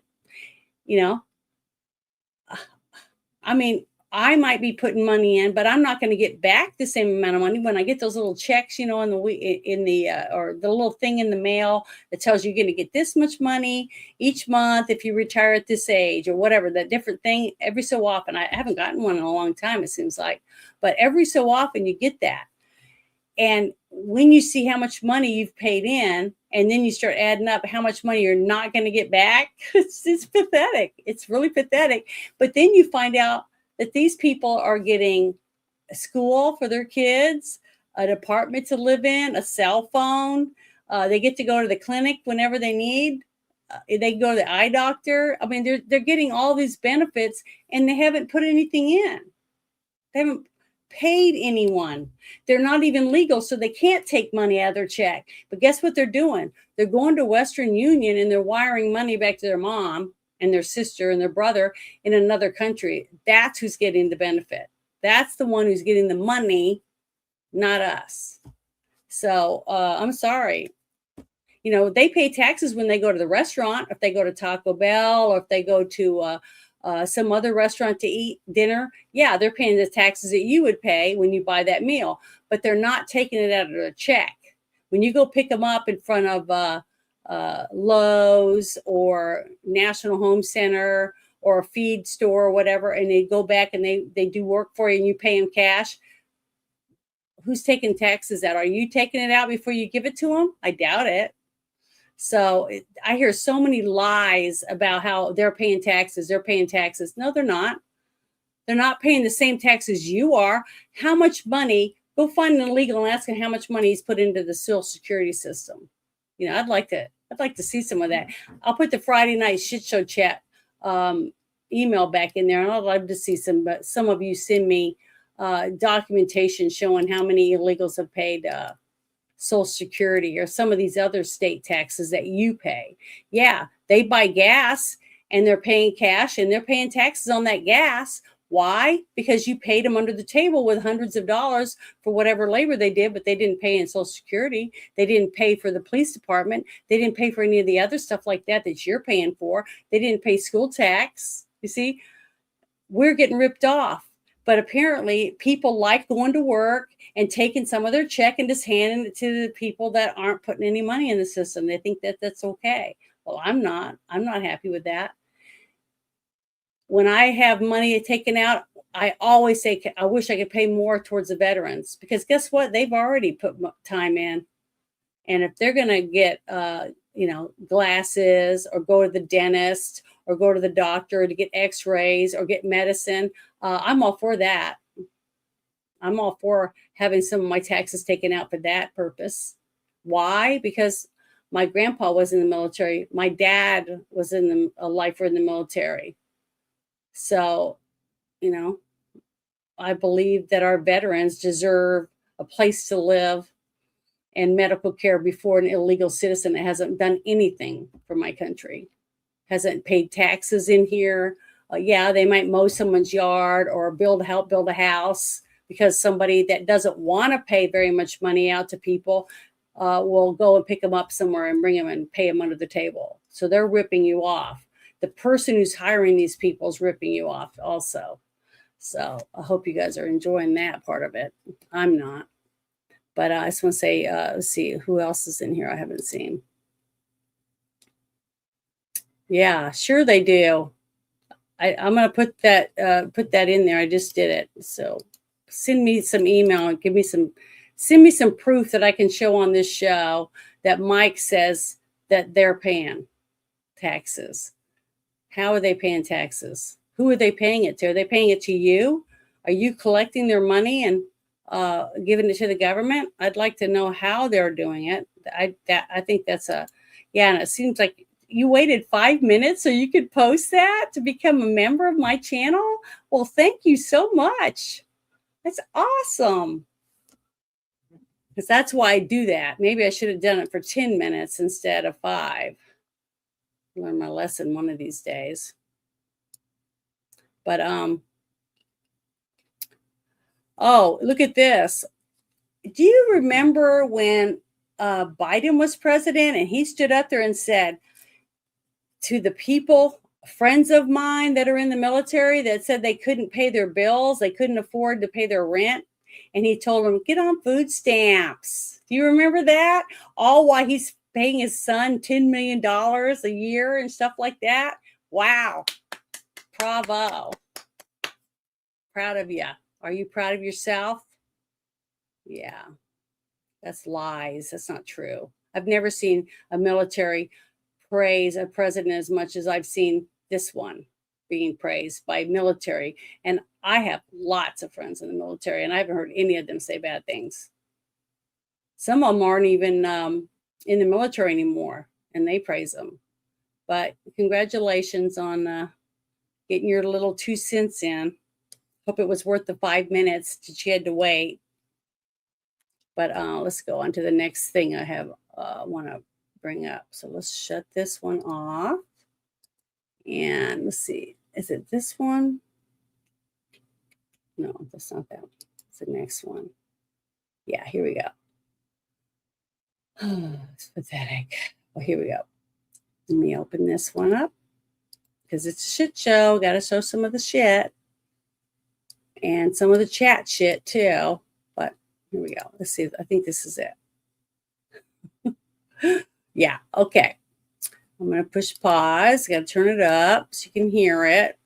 I mean, I might be putting money in, but I'm not going to get back the same amount of money when I get those little checks, or the little thing in the mail that tells you you're going to get this much money each month if you retire at this age or whatever, that different thing every so often. I haven't gotten one in a long time, it seems like, but every so often you get that. And when you see how much money you've paid in, and then you start adding up how much money you're not going to get back, it's pathetic. It's really pathetic. But then you find out that these people are getting a school for their kids, an apartment to live in, a cell phone. They get to go to the clinic whenever they need. They can go to the eye doctor. I mean, they're getting all these benefits, and they haven't put anything in. They haven't paid anyone. They're not even legal, so they can't take money out of their check. But guess what they're doing? They're going to Western Union and they're wiring money back to their mom and their sister and their brother in another country. That's who's getting the benefit. That's the one who's getting the money, not us. So I'm sorry. You know, they pay taxes when they go to the restaurant, if they go to Taco Bell or if they go to some other restaurant to eat dinner. Yeah, they're paying the taxes that you would pay when you buy that meal, but they're not taking it out of their check. When you go pick them up in front of Lowe's or National Home Center or a feed store or whatever, and they go back and they do work for you and you pay them cash, who's taking taxes out? Are you taking it out before you give it to them? I doubt it. So I hear so many lies about how they're paying taxes. They're paying taxes. No, they're not. They're not paying the same taxes you are. How much money? Go find an illegal and ask him how much money he's put into the Social Security system. You know, I'd like to see some of that. I'll put the Friday night shit show chat email back in there, and I'd love to see some. But some of you send me documentation showing how many illegals have paid Social Security or some of these other state taxes that you pay. Yeah, they buy gas and they're paying cash and they're paying taxes on that gas. Why? Because you paid them under the table with hundreds of dollars for whatever labor they did, but they didn't pay in Social Security. They didn't pay for the police department. They didn't pay for any of the other stuff like that you're paying for. They didn't pay school tax. You see, we're getting ripped off. But apparently people like going to work and taking some of their check and just handing it to the people that aren't putting any money in the system. They think that that's okay. Well, I'm not happy with that. When I have money taken out, I always say, I wish I could pay more towards the veterans, because guess what? They've already put time in. And if they're going to get, glasses or go to the dentist or go to the doctor to get x-rays or get medicine, I'm all for that. I'm all for having some of my taxes taken out for that purpose. Why? Because my grandpa was in the military. My dad was a lifer in the military. So, I believe that our veterans deserve a place to live and medical care before an illegal citizen that hasn't done anything for my country, hasn't paid taxes in here. Yeah, they might mow someone's yard or help build a house, because somebody that doesn't want to pay very much money out to people will go and pick them up somewhere and bring them and pay them under the table. So they're ripping you off. The person who's hiring these people is ripping you off also. So I hope you guys are enjoying that part of it. I'm not. But I just want to say, let's see, who else is in here I haven't seen? Yeah, sure they do. I'm going to put that in there. I just did it. So send me some email and send me some proof that I can show on this show that Mike says that they're paying taxes. How are they paying taxes? Who are they paying it to? Are they paying it to you? Are you collecting their money and giving it to the government? I'd like to know how they're doing it. I think that's and it seems like you waited 5 minutes so you could post that to become a member of my channel. Well, thank you so much. That's awesome. Because that's why I do that. Maybe I should have done it for 10 minutes instead of 5. Learn my lesson one of these days. But oh, look at this. Do you remember when Biden was president and he stood up there and said to the people, friends of mine that are in the military, that said they couldn't pay their bills, they couldn't afford to pay their rent, and he told them, get on food stamps. Do you remember that? All while he's paying his son $10 million a year and stuff like that. Wow. Bravo. Proud of you. Are you proud of yourself? Yeah. That's lies. That's not true. I've never seen a military praise a president as much as I've seen this one being praised by military. And I have lots of friends in the military, and I haven't heard any of them say bad things. Some of them aren't even in the military anymore, and they praise them. But congratulations on getting your little 2 cents in. Hope it was worth the 5 minutes that you had to wait. But let's go on to the next thing I have want to bring up. So let's shut this one off. And let's see, is it this one? No, that's not that one. It's the next one. Yeah, here we go. It's pathetic. Well, here we go. Let me open this one up because it's a shit show. Got to show some of the shit and some of the chat shit too. But here we go. Let's see. I think this is it. Yeah. Okay. I'm going to push pause. Got to turn it up so you can hear it.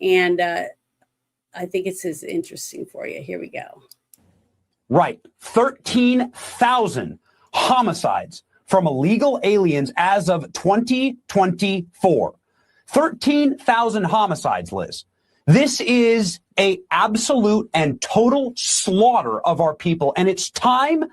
And I think it's as interesting for you. Here we go. Right. 13,000 homicides from illegal aliens as of 2024. 13,000 homicides, Liz. This is a absolute and total slaughter of our people. And it's time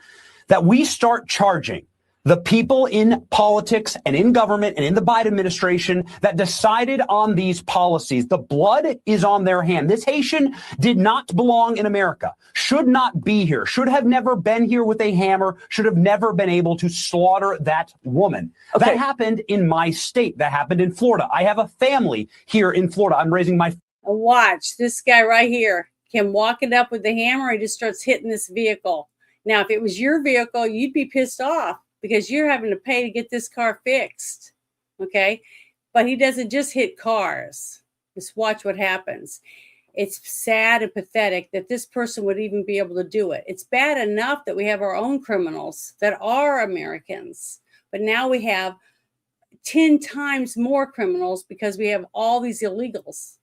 that we start charging the people in politics and in government and in the Biden administration that decided on these policies. The blood is on their hand. This Haitian did not belong in America, should not be here, should have never been here with a hammer, should have never been able to slaughter that woman. Okay. That happened in my state. That happened in Florida. I have a family here in Florida. I'm raising my... Watch this guy right here. Him walking up with the hammer, he just starts hitting this vehicle. Now, if it was your vehicle, you'd be pissed off, because you're having to pay to get this car fixed, okay? But he doesn't just hit cars. Just watch what happens. It's sad and pathetic that this person would even be able to do it. It's bad enough that we have our own criminals that are Americans, but now we have 10 times more criminals because we have all these illegals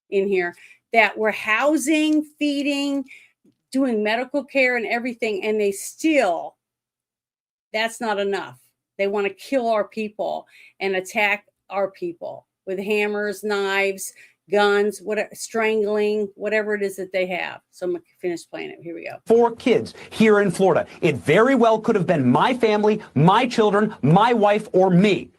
in here that we're housing, feeding, doing medical care and everything, and they still... That's not enough. They want to kill our people and attack our people with hammers, knives, guns, whatever, strangling, whatever it is that they have. So I'm going to finish playing it. Here we go. 4 kids here in Florida. It very well could have been my family, my children, my wife, or me.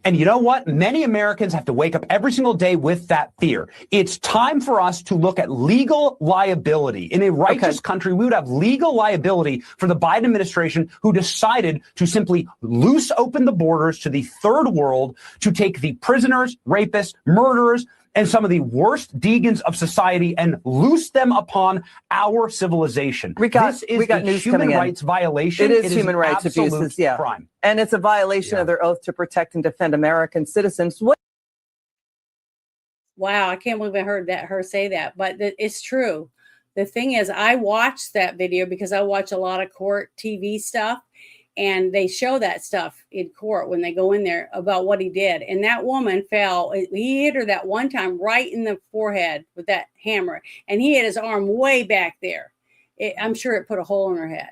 And you know what? Many Americans have to wake up every single day with that fear. It's time for us to look at legal liability. In a righteous country, we would have legal liability for the Biden administration who decided to simply loose open the borders to the third world to take the prisoners, rapists, murderers, and some of the worst deacons of society and loose them upon our civilization. We got a news human coming rights violation. It is human rights abuses, yeah. Crime. And it's a violation of their oath to protect and defend American citizens. Wow, I can't believe I heard her say that, but it's true. The thing is, I watched that video because I watch a lot of court TV stuff, and they show that stuff in court when they go in there about what he did. And that woman fell. He hit her that one time right in the forehead with that hammer, and he had his arm way back there. I'm sure it put a hole in her head.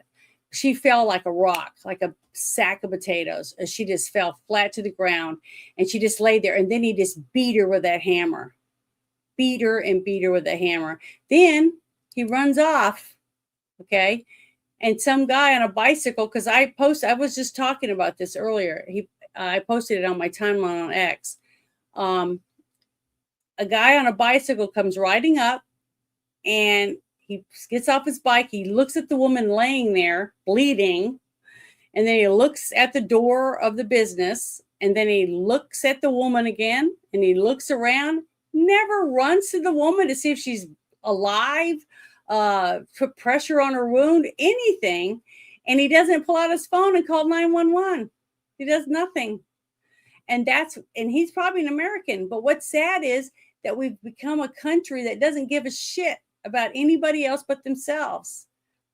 She fell like a rock, like a sack of potatoes. She just fell flat to the ground, and she just laid there. And then he just beat her with that hammer, beat her with a hammer. Then he runs off, okay? And some guy on a bicycle, because I was just talking about this earlier. I posted it on my timeline on X. A guy on a bicycle comes riding up, and he gets off his bike. He looks at the woman laying there bleeding, and then he looks at the door of the business, and then he looks at the woman again, and he looks around, never runs to the woman to see if she's alive, put pressure on her wound, anything. And he doesn't pull out his phone and call 911. He does nothing. And he's probably an American. But what's sad is that we've become a country that doesn't give a shit about anybody else but themselves.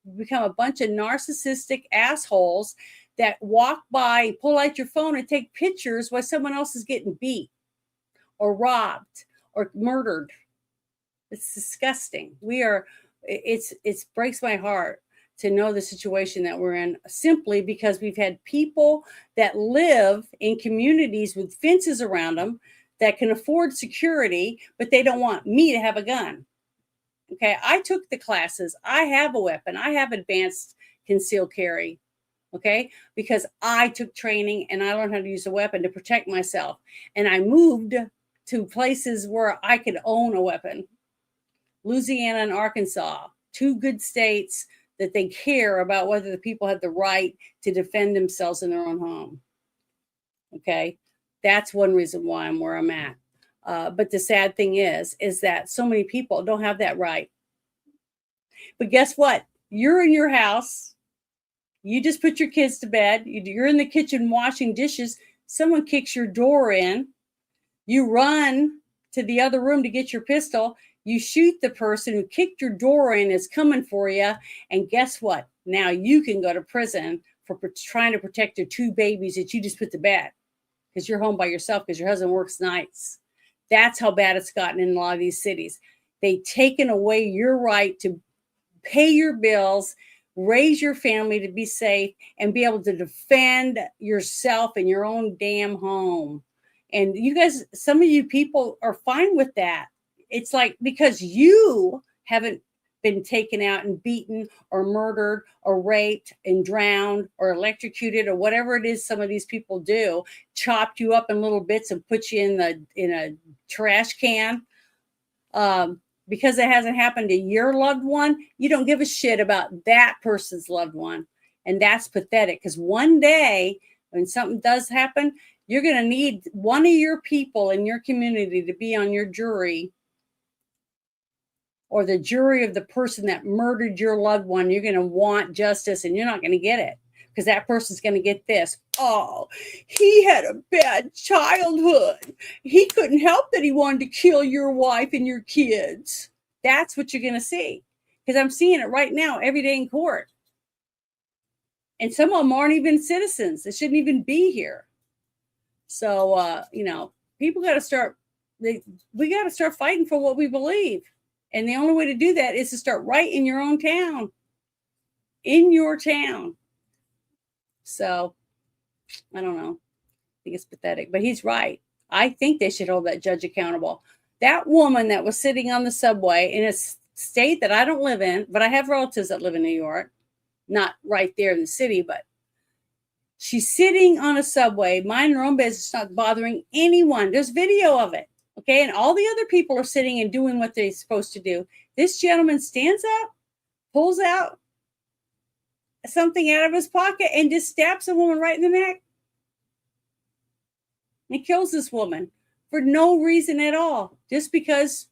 We've become a bunch of narcissistic assholes that walk by, pull out your phone and take pictures while someone else is getting beat or robbed or murdered. It's disgusting. It breaks my heart to know the situation that we're in, simply because we've had people that live in communities with fences around them that can afford security, but they don't want me to have a gun. Okay. I took the classes. I have a weapon. I have advanced concealed carry. Okay. Because I took training and I learned how to use a weapon to protect myself. And I moved to places where I could own a weapon. Louisiana and Arkansas, 2 good states that they care about whether the people have the right to defend themselves in their own home. Okay. That's one reason why I'm where I'm at. But the sad thing is that so many people don't have that right. But guess what? You're in your house. You just put your kids to bed. You're in the kitchen washing dishes. Someone kicks your door in. You run to the other room to get your pistol. You shoot the person who kicked your door in is coming for you. And guess what? Now you can go to prison for trying to protect your 2 babies that you just put to bed because you're home by yourself because your husband works nights. That's how bad it's gotten in a lot of these cities. They've taken away your right to pay your bills, raise your family to be safe, and be able to defend yourself in your own damn home. And you guys, some of you people are fine with that. It's like because you haven't been taken out and beaten or murdered or raped and drowned or electrocuted or whatever it is some of these people do, chopped you up in little bits and put you in a trash can. Because it hasn't happened to your loved one, you don't give a shit about that person's loved one. And that's pathetic because one day when something does happen, you're going to need one of your people in your community to be on your jury or the jury of the person that murdered your loved one. You're going to want justice and you're not going to get it because that person's going to get this. Oh, he had a bad childhood. He couldn't help that he wanted to kill your wife and your kids. That's what you're going to see because I'm seeing it right now every day in court. And some of them aren't even citizens. They shouldn't even be here. So, people got to start, we got to start fighting for what we believe. And the only way to do that is to start right in your own town, in your town. So, I don't know. I think it's pathetic, but he's right. I think they should hold that judge accountable. That woman that was sitting on the subway in a state that I don't live in, but I have relatives that live in New York, not right there in the city, but she's sitting on a subway, minding her own business, not bothering anyone. There's video of it. Okay. And all the other people are sitting and doing what they're supposed to do. This gentleman stands up, pulls out something out of his pocket and just stabs a woman right in the neck. And kills this woman for no reason at all. Just because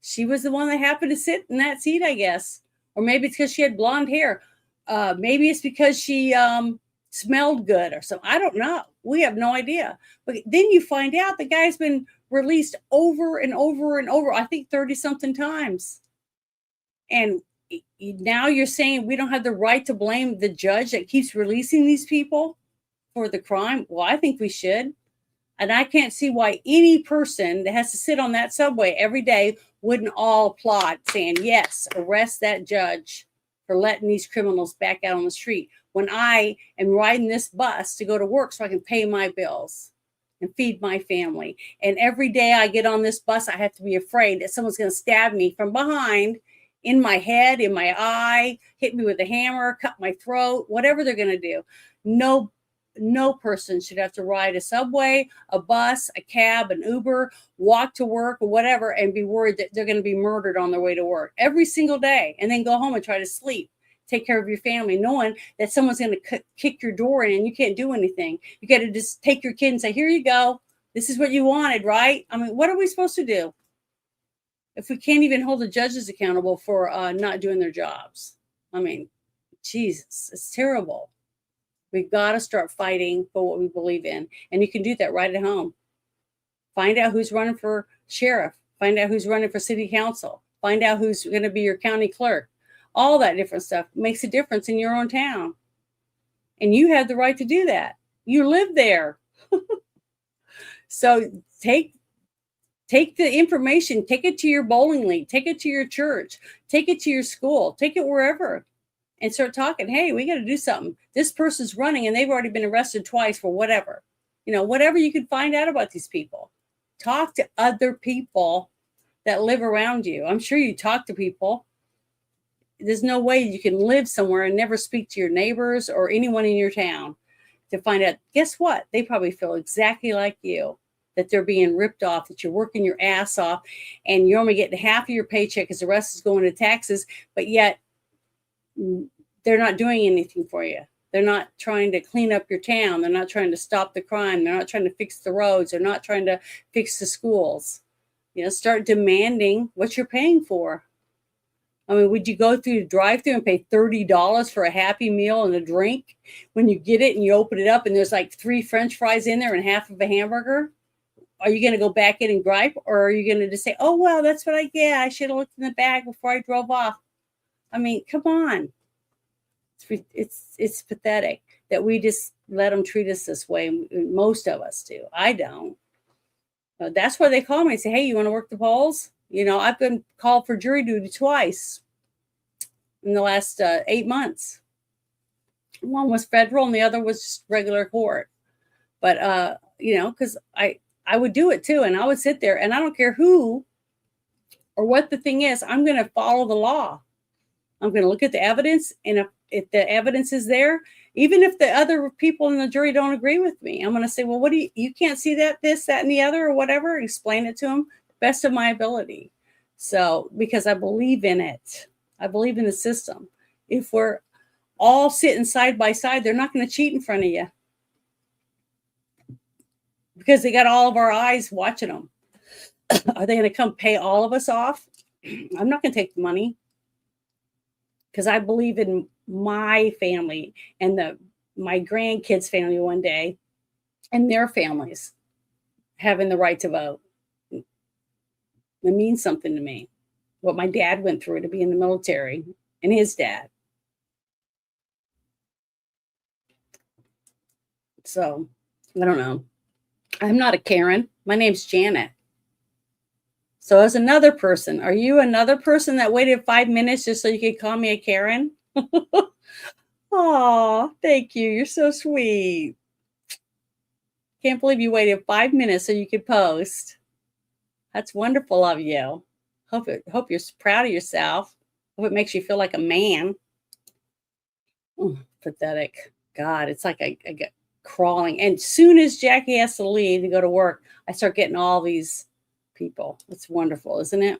she was the one that happened to sit in that seat, I guess. Or maybe it's because she had blonde hair. Maybe it's because she smelled good or something. I don't know. We have no idea. But then you find out the guy's been released over and over and over, I think 30 something times. And now you're saying we don't have the right to blame the judge that keeps releasing these people for the crime? Well, I think we should. And I can't see why any person that has to sit on that subway every day wouldn't all applaud saying, yes, arrest that judge for letting these criminals back out on the street when I am riding this bus to go to work so I can pay my bills and feed my family. And every day I get on this bus, I have to be afraid that someone's going to stab me from behind, in my head, in my eye, hit me with a hammer, cut my throat, whatever they're going to do. No person should have to ride a subway, a bus, a cab, an Uber, walk to work or whatever, and be worried that they're going to be murdered on their way to work every single day and then go home and try to sleep. Take care of your family, knowing that someone's going to kick your door in and you can't do anything. You got to just take your kid and say, here you go. This is what you wanted, right? I mean, what are we supposed to do if we can't even hold the judges accountable for not doing their jobs? I mean, Jesus, it's terrible. We've got to start fighting for what we believe in. And you can do that right at home. Find out who's running for sheriff. Find out who's running for city council. Find out who's going to be your county clerk. All that different stuff makes a difference in your own town. And you have the right to do that. You live there. So take the information, take it to your bowling league, take it to your church, take it to your school, take it wherever, and start talking. Hey, we got to do something. This person's running and they've already been arrested twice for whatever. Whatever you can find out about these people. Talk to other people that live around you. I'm sure you talk to people. There's no way you can live somewhere and never speak to your neighbors or anyone in your town to find out, guess what? They probably feel exactly like you, that they're being ripped off, that you're working your ass off and you're only getting half of your paycheck because the rest is going to taxes, but yet they're not doing anything for you. They're not trying to clean up your town. They're not trying to stop the crime. They're not trying to fix the roads. They're not trying to fix the schools. Start demanding what you're paying for. I mean, would you go through the drive-thru and pay $30 for a Happy Meal and a drink when you get it and you open it up and there's like 3 French fries in there and half of a hamburger? Are you going to go back in and gripe, or are you going to just say, oh, well, that's what I get. I should have looked in the bag before I drove off. I mean, come on. It's pathetic that we just let them treat us this way. Most of us do. I don't. That's why they call me and say, hey, you want to work the polls? I've been called for jury duty twice in the last 8 months. One was federal and the other was just regular court. But, because I would do it too. And I would sit there and I don't care who or what the thing is. I'm going to follow the law. I'm going to look at the evidence. And if the evidence is there, even if the other people in the jury don't agree with me, I'm going to say, well, what do you can't see that, this, that, and the other or whatever. Explain it to them best of my ability. So, because I believe in it, I believe in the system. If we're all sitting side by side, they're not going to cheat in front of you because they got all of our eyes watching them. Are they going to come pay all of us off? I'm not going to take the money because I believe in my family and my grandkids' family one day and their families having the right to vote. It means something to me, what my dad went through to be in the military and his dad. So, I don't know. I'm not a Karen. My name's Janet. So as another person, are you another person that waited 5 minutes just so you could call me a Karen? Oh, thank you. You're so sweet. Can't believe you waited 5 minutes so you could post. That's wonderful of you. Hope you're proud of yourself. Hope it makes you feel like a man. Oh, pathetic. God, it's like I get crawling. And soon as Jackie has to leave to go to work, I start getting all these people. It's wonderful, isn't it?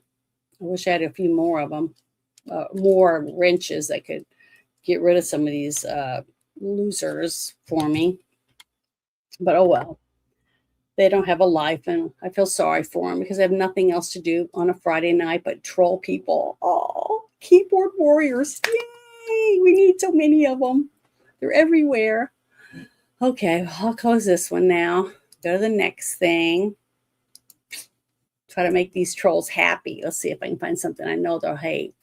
I wish I had a few more of them. More wrenches that could get rid of some of these losers for me. But oh well. They don't have a life, and I feel sorry for them because I have nothing else to do on a Friday night but troll people. Oh, keyboard warriors. Yay! We need so many of them. They're everywhere. Okay, I'll close this one now. Go to the next thing. Try to make these trolls happy. Let's see if I can find something I know they'll hate.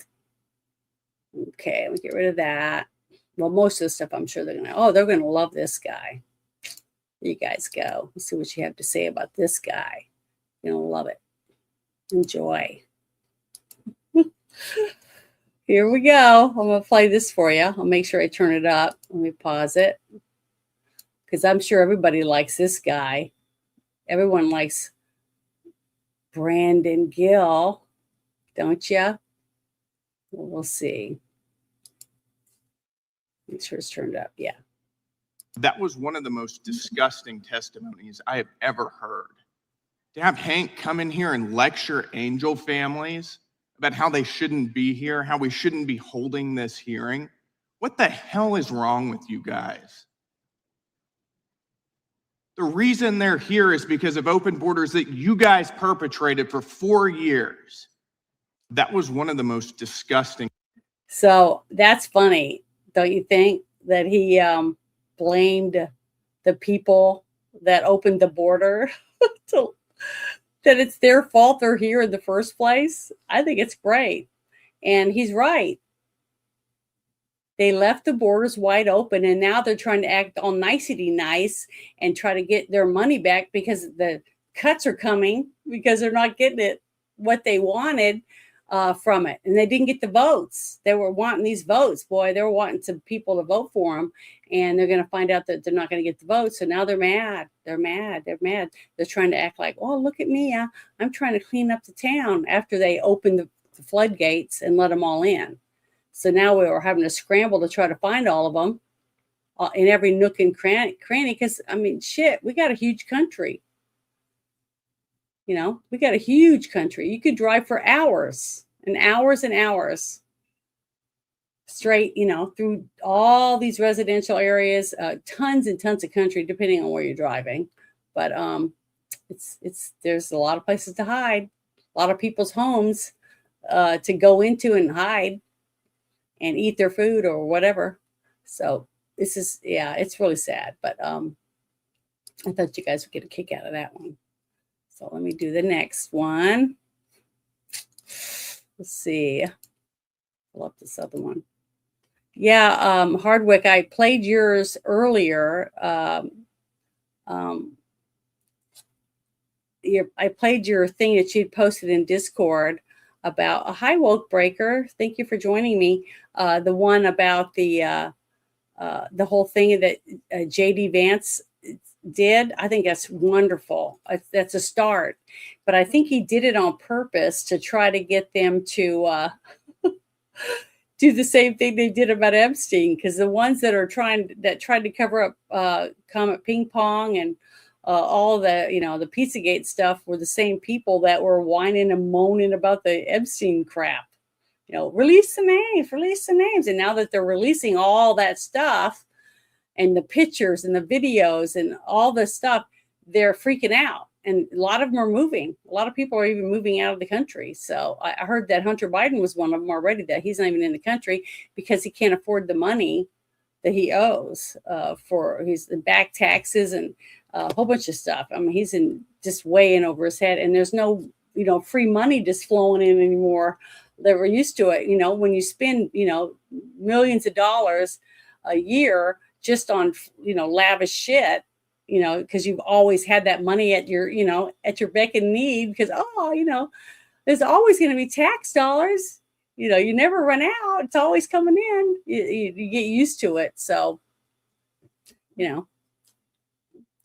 Okay, we'll get rid of that. Well, most of the stuff I'm sure they're going to love this guy. You guys go. Let's see what you have to say about this guy. You're going to love it. Enjoy. Here we go. I'm going to play this for you. I'll make sure I turn it up. Let me pause it. Because I'm sure everybody likes this guy. Everyone likes Brandon Gill. Don't you? We'll see. Make sure it's turned up. Yeah. That was one of the most disgusting testimonies I have ever heard. To have Hank come in here and lecture angel families about how they shouldn't be here, how we shouldn't be holding this hearing. What the hell is wrong with you guys? The reason they're here is because of open borders that you guys perpetrated for 4 years. That was one of the most disgusting. So that's funny, don't you think, that he blamed the people that opened the border that it's their fault they're here in the first place? I think it's great. And he's right. They left the borders wide open, and now they're trying to act all nicety nice and try to get their money back because the cuts are coming because they're not getting it what they wanted. from it, and they didn't get the votes. They were wanting these votes, boy. They were wanting some people to vote for them, and they're going to find out that they're not going to get the votes. So now they're mad. They're mad. They're mad. They're trying to act like, oh, look at me. I'm trying to clean up the town after they opened the floodgates and let them all in. So now we were having to scramble to try to find all of them in every nook and cranny. Because I mean, shit, we got a huge country. You know, we got a huge country. You could drive for hours and hours and hours straight, you know, through all these residential areas, tons and tons of country, depending on where you're driving. But there's a lot of places to hide, a lot of people's homes to go into and hide and eat their food or whatever. So this is, yeah, it's really sad. But I thought you guys would get a kick out of that one. So let me do the next one. Let's see. Pull up this other one. Yeah, Hardwick, I played yours earlier. I played your thing that you'd posted in Discord about a Hi Woke Breaker. Thank you for joining me. The one about the whole thing that JD Vance did. I think that's wonderful. That's a start, but I think he did it on purpose to try to get them to do the same thing they did about Epstein, because the ones that tried to cover up Comet Ping Pong and all the, you know, the Pizzagate stuff were the same people that were whining and moaning about the Epstein crap. You know, release the names. And now that they're releasing all that stuff and the pictures and the videos and all this stuff, they're freaking out. And a lot of them are moving. A lot of people are even moving out of the country. So I heard that Hunter Biden was one of them already, that he's not even in the country because he can't afford the money that he owes for his back taxes and a whole bunch of stuff. I mean, he's just way in over his head, and there's no, you know, free money just flowing in anymore. They were used to it. You know, when you spend, you know, millions of dollars a year just on, you know, lavish shit, you know, because you've always had that money at your, you know, at your beck and need, because, oh, you know, there's always going to be tax dollars. You know, you never run out. It's always coming in. You get used to it. So, you know,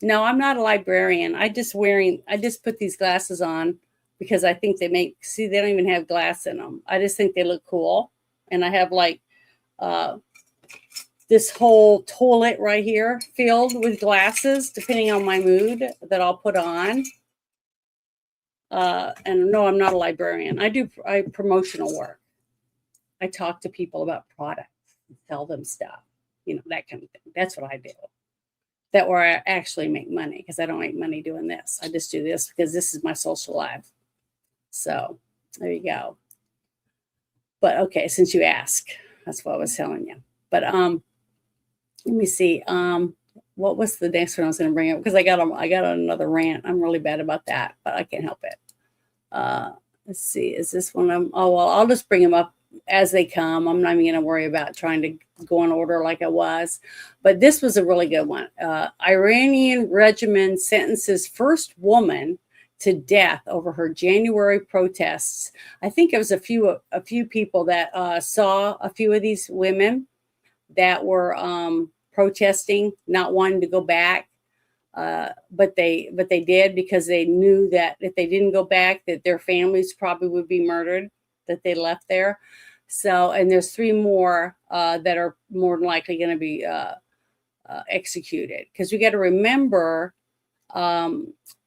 no, I'm not a librarian. I just put these glasses on because I think they don't even have glass in them. I just think they look cool. And I have like this whole toilet right here filled with glasses, depending on my mood, that I'll put on. And no, I'm not a librarian. I promotional work. I talk to people about products, tell them stuff, you know, that kind of thing. That's what I do. That where I actually make money, because I don't make money doing this. I just do this because this is my social life. So there you go. But okay, since you ask, that's what I was telling you. But let me see. What was the next one I was going to bring up? Because I got another rant. I'm really bad about that, but I can't help it. Let's see. Is this one? I'll just bring them up as they come. I'm not even going to worry about trying to go in order like I was. But this was a really good one. Iranian regime sentences first woman to death over her January protests. I think it was a few people that saw a few of these women that were protesting, not wanting to go back. But they did, because they knew that if they didn't go back, that their families probably would be murdered, that they left there. So, and there's 3 more that are more than likely going to be executed. Because we got to remember,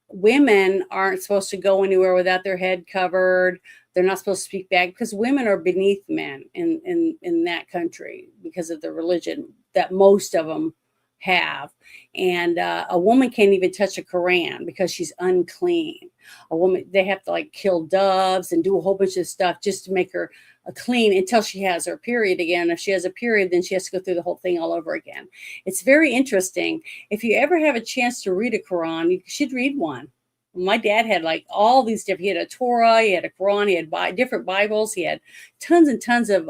women aren't supposed to go anywhere without their head covered. They're not supposed to speak back, because women are beneath men in that country because of the religion that most of them have. And a woman can't even touch a Quran because she's unclean. A woman, they have to like kill doves and do a whole bunch of stuff just to make her clean until she has her period again. If she has a period, then she has to go through the whole thing all over again. It's very interesting. If you ever have a chance to read a Quran, you should read one. My dad had like all these different, he had a Torah, he had a Quran, he had different Bibles, he had tons and tons of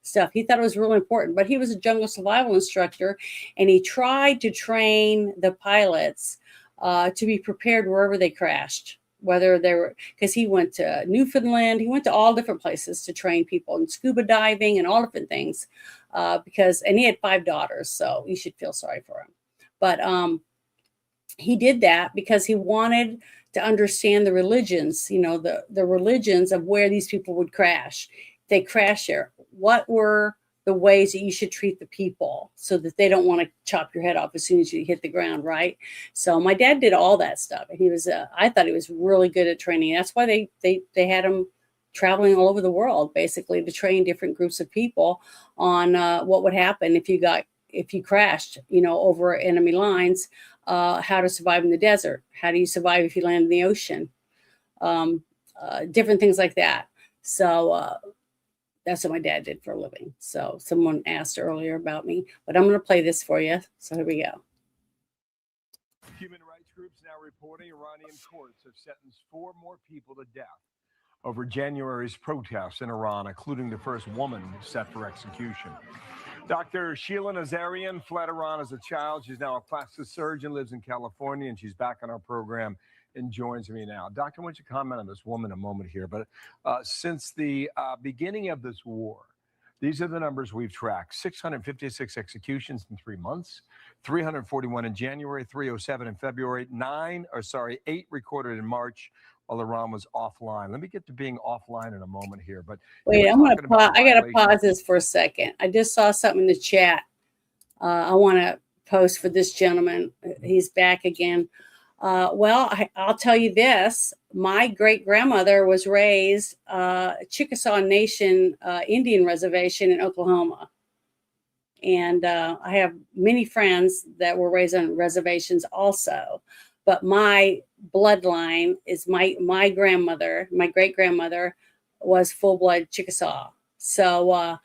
stuff. He thought it was really important, but he was a jungle survival instructor, and he tried to train the pilots to be prepared wherever they crashed. whether they were, because he went to Newfoundland, he went to all different places to train people in scuba diving and all different things, and he had 5 daughters, so you should feel sorry for him. But he did that because he wanted to understand the religions, the religions of where these people would crash. They crash there. What were the ways that you should treat the people so that they don't want to chop your head off as soon as you hit the ground, right? So my dad did all that stuff, and he was, I thought he was really good at training. That's why they had him traveling all over the world, basically, to train different groups of people on what would happen if you crashed, over enemy lines, how to survive in the desert. How do you survive if you land in the ocean? Different things like that. So that's what my dad did for a living. So someone asked earlier about me, but I'm going to play this for you. So here we go. Human rights groups now reporting Iranian courts have sentenced 4 more people to death over January's protests in Iran, including the first woman set for execution. Dr. Sheila Nazarian fled Iran as a child. She's now a plastic surgeon, lives in California, and she's back on our program and joins me now. Doctor, I want you to comment on this woman a moment here, but since the beginning of this war, these are the numbers we've tracked: 656 executions in 3 months, 341 in January, 307 in February, 8 recorded in March while Iran was offline. Let me get to being offline in a moment here, but wait, I got to pause this for a second. I just saw something in the chat. I want to post for this gentleman. He's back again. I'll tell you this. My great-grandmother was raised Chickasaw Nation Indian Reservation in Oklahoma. And I have many friends that were raised on reservations also. But my bloodline is my grandmother, my great-grandmother was full-blood Chickasaw. So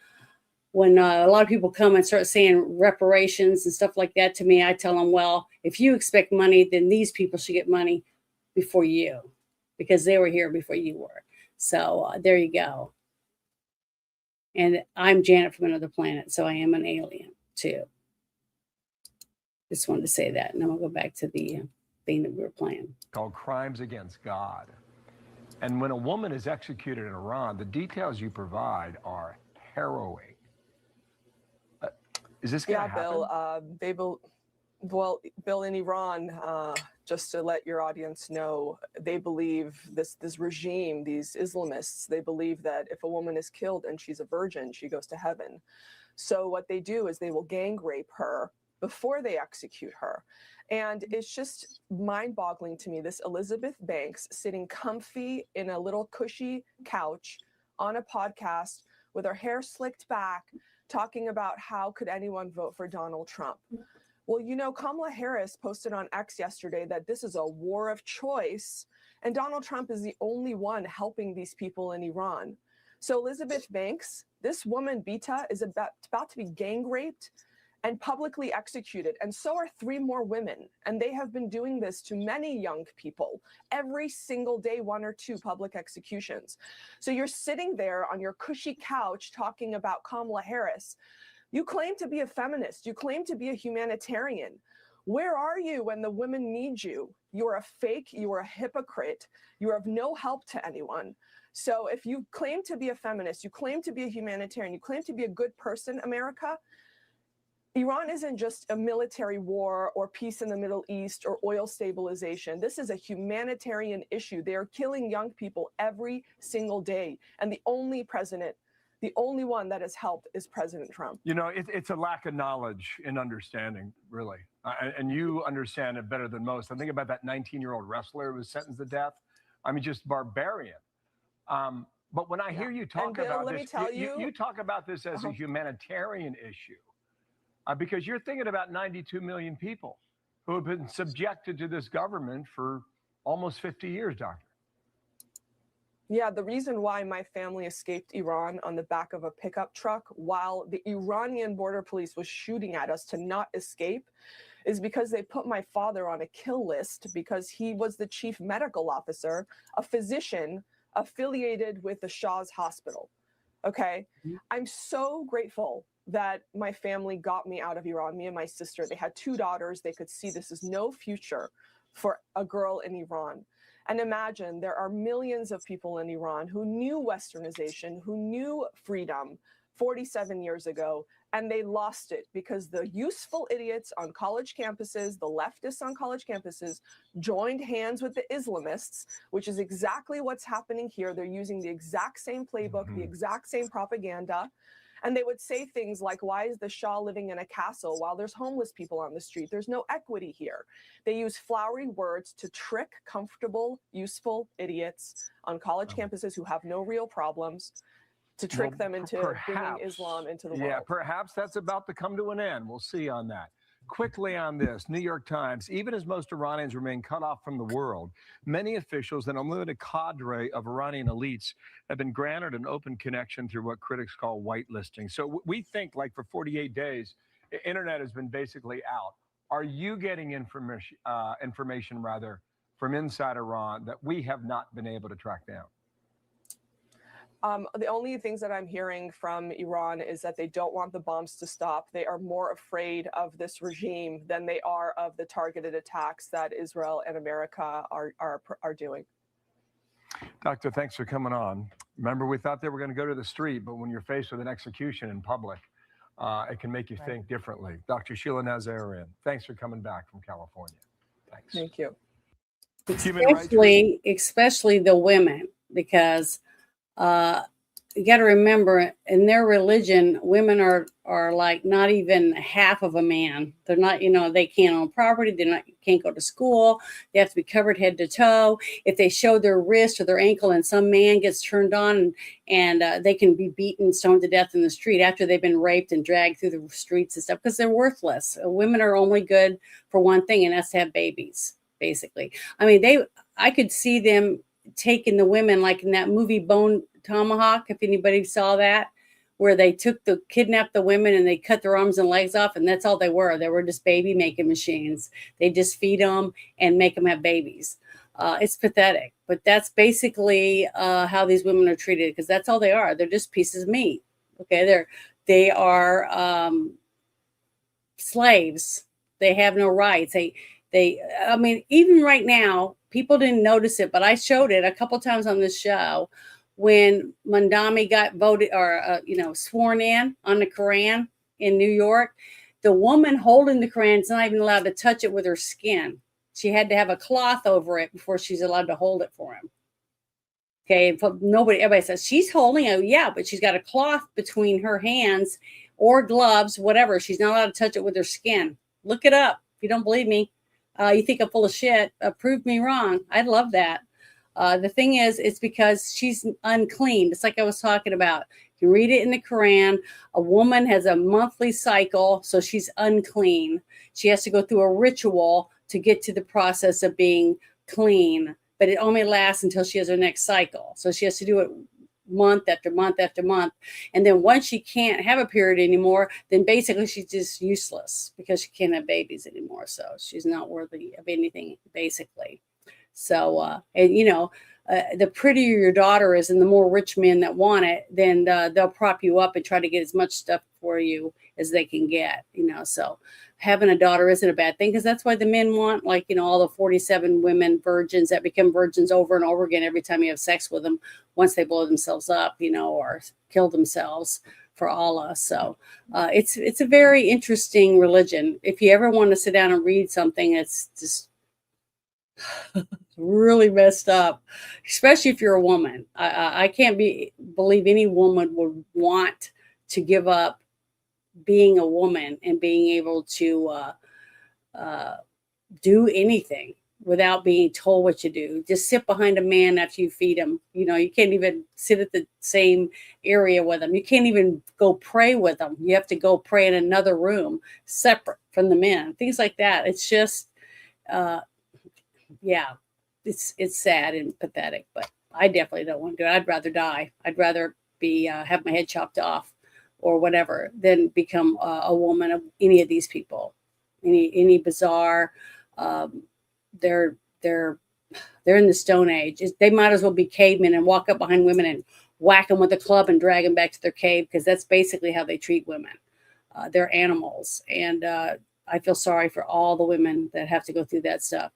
when a lot of people come and start saying reparations and stuff like that to me, I tell them, well, if you expect money, then these people should get money before you, because they were here before you were. So there you go. And I'm Janet from another planet, so I am an alien too. Just wanted to say that, and then we'll go back to the thing that we were playing. Called Crimes Against God. And when a woman is executed in Iran, the details you provide are harrowing. Is this going to happen? Bill, Bill, in Iran, just to let your audience know, they believe this regime, these Islamists, they believe that if a woman is killed and she's a virgin, she goes to heaven. So what they do is they will gang rape her before they execute her. And it's just mind-boggling to me, this Elizabeth Banks sitting comfy in a little cushy couch on a podcast with her hair slicked back, talking about how could anyone vote for Donald Trump. Well, Kamala Harris posted on X yesterday that this is a war of choice, and Donald Trump is the only one helping these people in Iran. So Elizabeth Banks, this woman, Bita, is about to be gang raped and publicly executed. And so are 3 more women. And they have been doing this to many young people every single day, 1 or 2 public executions. So you're sitting there on your cushy couch talking about Kamala Harris. You claim to be a feminist. You claim to be a humanitarian. Where are you when the women need you? You're a fake. You are a hypocrite. You are of no help to anyone. So if you claim to be a feminist, you claim to be a humanitarian, you claim to be a good person, America, Iran isn't just a military war or peace in the Middle East or oil stabilization. This is a humanitarian issue. They are killing young people every single day. And the only one that has helped is President Trump. It's a lack of knowledge and understanding, really. And you understand it better than most. I think about that 19-year-old wrestler who was sentenced to death. I mean, just barbarian. But when I hear you talk about this, you talk about this as a humanitarian issue. Because you're thinking about 92 million people who have been subjected to this government for almost 50 years, Doctor. Yeah, the reason why my family escaped Iran on the back of a pickup truck while the Iranian border police was shooting at us to not escape is because they put my father on a kill list because he was the chief medical officer, a physician affiliated with the Shah's hospital. Okay, I'm so grateful that my family got me out of Iran, me and my sister. They had 2 daughters. They could see this is no future for a girl in Iran. And imagine there are millions of people in Iran who knew Westernization, who knew freedom 47 years ago, and they lost it because the useful idiots on college campuses, the leftists on college campuses, joined hands with the Islamists, which is exactly what's happening here. They're using the exact same playbook, the exact same propaganda. And they would say things like, why is the Shah living in a castle while there's homeless people on the street? There's no equity here. They use flowery words to trick comfortable, useful idiots on college campuses who have no real problems, to trick them into bringing Islam into the world. Yeah, perhaps that's about to come to an end. We'll see on that. Quickly on this, New York Times, even as most Iranians remain cut off from the world, many officials and a limited cadre of Iranian elites have been granted an open connection through what critics call whitelisting. So we think, like, for 48 days, the internet has been basically out. Are you getting information from inside Iran that we have not been able to track down? The only things that I'm hearing from Iran is that they don't want the bombs to stop. They are more afraid of this regime than they are of the targeted attacks that Israel and America are doing. Doctor, thanks for coming on. Remember, we thought they were going to go to the street, but when you're faced with an execution in public, it can make you think differently. Dr. Sheila Nazarian, thanks for coming back from California. Thanks. Thank you. Especially the women, because you got to remember, in their religion, women are like not even half of a man. They're not, they can't own property. Can't go to school. They have to be covered head to toe. If they show their wrist or their ankle and some man gets turned on, and they can be beaten, stoned to death in the street after they've been raped and dragged through the streets and stuff, because they're worthless. Women are only good for one thing, and that's to have babies, basically. I mean, I could see them taking the women, like in that movie Bone Tomahawk, if anybody saw that, where they kidnapped the women and they cut their arms and legs off, and that's all they were. They were just baby making machines. They just feed them and make them have babies. It's pathetic, but that's basically how these women are treated, because that's all they are. They're just pieces of meat. Okay, they are slaves. They have no rights. I mean, even right now, people didn't notice it, but I showed it a couple times on this show when Mandami got voted or sworn in on the Quran in New York. The woman holding the Quran is not even allowed to touch it with her skin. She had to have a cloth over it before she's allowed to hold it for him. Okay, everybody says she's holding it. Yeah, but she's got a cloth between her hands or gloves, whatever. She's not allowed to touch it with her skin. Look it up if you don't believe me. You think I'm full of shit, prove me wrong. I'd love that. The thing is, it's because she's unclean. It's like I was talking about. You read it in the Quran. A woman has a monthly cycle, so she's unclean. She has to go through a ritual to get to the process of being clean, but it only lasts until she has her next cycle. So she has to do it month after month after month. And then once she can't have a period anymore, then basically she's just useless because she can't have babies anymore. So she's not worthy of anything, basically. So, the prettier your daughter is and the more rich men that want it, then they'll prop you up and try to get as much stuff for you as they can get, So having a daughter isn't a bad thing, because that's why the men want, all the 47 women virgins that become virgins over and over again every time you have sex with them, once they blow themselves up, or kill themselves for Allah. So it's a very interesting religion. If you ever want to sit down and read something, it's just really messed up, especially if you're a woman. I can't believe any woman would want to give up being a woman and being able to do anything without being told what you do. Just sit behind a man after you feed him. You can't even sit at the same area with him. You can't even go pray with them. You have to go pray in another room separate from the men. Things like that. It's just it's sad and pathetic, but I definitely don't want to do it. I'd rather die. I'd rather be have my head chopped off or whatever than become a woman of any of these people. Any bizarre. They're in the Stone Age. They might as well be cavemen and walk up behind women and whack them with a club and drag them back to their cave, because that's basically how they treat women. They're animals, and I feel sorry for all the women that have to go through that stuff.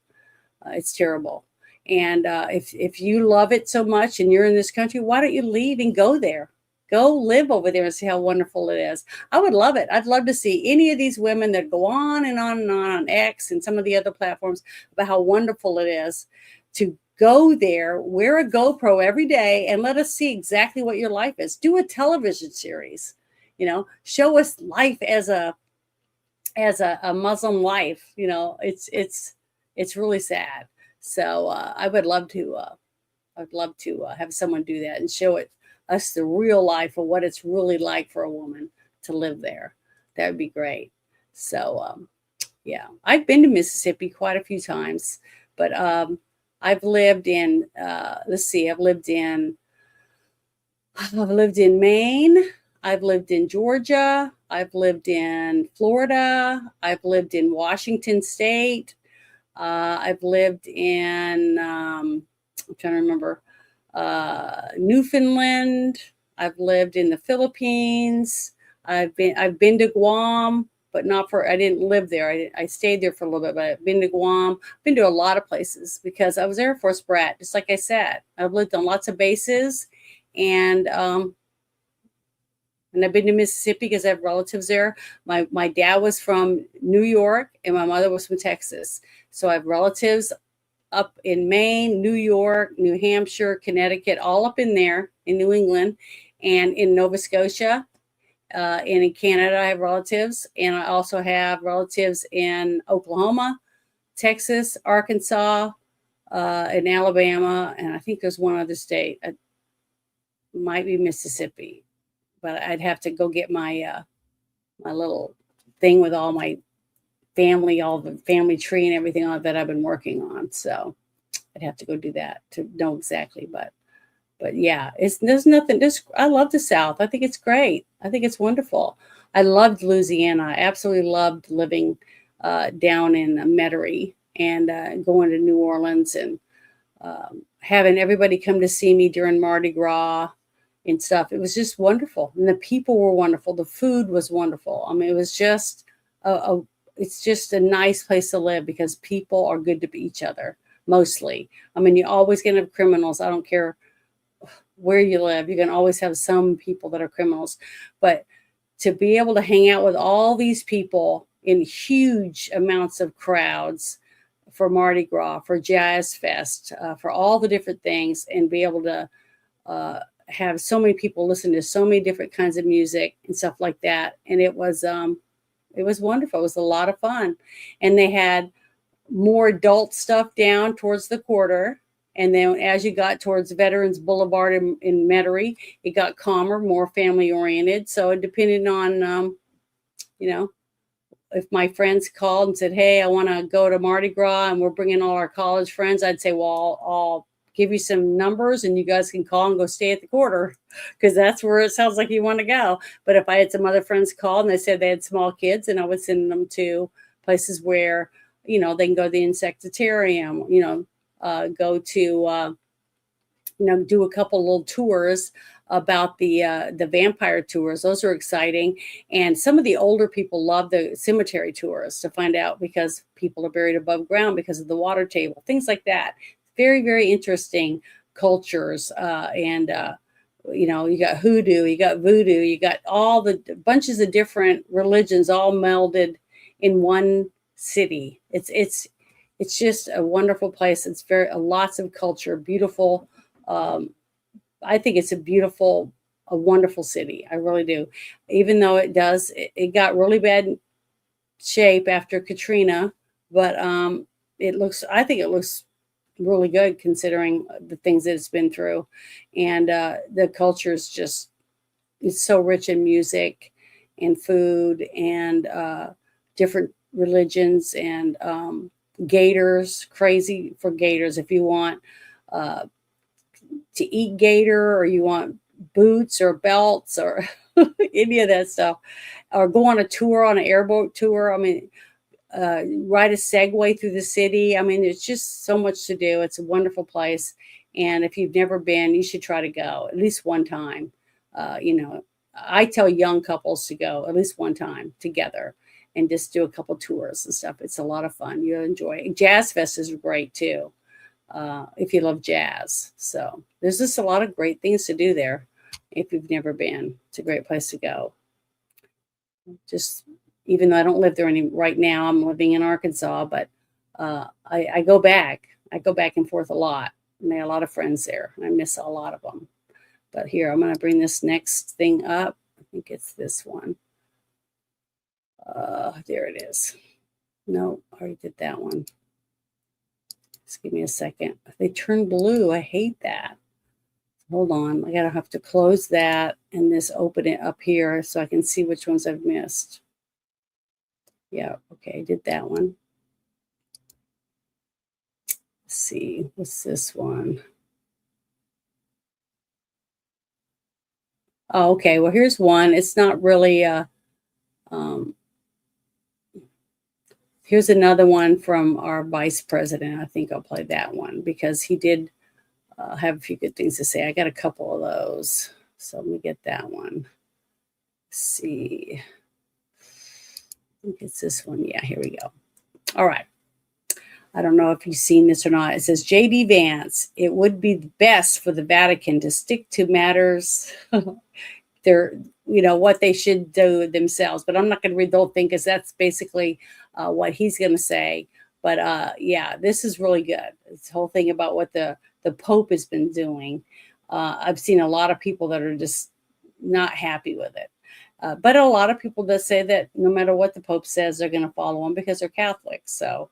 It's terrible. And if you love it so much and you're in this country, why don't you leave and go there? Go live over there and see how wonderful it is. I would love it. I'd love to see any of these women that go on and on and on X and some of the other platforms about how wonderful it is to go there, wear a GoPro every day, and let us see exactly what your life is. Do a television series, show us life as a Muslim life. It's really sad. So I would love to have someone do that and show us the real life of what it's really like for a woman to live there. That would be great. So yeah, I've been to Mississippi quite a few times, but I've lived in I've lived in Maine, I've lived in Georgia, I've lived in Florida, I've lived in Washington State, I've lived in I'm trying to remember, Newfoundland, I've lived in the Philippines, I've been to Guam, but I didn't live there. I stayed there for a little bit, but I've been to Guam, been to a lot of places because I was Air Force brat, just like I said. I've lived on lots of bases, and I've been to Mississippi because I have relatives there. My dad was from New York and my mother was from Texas. So I have relatives up in Maine, New York, New Hampshire, Connecticut, all up in there in New England, and in Nova Scotia. And in Canada, I have relatives, and I also have relatives in Oklahoma, Texas, Arkansas, and Alabama, and I think there's one other state. It might be Mississippi, but I'd have to go get my my little thing with all my family, all the family tree and everything on that I've been working on. So I'd have to go do that to know exactly, but yeah, there's nothing. I love the South. I think it's great. I think it's wonderful. I loved Louisiana. I absolutely loved living down in Metairie and going to New Orleans and having everybody come to see me during Mardi Gras and stuff. It was just wonderful, and the people were wonderful. The food was wonderful. I mean, it was just it's just a nice place to live because people are good to each other mostly. I mean, you're always going to have criminals. I don't care where you live, you can always have some people that are criminals, but to be able to hang out with all these people in huge amounts of crowds for Mardi Gras, for Jazz Fest, for all the different things, and be able to have so many people listen to so many different kinds of music and stuff like that. And it was wonderful. It was a lot of fun. And they had more adult stuff down towards the quarter. And then as you got towards Veterans Boulevard in Metairie, it got calmer, more family oriented. So it depended on, if my friends called and said, hey, I want to go to Mardi Gras and we're bringing all our college friends, I'd say, well, I'll give you some numbers and you guys can call and go stay at the quarter because that's where it sounds like you want to go. But if I had some other friends call and they said they had small kids, and I would send them to places where, they can go to the insectarium, go to, do a couple little tours about the vampire tours. Those are exciting. And some of the older people love the cemetery tours to find out because people are buried above ground because of the water table, things like that. Very, very interesting cultures. And you got hoodoo, you got voodoo, you got all the bunches of different religions all melded in one city. It's just a wonderful place. It's lots of culture, beautiful. I think it's a wonderful city. I really do. Even though it got really bad shape after Katrina, but I think it looks really good considering the things that it's been through. And the culture is it's so rich in music and food and different religions and gators, crazy for gators. If you want to eat gator or you want boots or belts or any of that stuff, or go on a tour, on an airboat tour. I mean, ride a Segway through the city. I mean, there's just so much to do. It's a wonderful place. And if you've never been, you should try to go at least one time. I tell young couples to go at least one time together and just do a couple tours and stuff. It's a lot of fun. You'll enjoy it. Jazz Fest is great too. if you love jazz. So there's just a lot of great things to do there. If you've never been, it's a great place to go. Just even though I don't live there right now, I'm living in Arkansas, but I go back. I go back and forth a lot. And I have a lot of friends there. I miss a lot of them. But here, I'm going to bring this next thing up. I think it's this one. There it is. No, I already did that one. Just give me a second. They turn blue. I hate that. Hold on. I gotta have to close that and just open it up here so I can see which ones I've missed. Yeah, okay, I did that one. Let's see, what's this one? Oh, okay, well, here's one. It's not really here's another one from our vice president. I think I'll play that one because he did have a few good things to say. I got a couple of those. So let me get that one. Let's see. I think it's this one. Yeah, here we go. All right. I don't know if you've seen this or not. It says, J.D. Vance, it would be best for the Vatican to stick to matters what they should do themselves. But I'm not going to read the whole thing because that's basically what he's going to say. But yeah, this is really good. This whole thing about what the Pope has been doing. I've seen a lot of people that are just not happy with it. But a lot of people that say that no matter what the Pope says, they're going to follow him because they're Catholic. So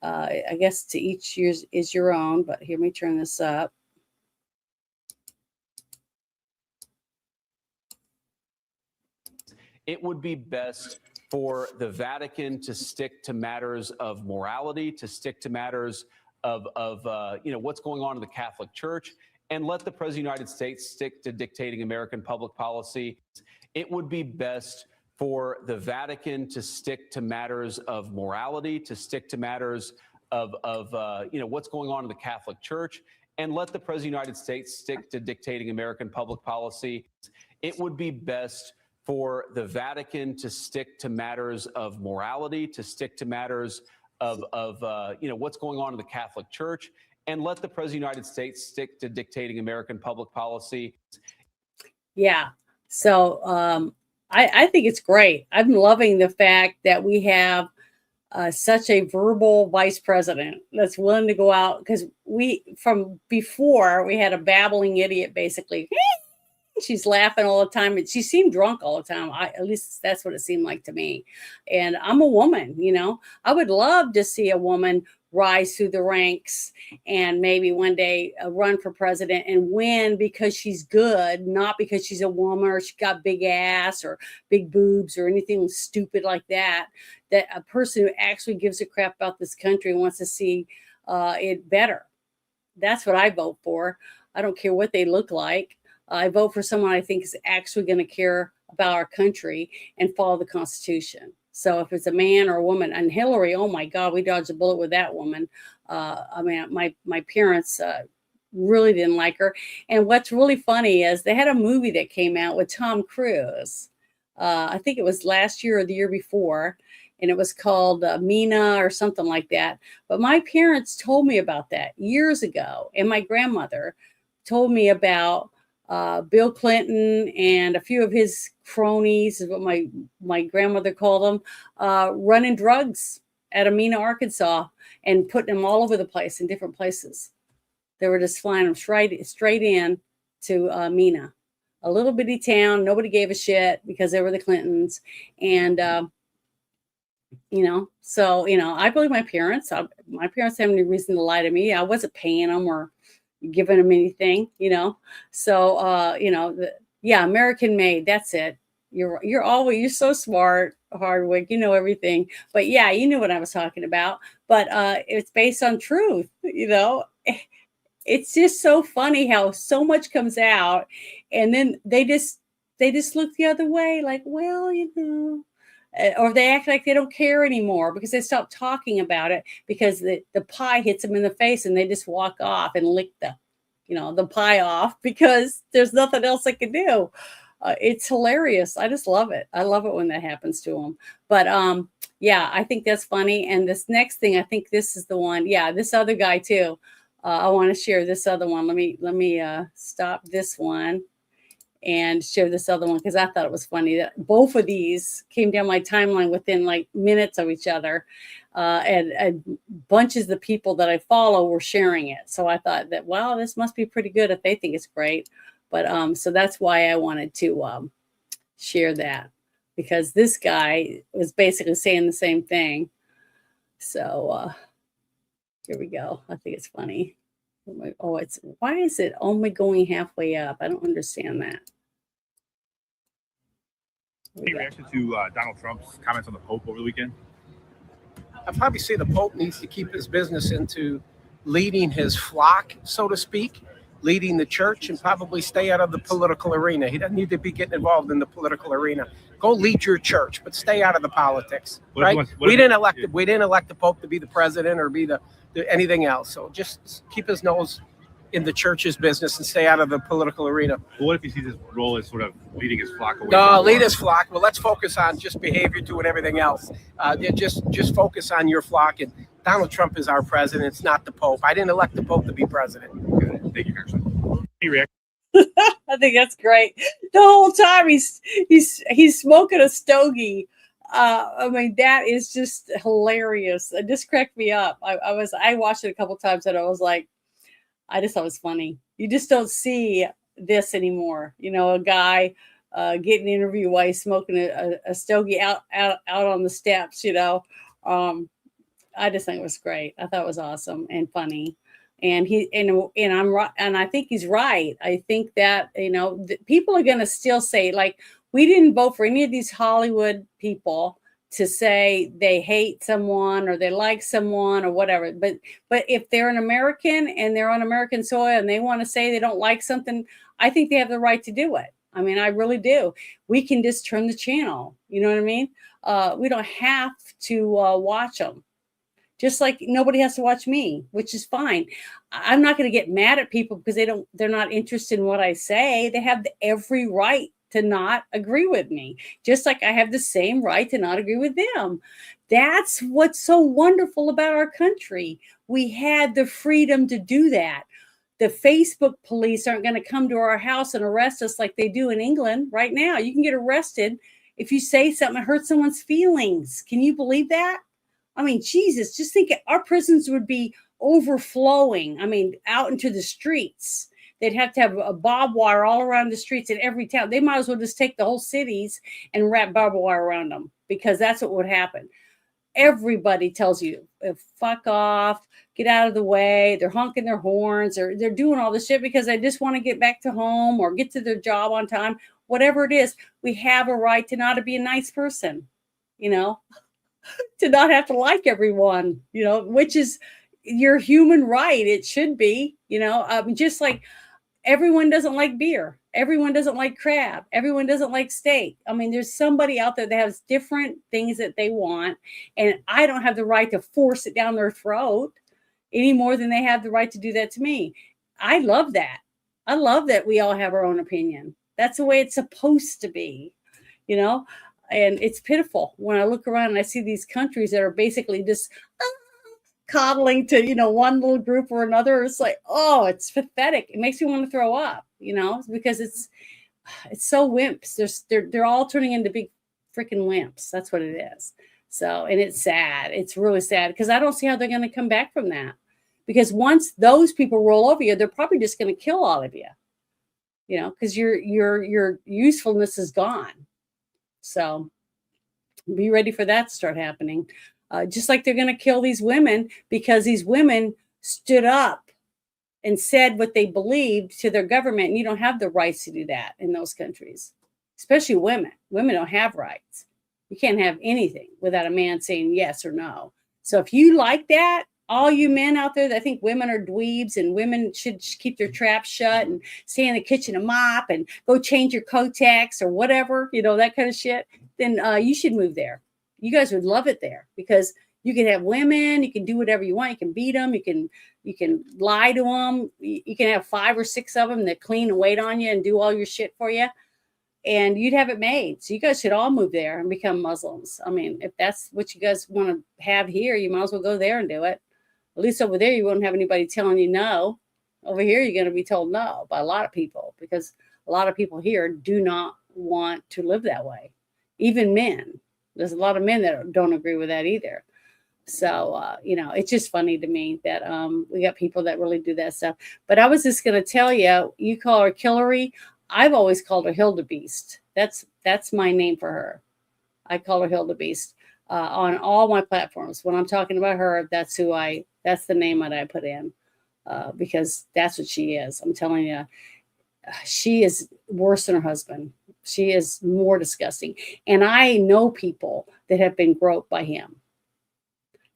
I guess to each yours is your own. But here, let me turn this up. It would be best for the Vatican to stick to matters of morality, to stick to matters of what's going on in the Catholic Church, and let the President of the United States stick to dictating American public policy. It would be best for the Vatican to stick to matters of morality, to stick to matters of what's going on in the Catholic Church, and let the President of the United States stick to dictating American public policy. It would be best for the Vatican to stick to matters of morality, to stick to matters of what's going on in the Catholic Church, and let the President of the United States stick to dictating American public policy. Yeah. So I think it's great. I'm loving the fact that we have such a verbal vice president that's willing to go out, because from before we had a babbling idiot, basically. She's laughing all the time. She seemed drunk all the time. At least that's what it seemed like to me. And I'm a woman, I would love to see a woman rise through the ranks and maybe one day run for president and win because she's good, not because she's a woman or she got big ass or big boobs or anything stupid like that. That a person who actually gives a crap about this country and wants to see it better. That's what I vote for. I don't care what they look like. I vote for someone I think is actually going to care about our country and follow the Constitution. So if it's a man or a woman, and Hillary, oh my God, we dodged a bullet with that woman. My parents really didn't like her. And what's really funny is they had a movie that came out with Tom Cruise. I think it was last year or the year before. And it was called Mina or something like that. But my parents told me about that years ago. And my grandmother told me about Bill Clinton and a few of his cronies, is what my grandmother called them, running drugs at Amina, Arkansas, and putting them all over the place in different places. They were just flying them straight in to Amina, a little bitty town. Nobody gave a shit because they were the Clintons. And, so, I believe my parents. My parents have any reason to lie to me. I wasn't paying them or giving them anything, So, American made. That's it. You're so smart, Hardwick. You know everything. But yeah, you knew what I was talking about. But it's based on truth. It's just so funny how so much comes out, and then they just look the other way, like, well, or they act like they don't care anymore because they stopped talking about it because the pie hits them in the face and they just walk off and lick the pie off because there's nothing else they can do. It's hilarious. I just love it. I love it when that happens to them. But yeah, I think that's funny. And this next thing, I think this is the one. Yeah, this other guy too. I want to share this other one. Let me stop this one and share this other one because I thought it was funny that both of these came down my timeline within like minutes of each other. And bunches of the people that I follow were sharing it. So I thought that, wow, this must be pretty good if they think it's great. But so that's why I wanted to share that, because this guy was basically saying the same thing. So here we go. I think it's funny. Oh, it's, why is it only going halfway up? I don't understand that. Any reaction to Donald Trump's comments on the Pope over the weekend? I probably say the Pope needs to keep his business into leading his flock, so to speak, leading the church, and probably stay out of the political arena. He doesn't need to be getting involved in the political arena. Go lead your church, but stay out of the politics. Right? We didn't elect the Pope to be the president or be the anything else. So just keep his nose in the church's business and stay out of the political arena. Well, what if he sees his role as sort of leading his flock away? No, lead his flock. Well, let's focus on just behavior, doing everything else. Just focus on your flock. And Donald Trump is our president. It's not the Pope. I didn't elect the Pope to be president. Good. Thank you, Congressman. Any reaction? I think that's great. The whole time he's smoking a stogie. I mean, that is just hilarious. It just cracked me up. I watched it a couple times and I was like, I just thought it was funny. You just don't see this anymore. You know, a guy getting an interview while he's smoking a stogie out on the steps. You know, I just think it was great. I thought it was awesome and funny. And I'm right, and I think he's right. I think that, you know, people are going to still say, like, we didn't vote for any of these Hollywood people to say they hate someone or they like someone or whatever. But if they're an American and they're on American soil and they want to say they don't like something, I think they have the right to do it. I mean, I really do. We can just turn the channel. You know what I mean? We don't have to watch them. Just like nobody has to watch me, which is fine. I'm not going to get mad at people because they're not interested in what I say. They have every right to not agree with me, just like I have the same right to not agree with them. That's what's so wonderful about our country. We had the freedom to do that. The Facebook police aren't going to come to our house and arrest us like they do in England right now. You can get arrested if you say something that hurts someone's feelings. Can you believe that? I mean, Jesus, just think our prisons would be overflowing. I mean, out into the streets. They'd have to have a barbed wire all around the streets in every town. They might as well just take the whole cities and wrap barbed wire around them, because that's what would happen. Everybody tells you, fuck off, get out of the way. They're honking their horns, or they're doing all this shit because they just want to get back to home or get to their job on time. Whatever it is, we have a right to not be a nice person, you know, to not have to like everyone, you know, which is your human right. It should be, you know, just like everyone doesn't like beer. Everyone doesn't like crab. Everyone doesn't like steak. I mean, there's somebody out there that has different things that they want. And I don't have the right to force it down their throat any more than they have the right to do that to me. I love that. I love that we all have our own opinion. That's the way it's supposed to be, you know, and it's pitiful when I look around and I see these countries that are basically just coddling to, you know, one little group or another. It's like, oh, it's pathetic. It makes me want to throw up, you know, because it's so wimps. They're all turning into big freaking wimps. That's what it is. So, and it's sad. It's really sad because I don't see how they're going to come back from that. Because once those people roll over you, they're probably just going to kill all of you, you know, because your usefulness is gone. So be ready for that to start happening. Just like they're going to kill these women because these women stood up and said what they believed to their government. And you don't have the rights to do that in those countries, especially women. Women don't have rights. You can't have anything without a man saying yes or no. So if you like that, all you men out there that think women are dweebs and women should keep their traps shut and stay in the kitchen and mop and go change your Kotex or whatever, you know, that kind of shit, then you should move there. You guys would love it there because you can have women, you can do whatever you want. You can beat them. You can lie to them. You can have 5 or 6 of them that clean and wait on you and do all your shit for you. And you'd have it made. So you guys should all move there and become Muslims. I mean, if that's what you guys want to have here, you might as well go there and do it. At least over there, you won't have anybody telling you no. Over here, you're going to be told no by a lot of people, because a lot of people here do not want to live that way. Even men. There's a lot of men that don't agree with that either. So, it's just funny to me that we got people that really do that stuff. But I was just going to tell you, you call her Hillary. I've always called her Hildebeest. That's my name for her. I call her Hildebeest on all my platforms. When I'm talking about her, that's the name that I put in because that's what she is. I'm telling you, she is worse than her husband. She is more disgusting. And I know people that have been groped by him.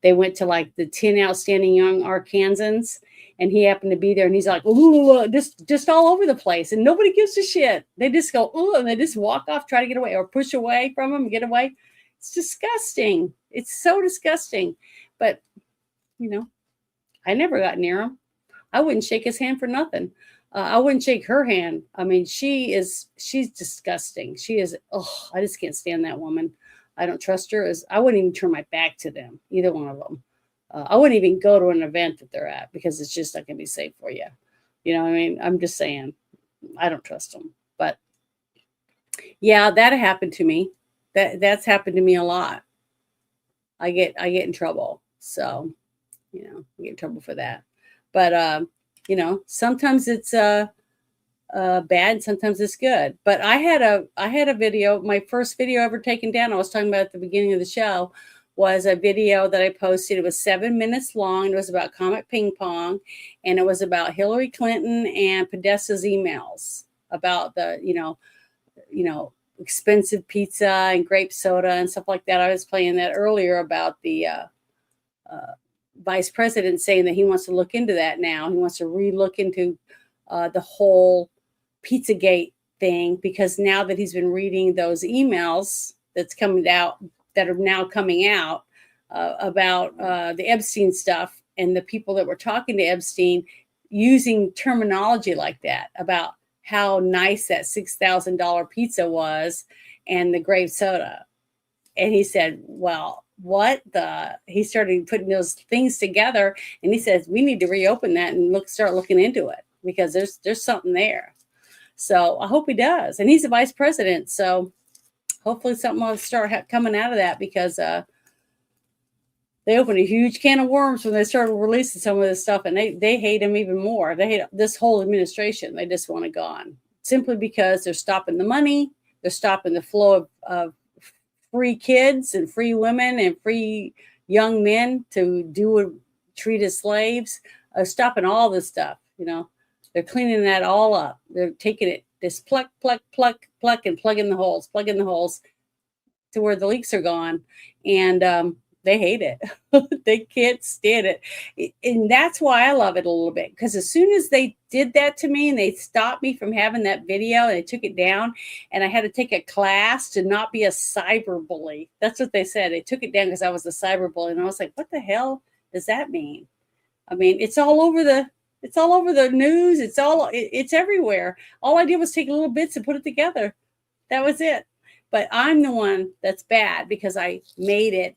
They went to like the 10 Outstanding Young Arkansans, and he happened to be there, and he's like, ooh, just all over the place, and nobody gives a shit. They just go, ooh, and they just walk off, try to get away, or push away from him and get away. It's disgusting. It's so disgusting. But, I never got near him. I wouldn't shake his hand for nothing. I wouldn't shake her hand. I mean, she's disgusting. She is, I just can't stand that woman. I don't trust her. I wouldn't even turn my back to them, either one of them. I wouldn't even go to an event that they're at because it's just not going to be safe for you. You know what I mean? I'm just saying, I don't trust them. But yeah, that happened to me. That's happened to me a lot. I get in trouble. So, I get in trouble for that. But, sometimes it's bad, sometimes it's good. But I had a video, my first video ever taken down, I was talking about at the beginning of the show, was a video that I posted. It was 7 minutes long. It was about Comet Ping Pong, and it was about Hillary Clinton and Podesta's emails about the, expensive pizza and grape soda and stuff like that. I was playing that earlier about the vice president saying that he wants to look into that now. He wants to re-look into the whole Pizzagate thing, because now that he's been reading those emails that are now coming out about the Epstein stuff, and the people that were talking to Epstein using terminology like that about how nice that $6,000 pizza was and the grape soda. And he said, well, he started putting those things together, and he says, we need to reopen that and start looking into it, because there's something there. So I hope he does. And he's the vice president. So hopefully something will start coming out of that, because they opened a huge can of worms when they started releasing some of this stuff, and they hate him even more. They hate this whole administration. They just want it gone, simply because they're stopping the money. They're stopping the flow of free kids and free women and free young men to treat as slaves. Stopping all this stuff, They're cleaning that all up. They're taking it, just pluck, and plug in the holes to where the leaks are gone. And they hate it. They can't stand it. And that's why I love it a little bit, because as soon as they did that to me and they stopped me from having that video and they took it down, and I had to take a class to not be a cyber bully. That's what they said. They took it down because I was a cyber bully. And I was like, what the hell does that mean? I mean, it's all over the news. It's everywhere. All I did was take little bits and put it together. That was it. But I'm the one that's bad because I made it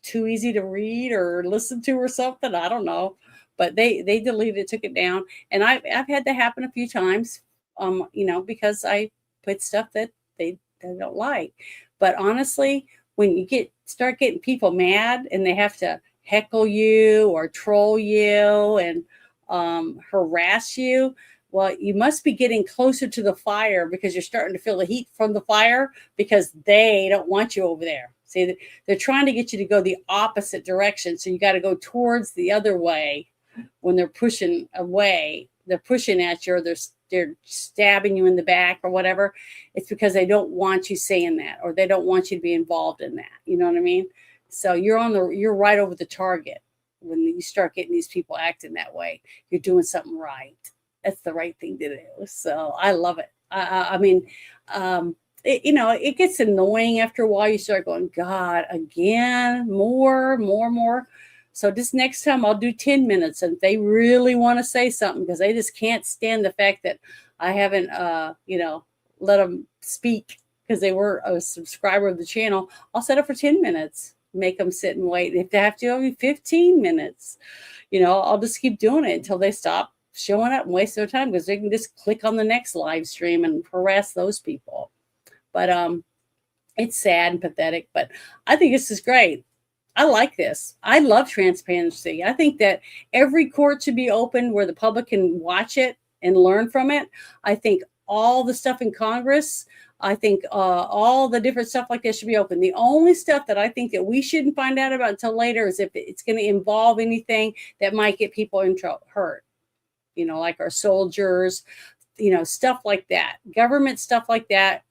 too easy to read or listen to or something. I don't know. But they deleted it, took it down. And I've had that happen a few times, because I put stuff that they don't like. But honestly, when you start getting people mad and they have to heckle you or troll you and harass you, well, you must be getting closer to the fire, because you're starting to feel the heat from the fire, because they don't want you over there. See, they're trying to get you to go the opposite direction. So you got to go towards the other way. When they're pushing away, they're pushing at you, or they're stabbing you in the back or whatever. It's because they don't want you saying that, or they don't want you to be involved in that. You know what I mean? So you're right over the target. When you start getting these people acting that way, you're doing something right. That's the right thing to do. So I love it. It gets annoying after a while. You start going, God, again, more. So this next time I'll do 10 minutes. And if they really want to say something, because they just can't stand the fact that I haven't, let them speak because they were a subscriber of the channel, I'll set it for 10 minutes. make them sit and wait. If they have to, it'll be 15 minutes. I'll just keep doing it until they stop showing up and waste their time, because they can just click on the next live stream and harass those people. But it's sad and pathetic, but I think this is great. I like this. I love transparency. I think that every court should be open where the public can watch it and learn from it. I think all the stuff in Congress, I think all the different stuff like this should be open. The only stuff that I think that we shouldn't find out about until later is if it's going to involve anything that might get people hurt, like our soldiers, stuff like that, government stuff like that.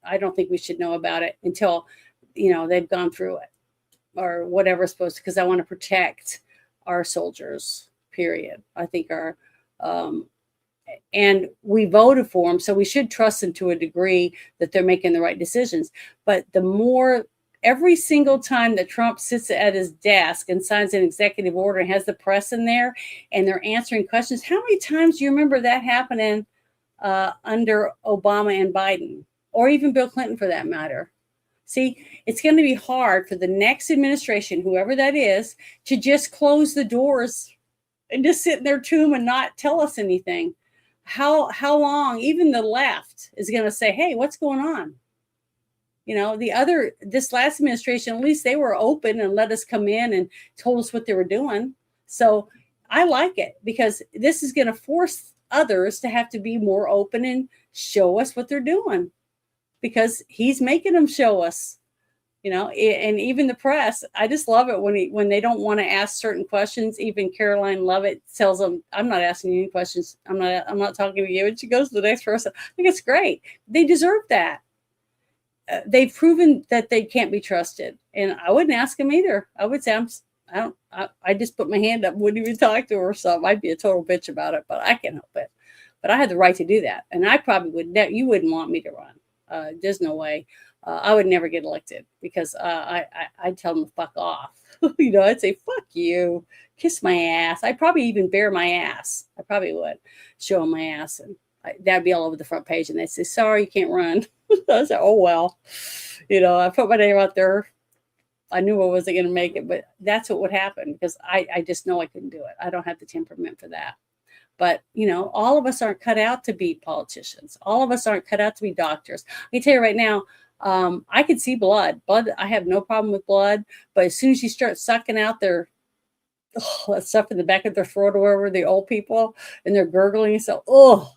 I don't think we should know about it until, they've gone through it or whatever's supposed to, because I want to protect our soldiers, period. I think and we voted for them, so we should trust them to a degree that they're making the right decisions. But every single time that Trump sits at his desk and signs an executive order and has the press in there and they're answering questions, how many times do you remember that happening under Obama and Biden, or even Bill Clinton for that matter? See, it's going to be hard for the next administration, whoever that is, to just close the doors and just sit in their tomb and not tell us anything. How long even the left is going to say, hey, what's going on? This last administration, at least they were open and let us come in and told us what they were doing. So I like it, because this is going to force others to have to be more open and show us what they're doing, because he's making them show us. And even the press, I just love it when they don't want to ask certain questions. Even Caroline Leavitt tells them, I'm not asking you any questions. I'm not talking to you. And she goes to the next person. I think it's great. They deserve that. They've proven that they can't be trusted. And I wouldn't ask them either. I would say, I just put my hand up, wouldn't even talk to her or something. I'd be a total bitch about it, but I can't help it. But I had the right to do that. And I probably you wouldn't want me to run. There's no way. I would never get elected, because I'd tell them to fuck off. I'd say, fuck you, kiss my ass. I'd probably even bare my ass. I probably would show them my ass, and that'd be all over the front page. And they'd say, sorry, you can't run. I said, oh, well, I put my name out there. I knew I wasn't going to make it, but that's what would happen, because I just know I couldn't do it. I don't have the temperament for that. But, all of us aren't cut out to be politicians. All of us aren't cut out to be doctors. I can tell you right now, I can see blood. I have no problem with blood. But as soon as you start sucking out that stuff in the back of their throat or wherever, the old people, and they're gurgling, so,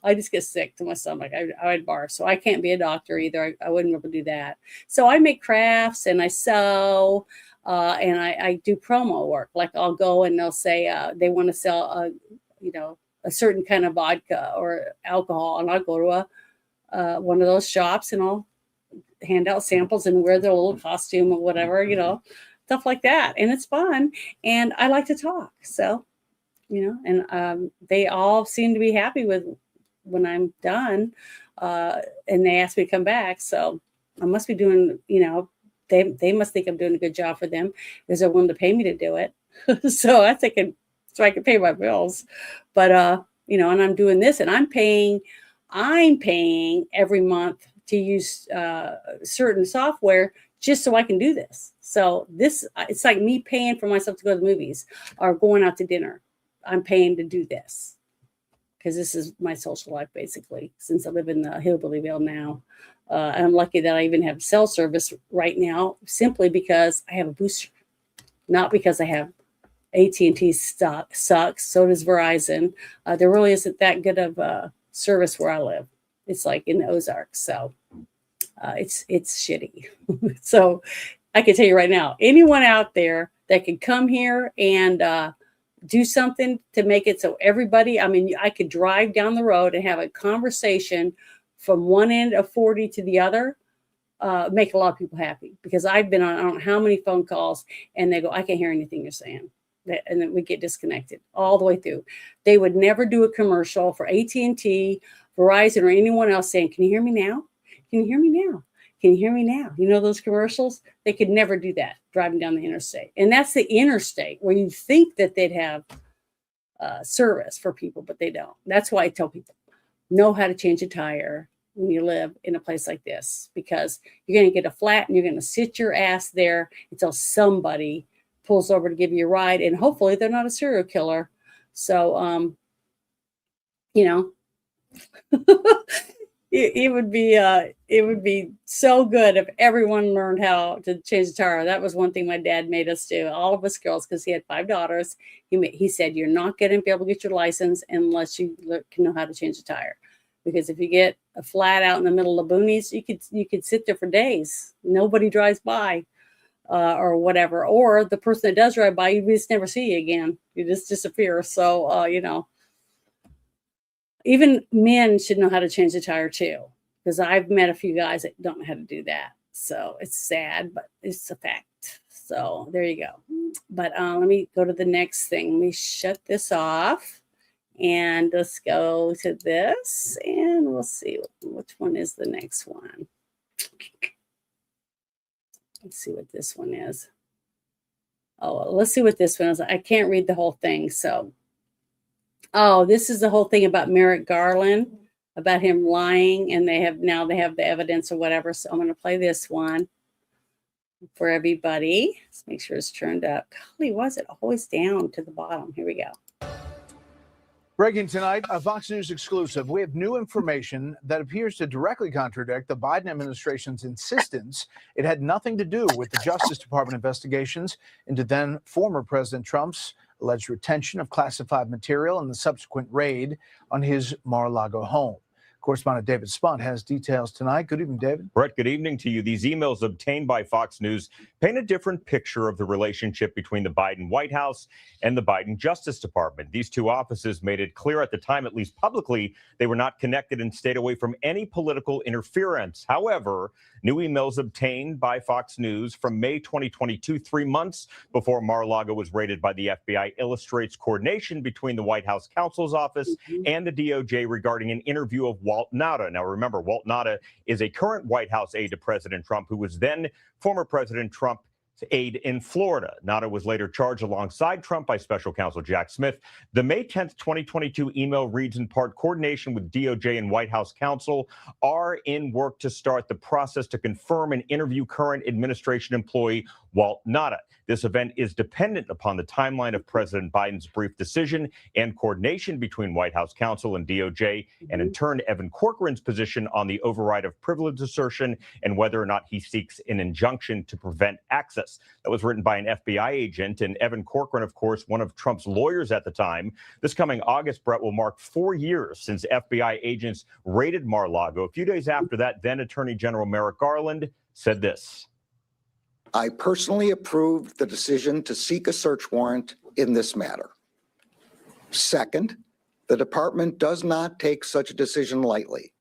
I just get sick to my stomach. I would barf. So I can't be a doctor either. I wouldn't be able to do that. So I make crafts and I sew, and I do promo work. Like I'll go and they'll say they want to sell, a certain kind of vodka or alcohol, and I'll go to one of those shops and I'll hand out samples and wear their little costume or whatever, stuff like that. And it's fun. And I like to talk. So, and they all seem to be happy with when I'm done. And they ask me to come back. So I must be doing, they must think I'm doing a good job for them, because they're willing to pay me to do it. So I think so I can pay my bills. But, and I'm doing this, and I'm paying every month to use certain software just so I can do this. So it's like me paying for myself to go to the movies or going out to dinner. I'm paying to do this, because this is my social life, basically, since I live in the Hillbillyville now. And I'm lucky that I even have cell service right now, simply because I have a booster, not because I have AT&T stock sucks. So does Verizon. There really isn't that good of service where I live. It's like in the Ozarks. So it's shitty. So I can tell you right now, anyone out there that could come here and do something to make it so everybody, I could drive down the road and have a conversation from one end of 40 to the other, make a lot of people happy, because I've been on I don't know how many phone calls, and they go, I can't hear anything you're saying. And then we get disconnected all the way through. They would never do a commercial for AT&T, Verizon, or anyone else saying, can you hear me now? Can you hear me now? Can you hear me now? Those commercials, they could never do that driving down the interstate. And that's the interstate where you think that they'd have service for people, but they don't. That's why I tell people, know how to change a tire, when you live in a place like this, because you're going to get a flat and you're going to sit your ass there until somebody pulls over to give you a ride, and hopefully they're not a serial killer. So, you know, it would be so good if everyone learned how to change the tire. That was one thing my dad made us do, all of us girls, because he had 5 daughters. He said, you're not going to be able to get your license unless you can know how to change the tire. Because if you get a flat out in the middle of the boonies, you could sit there for days. Nobody drives by, or whatever. Or the person that does drive by, you just never see again. You just disappear. So, you know, even men should know how to change the tire too. Because I've met a few guys that don't know how to do that. So it's sad, but it's a fact. So there you go. But let me go to the next thing. Let me shut this off. And let's go to this, and we'll see which one is the next one. Let's see what this one is. Oh, let's see what this one is. I can't read the whole thing. So, oh, this is the whole thing about Merrick Garland, about him lying, and they have the evidence or whatever. So I'm going to play this one for everybody. Let's make sure it's turned up. Golly, was it always down to the bottom? Here we go. Breaking tonight, a Fox News exclusive. We have new information that appears to directly contradict the Biden administration's insistence it had nothing to do with the Justice Department investigations into then former President Trump's alleged retention of classified material and the subsequent raid on his Mar-a-Lago home. Correspondent David Spunt has details tonight. Good evening, David. Brett, good evening to you. These emails obtained by Fox News paint a different picture of the relationship between the Biden White House and the Biden Justice Department. These two offices made it clear at the time, at least publicly, they were not connected and stayed away from any political interference. However, new emails obtained by Fox News from May 2022, 3 months before Mar-a-Lago was raided by the FBI, illustrates coordination between the White House counsel's office and the DOJ regarding an interview of Walt Nauta. Now, remember, Walt Nauta is a current White House aide to President Trump, who was then former President Trump's aide in Florida. Nauta was later charged alongside Trump by special counsel Jack Smith. The May 10th, 2022 email reads in part, coordination with DOJ and White House counsel are in work to start the process to confirm and interview current administration employee Walt Nauta. This event is dependent upon the timeline of President Biden's brief decision and coordination between White House counsel and DOJ, and in turn, Evan Corcoran's position on the override of privilege assertion and whether or not he seeks an injunction to prevent access. That was written by an FBI agent, and Evan Corcoran, of course, one of Trump's lawyers at the time. This coming August, Brett, will mark 4 years since FBI agents raided Mar-a-Lago. A few days after that, then Attorney General Merrick Garland said this. I personally approved the decision to seek a search warrant in this matter. Second, the department does not take such a decision lightly.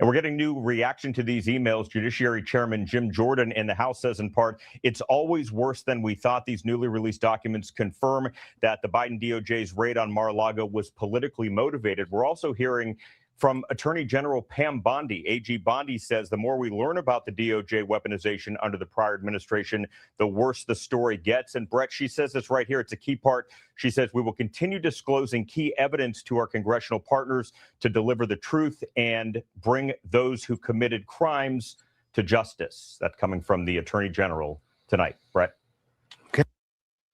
And we're getting new reaction to these emails. Judiciary Chairman Jim Jordan in the House says in part, it's always worse than we thought. These newly released documents confirm that the Biden DOJ's raid on Mar-a-Lago was politically motivated. We're also hearing from Attorney General Pam Bondi. AG Bondi says the more we learn about the DOJ weaponization under the prior administration, the worse the story gets. And Brett, she says this right here. It's a key part. She says we will continue disclosing key evidence to our congressional partners to deliver the truth and bring those who committed crimes to justice. That's coming from the Attorney General tonight. Brett.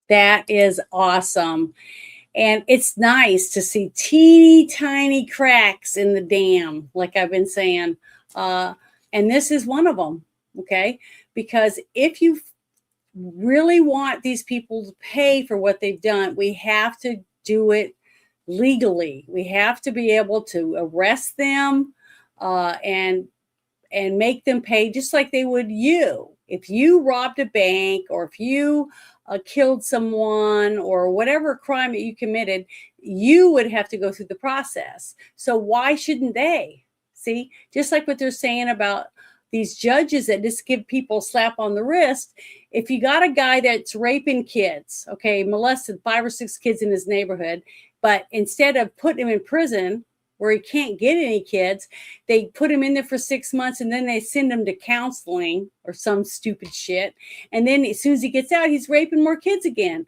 That is awesome. And it's nice to see teeny tiny cracks in the dam, like I've been saying. And this is one of them, okay? Because if you really want these people to pay for what they've done, we have to do it legally. We have to be able to arrest them and make them pay just like they would you. If you robbed a bank or if you killed someone or whatever crime that you committed, you would have to go through the process. So why shouldn't they? See, just like what they're saying about these judges that just give people a slap on the wrist. If you got a guy that's raping kids, okay, molested 5 or 6 kids in his neighborhood, but instead of putting him in prison where he can't get any kids, they put him in there for 6 months and then they send him to counseling or some stupid shit. And then as soon as he gets out, he's raping more kids again.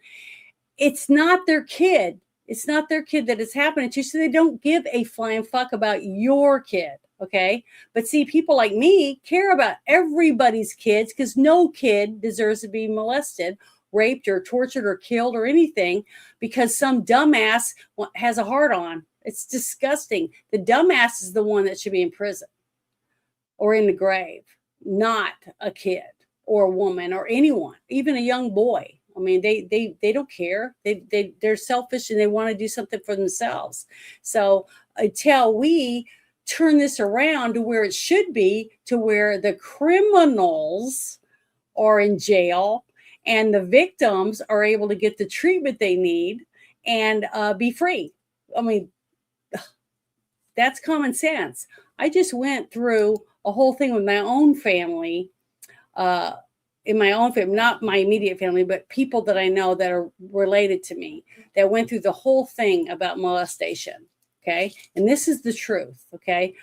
It's not their kid. It's not their kid that it's happening to. So they don't give a flying fuck about your kid. Okay. But see, people like me care about everybody's kids because no kid deserves to be molested, raped, or tortured, or killed, or anything because some dumbass has a heart on. It's disgusting. The dumbass is the one that should be in prison or in the grave, not a kid or a woman or anyone, even a young boy. I mean, they don't care. They're selfish and they want to do something for themselves. So until we turn this around to where it should be, to where the criminals are in jail and the victims are able to get the treatment they need and be free. I mean, that's common sense. I just went through a whole thing with my own family, in my own family, not my immediate family, but people that I know that are related to me that went through the whole thing about molestation. Okay. And this is the truth. Okay.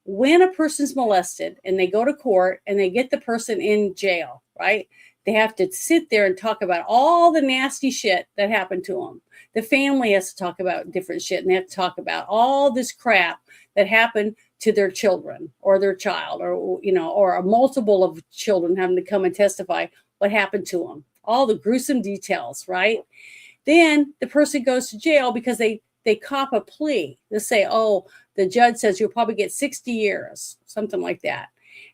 When a person's molested and they go to court and they get the person in jail, right? They have to sit there and talk about all the nasty shit that happened to them. The family has to talk about different shit and they have to talk about all this crap that happened to their children or their child or, you know, or a multiple of children having to come and testify what happened to them. All the gruesome details, right? Then the person goes to jail because they cop a plea. They say, oh, the judge says you'll probably get 60 years, something like that.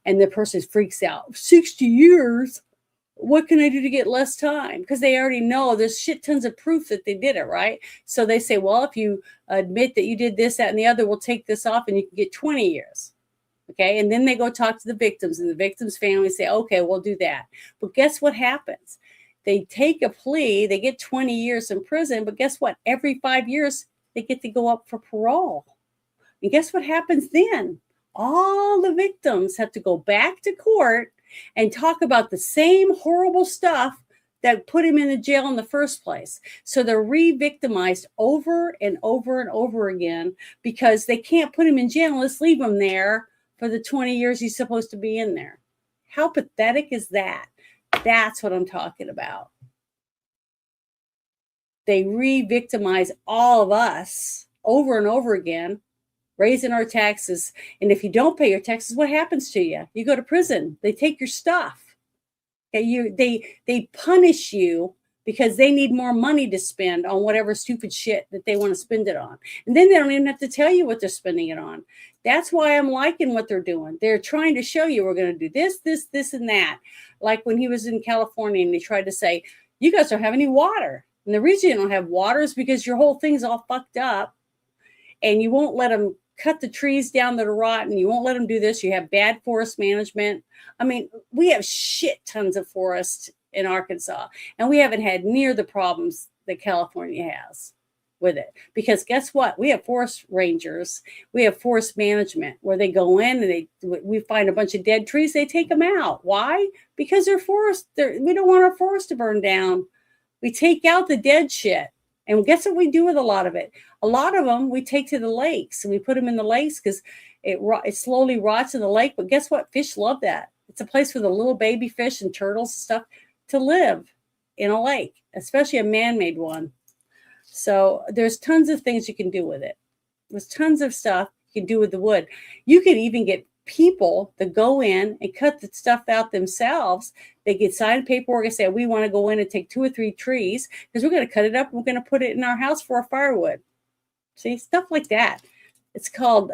And the person freaks out. 60 years? What can I do to get less time? Because they already know there's shit tons of proof that they did it, right? So they say, well, if you admit that you did this, that, and the other, we'll take this off and you can get 20 years. Okay. And then they go talk to the victims and the victims' family say, okay, we'll do that. But guess what happens? They take a plea, they get 20 years in prison, but guess what? Every 5 years, they get to go up for parole. And guess what happens then? All the victims have to go back to court and talk about the same horrible stuff that put him in the jail in the first place. So they're re-victimized over and over and over again because they can't put him in jail. Let's leave him there for the 20 years he's supposed to be in there. How pathetic is that? That's what I'm talking about. They re-victimize all of us over and over again, raising our taxes. And if you don't pay your taxes, what happens to you? You go to prison. They take your stuff. Okay, they punish you because they need more money to spend on whatever stupid shit that they want to spend it on. And then they don't even have to tell you what they're spending it on. That's why I'm liking what they're doing. They're trying to show you we're going to do this, this, this, and that. Like when he was in California and they tried to say, you guys don't have any water. And the reason you don't have water is because your whole thing's all fucked up and you won't let them cut the trees down that are rotten. You won't let them do this. You have bad forest management. I mean, we have shit tons of forest in Arkansas, and we haven't had near the problems that California has with it. Because guess what? We have forest rangers. We have forest management where they go in and we find a bunch of dead trees. They take them out. Why? Because they're forest. We don't want our forest to burn down. We take out the dead shit. And guess what we do with a lot of it? A lot of them we take to the lakes and we put them in the lakes because it slowly rots in the lake. But guess what? Fish love that. It's a place for the little baby fish and turtles and stuff to live in a lake, especially a man-made one. So there's tons of things you can do with it. There's tons of stuff you can do with the wood. You can even get people that go in and cut the stuff out themselves. They get signed paperwork and say, we want to go in and take 2 or 3 trees because we're going to cut it up and we're going to put it in our house for our firewood. See, stuff like that. It's called,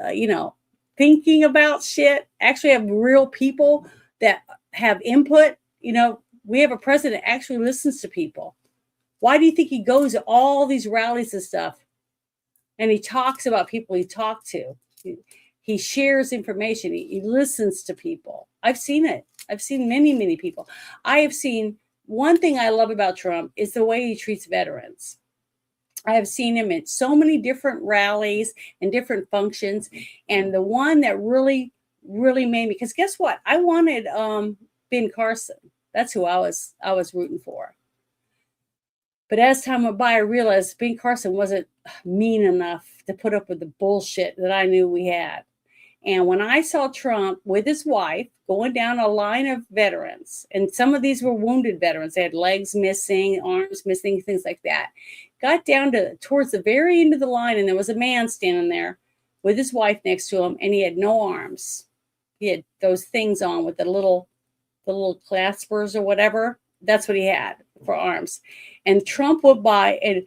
thinking about shit. Actually have real people that have input. We have a president that actually listens to people. Why do you think he goes to all these rallies and stuff? And he talks about people he talked to. He shares information. He listens to people. I've seen it. I've seen many, many people. I have seen one thing I love about Trump is the way he treats veterans. I have seen him at so many different rallies and different functions. And the one that really, really made me, because guess what? I wanted Ben Carson. That's who I was rooting for. But as time went by, I realized Ben Carson wasn't mean enough to put up with the bullshit that I knew we had. And when I saw Trump with his wife going down a line of veterans, and some of these were wounded veterans, they had legs missing, arms missing, things like that, got down to towards the very end of the line, and there was a man standing there with his wife next to him, and he had no arms. He had those things on with the little claspers or whatever. That's what he had for arms. And Trump would buy, and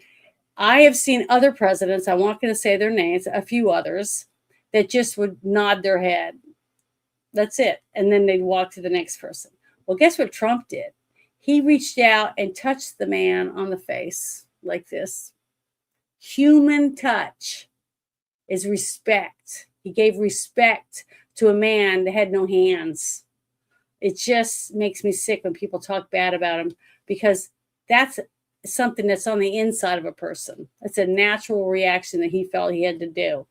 I have seen other presidents, I'm not going to say their names, a few others, that just would nod their head. That's it. And then they'd walk to the next person. Well, guess what Trump did? He reached out and touched the man on the face like this. Human touch is respect. He gave respect to a man that had no hands. It just makes me sick when people talk bad about him, because that's something that's on the inside of a person. It's a natural reaction that he felt he had to do.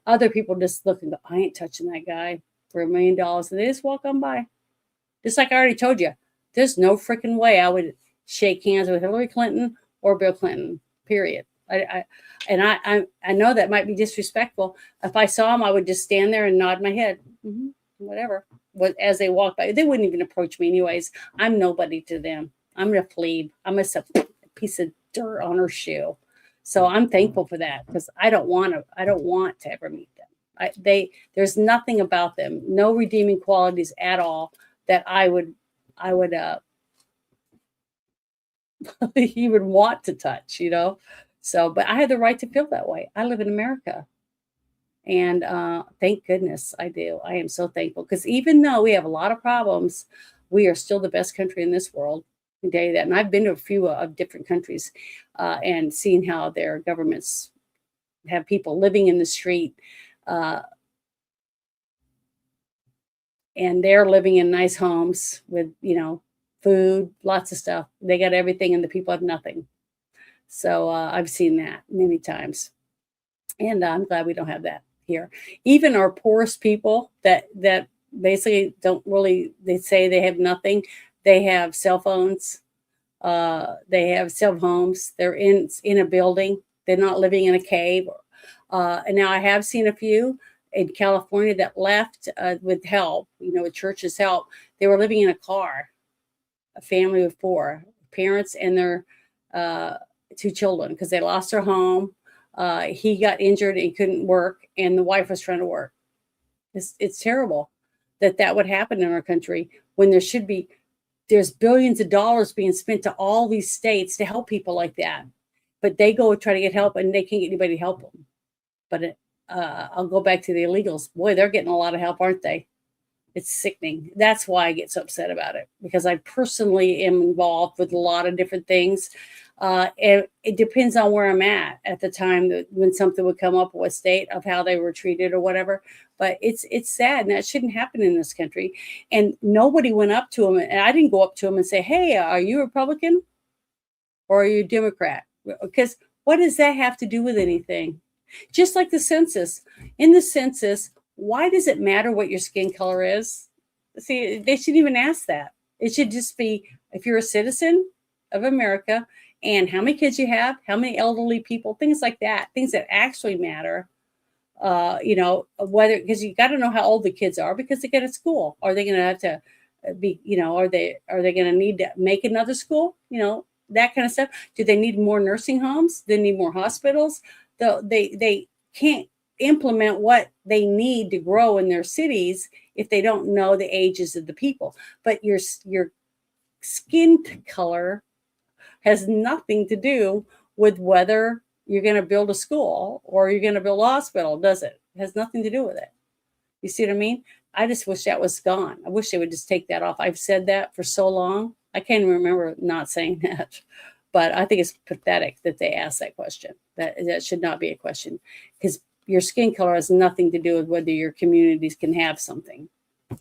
Other people just look and go, I ain't touching that guy for $1 million. And they just walk on by. Just like I already told you, there's no freaking way I would shake hands with Hillary Clinton or Bill Clinton, period. I know that might be disrespectful. If I saw him, I would just stand there and nod my head. Mm-hmm, whatever. As they walk by, they wouldn't even approach me anyways. I'm nobody to them. I'm a plebe. I'm a piece of dirt on her shoe. So I'm thankful for that, because I don't want to ever meet them. There's nothing about them, no redeeming qualities at all that I would he would want to touch, So, but I had the right to feel that way. I live in America. And thank goodness I do. I am so thankful, because even though we have a lot of problems, we are still the best country in this world. I can tell you that. And I've been to a few of different countries and seen how their governments have people living in the street. And they're living in nice homes with, food, lots of stuff. They got everything and the people have nothing. So I've seen that many times. And I'm glad we don't have that here. Even our poorest people that basically they say they have nothing. They have cell phones. They have cell homes. They're in a building. They're not living in a cave. And now I have seen a few in California that left with help, with church's help. They were living in a car, a family of 4 parents and their 2 children, because they lost their home. He got injured and couldn't work, and the wife was trying to work. It's terrible that would happen in our country when there's billions of dollars being spent to all these states to help people like that. But they go try to get help and they can't get anybody to help them. But I'll go back to the illegals. Boy, they're getting a lot of help, aren't they? It's sickening. That's why I get so upset about it, because I personally am involved with a lot of different things. And it depends on where I'm at the time when something would come up with state of how they were treated or whatever. But it's sad, and that shouldn't happen in this country. And nobody went up to him, and I didn't go up to him and say, hey, are you a Republican or are you a Democrat? Because what does that have to do with anything? Just like the census. In the census, why does it matter what your skin color is? See, they shouldn't even ask that. It should just be if you're a citizen of America and how many kids you have, how many elderly people, things like that, things that actually matter. Whether, because you got to know how old the kids are, because they get to school. Are they going to have to be, are they going to need to make another school? That kind of stuff. Do they need more nursing homes? They need more hospitals. They can't implement what they need to grow in their cities if they don't know the ages of the people. But your skin color has nothing to do with whether you're going to build a school or you're going to build a hospital, does it? It has nothing to do with it. You see what I mean? I just wish that was gone. I wish they would just take that off. I've said that for so long. I can't even remember not saying that. But I think it's pathetic that they asked that question. That should not be a question, because your skin color has nothing to do with whether your communities can have something. At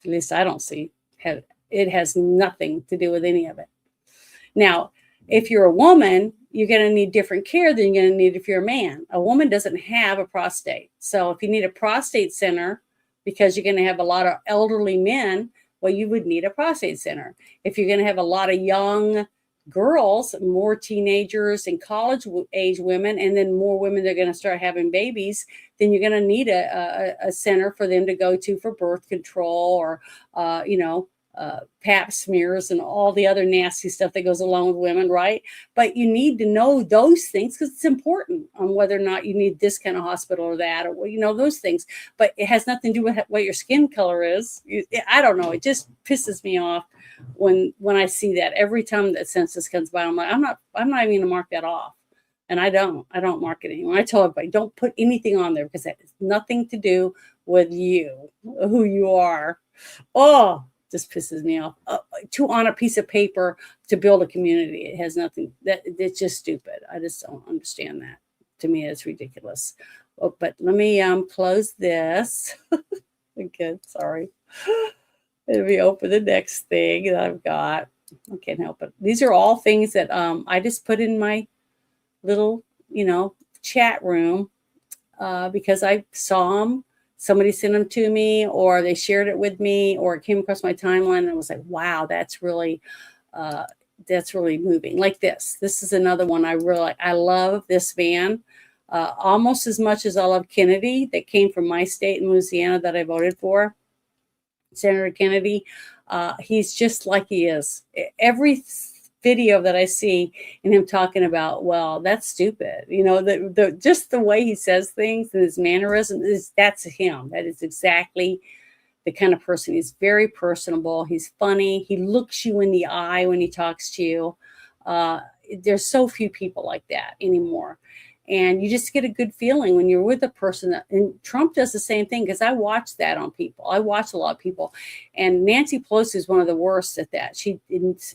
least I don't see. It has nothing to do with any of it. Now, if you're a woman, you're going to need different care than you're going to need if you're a man. A woman doesn't have a prostate. So if you need a prostate center because you're going to have a lot of elderly men, well, you would need a prostate center. If you're going to have a lot of young girls, more teenagers and college age women, and then more women that are going to start having babies, then you're going to need a center for them to go to for birth control or, pap smears and all the other nasty stuff that goes along with women, right? But you need to know those things because it's important on whether or not you need this kind of hospital or that, or those things. But it has nothing to do with what your skin color is. I don't know. It just pisses me off when I see that. Every time that census comes by, I'm like, I'm not even going to mark that off. And I don't mark it anymore. I tell everybody, don't put anything on there because that has nothing to do with you, who you are. Oh, just pisses me off. To on a piece of paper to build a community. It has nothing, it's just stupid. I just don't understand that. To me, it's ridiculous. Oh, but let me close this. Again, sorry. Let me open the next thing that I've got. I can't help it. These are all things that I just put in my little, chat room because I saw them. Somebody sent them to me, or they shared it with me, or it came across my timeline, and I was like, wow, that's really moving. Like this. This is another one I love this man almost as much as I love Kennedy that came from my state in Louisiana that I voted for, Senator Kennedy. He's just like he is. Every video that I see in him talking about, well, that's stupid. Just the way he says things and his mannerisms, that's him. That is exactly the kind of person. He's very personable. He's funny. He looks you in the eye when he talks to you. There's so few people like that anymore. And you just get a good feeling when you're with a person and Trump does the same thing, because I watch that on people. I watch a lot of people. And Nancy Pelosi is one of the worst at that.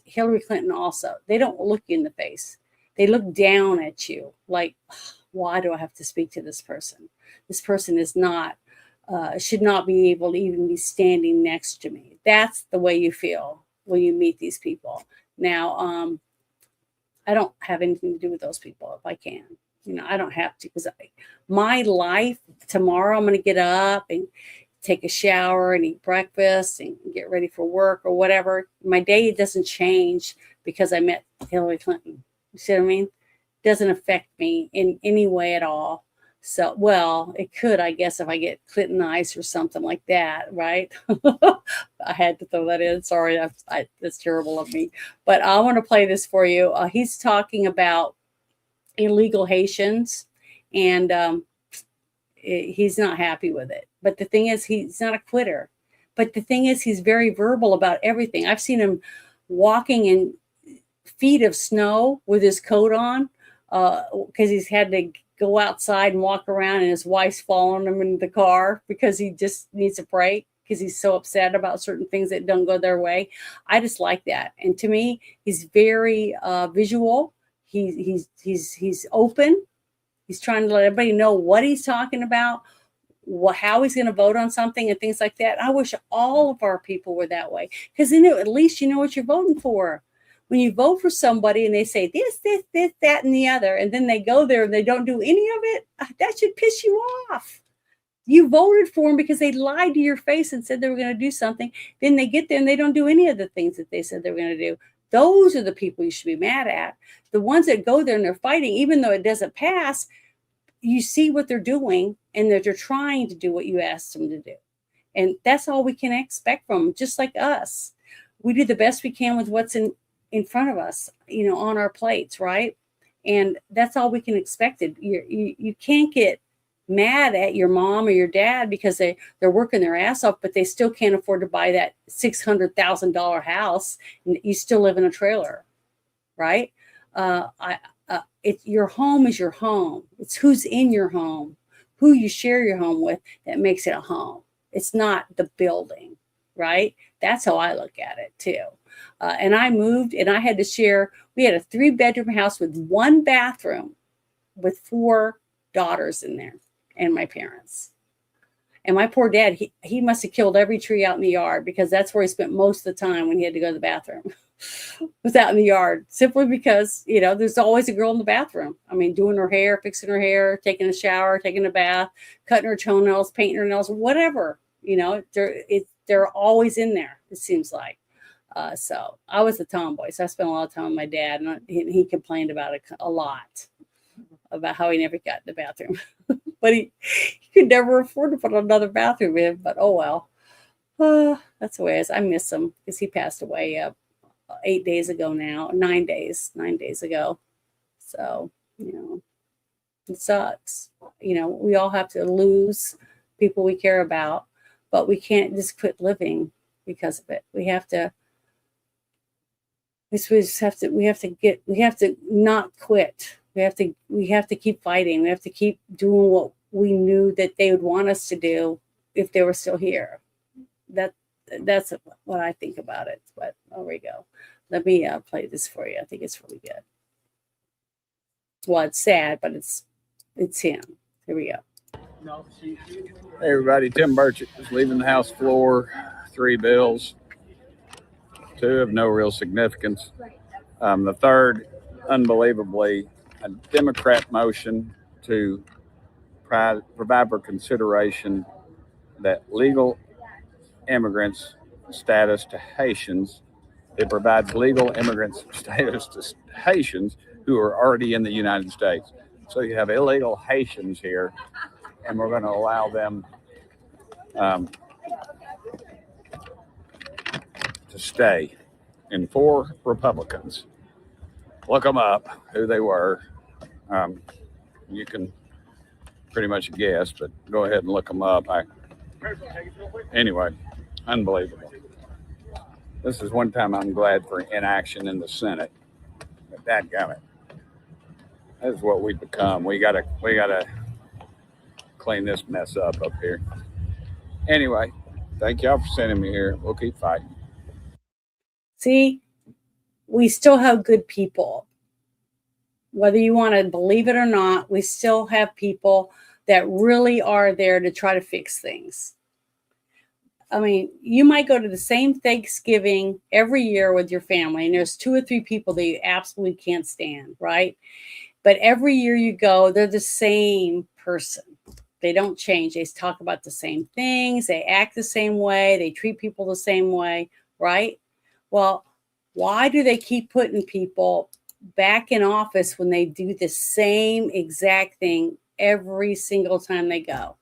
Hillary Clinton also. They don't look you in the face. They look down at you like, why do I have to speak to this person? This person is not, should not be able to even be standing next to me. That's the way you feel when you meet these people. Now, I don't have anything to do with those people if I can. I don't have to, because my life tomorrow, I'm going to get up and take a shower and eat breakfast and get ready for work or whatever. My day doesn't change because I met Hillary Clinton. You see what I mean? It doesn't affect me in any way at all. So, well, it could, I guess, if I get Clintonized or something like that, right? I had to throw that in. Sorry, that's terrible of me. But I want to play this for you. He's talking about illegal Haitians, and he's not happy with it. But the thing is, he's not a quitter. But the thing is, he's very verbal about everything. I've seen him walking in feet of snow with his coat on because he's had to go outside and walk around, and his wife's following him in the car because he just needs a break because he's so upset about certain things that don't go their way. I just like that. And to me, he's very visual. He's open. He's trying to let everybody know what he's talking about, how he's going to vote on something and things like that. I wish all of our people were that way, because at least you know what you're voting for. When you vote for somebody and they say this, that, and the other, and then they go there and they don't do any of it, that should piss you off. You voted for them because they lied to your face and said they were going to do something. Then they get there and they don't do any of the things that they said they were going to do. Those are the people you should be mad at. The ones that go there and they're fighting, even though it doesn't pass, you see what they're doing and that they're trying to do what you asked them to do. And that's all we can expect from them, just like us. We do the best we can with what's in front of us, on our plates, right? And that's all we can expect. You can't get mad at your mom or your dad because they're working their ass off, but they still can't afford to buy that $600,000 house, and you still live in a trailer, right? Your home is your home. It's who's in your home, who you share your home with, that makes it a home. It's not the building, right? That's how I look at it too. And I moved, and I had to share. We had a 3-bedroom house with 1 bathroom with 4 daughters in there and my parents. And my poor dad, he must have killed every tree out in the yard, because that's where he spent most of the time when he had to go to the bathroom. Was out in the yard, simply because, there's always a girl in the bathroom. I mean, doing her hair, fixing her hair, taking a shower, taking a bath, cutting her toenails, painting her nails, whatever. They're always in there, it seems like. So I was a tomboy, so I spent a lot of time with my dad, and he complained about it a lot, about how he never got in the bathroom. But he could never afford to put another bathroom in, but oh well. That's the way it is. I miss him because he passed away 8 days ago now, 9 days ago. So, it sucks. We all have to lose people we care about, but we can't just quit living because of it. We have to not quit. We have to keep fighting. We have to keep doing what we knew that they would want us to do if they were still here. That's what I think about it. But there we go. Let me play this for you. I think it's really good. Well, it's sad, but it's him. Here we go. Hey everybody, Tim Burchett is leaving the House floor. 3 bills, 2 of no real significance. The third, unbelievably, a Democrat motion to provide for consideration that legal immigrants status to Haitians. It provides legal immigrants status to Haitians who are already in the United States. So you have illegal Haitians here, and we're going to allow them to stay. And 4 Republicans. Look them up, who they were. You can pretty much guess, but go ahead and look them up. Anyway, unbelievable. This is one time I'm glad for inaction in the Senate. But dadgummit, this is what we become. We gotta clean this mess up here. Anyway, thank y'all for sending me here. We'll keep fighting. See, we still have good people. Whether you want to believe it or not, we still have people that really are there to try to fix things. I mean, you might go to the same Thanksgiving every year with your family, and there's 2 or 3 people that you absolutely can't stand, right? But every year you go, they're the same person. They don't change. They talk about the same things. They act the same way. They treat people the same way, right? Well, why do they keep putting people back in office when they do the same exact thing every single time they go?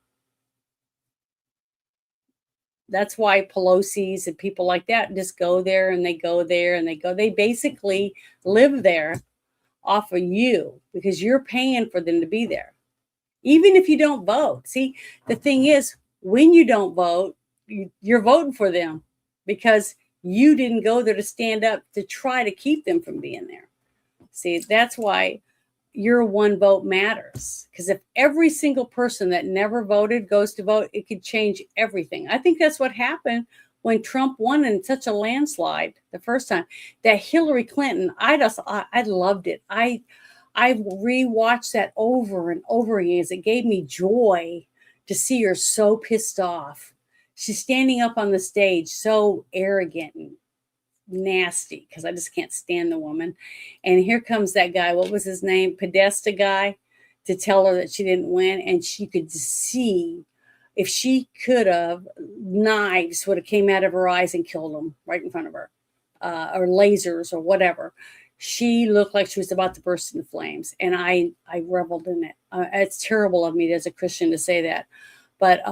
That's why Pelosi's and people like that just go there and they go there and they go. They basically live there off of you because you're paying for them to be there. Even if you don't vote. See, the thing is, when you don't vote, you're voting for them because you didn't go there to stand up to try to keep them from being there. See, that's why your one vote matters. Because if every single person that never voted goes to vote, it could change everything. I think that's what happened when Trump won in such a landslide the first time. That Hillary Clinton, I loved it. I rewatched that over and over again as it gave me joy to see her so pissed off. She's standing up on the stage so arrogant and nasty because I just can't stand the woman. And here comes that guy, what was his name? Podesta guy, to tell her that she didn't win. And she could see if she could have, knives would have came out of her eyes and killed him right in front of her, or lasers or whatever. She looked like she was about to burst into flames. And I reveled in it. It's terrible of me as a Christian to say that. But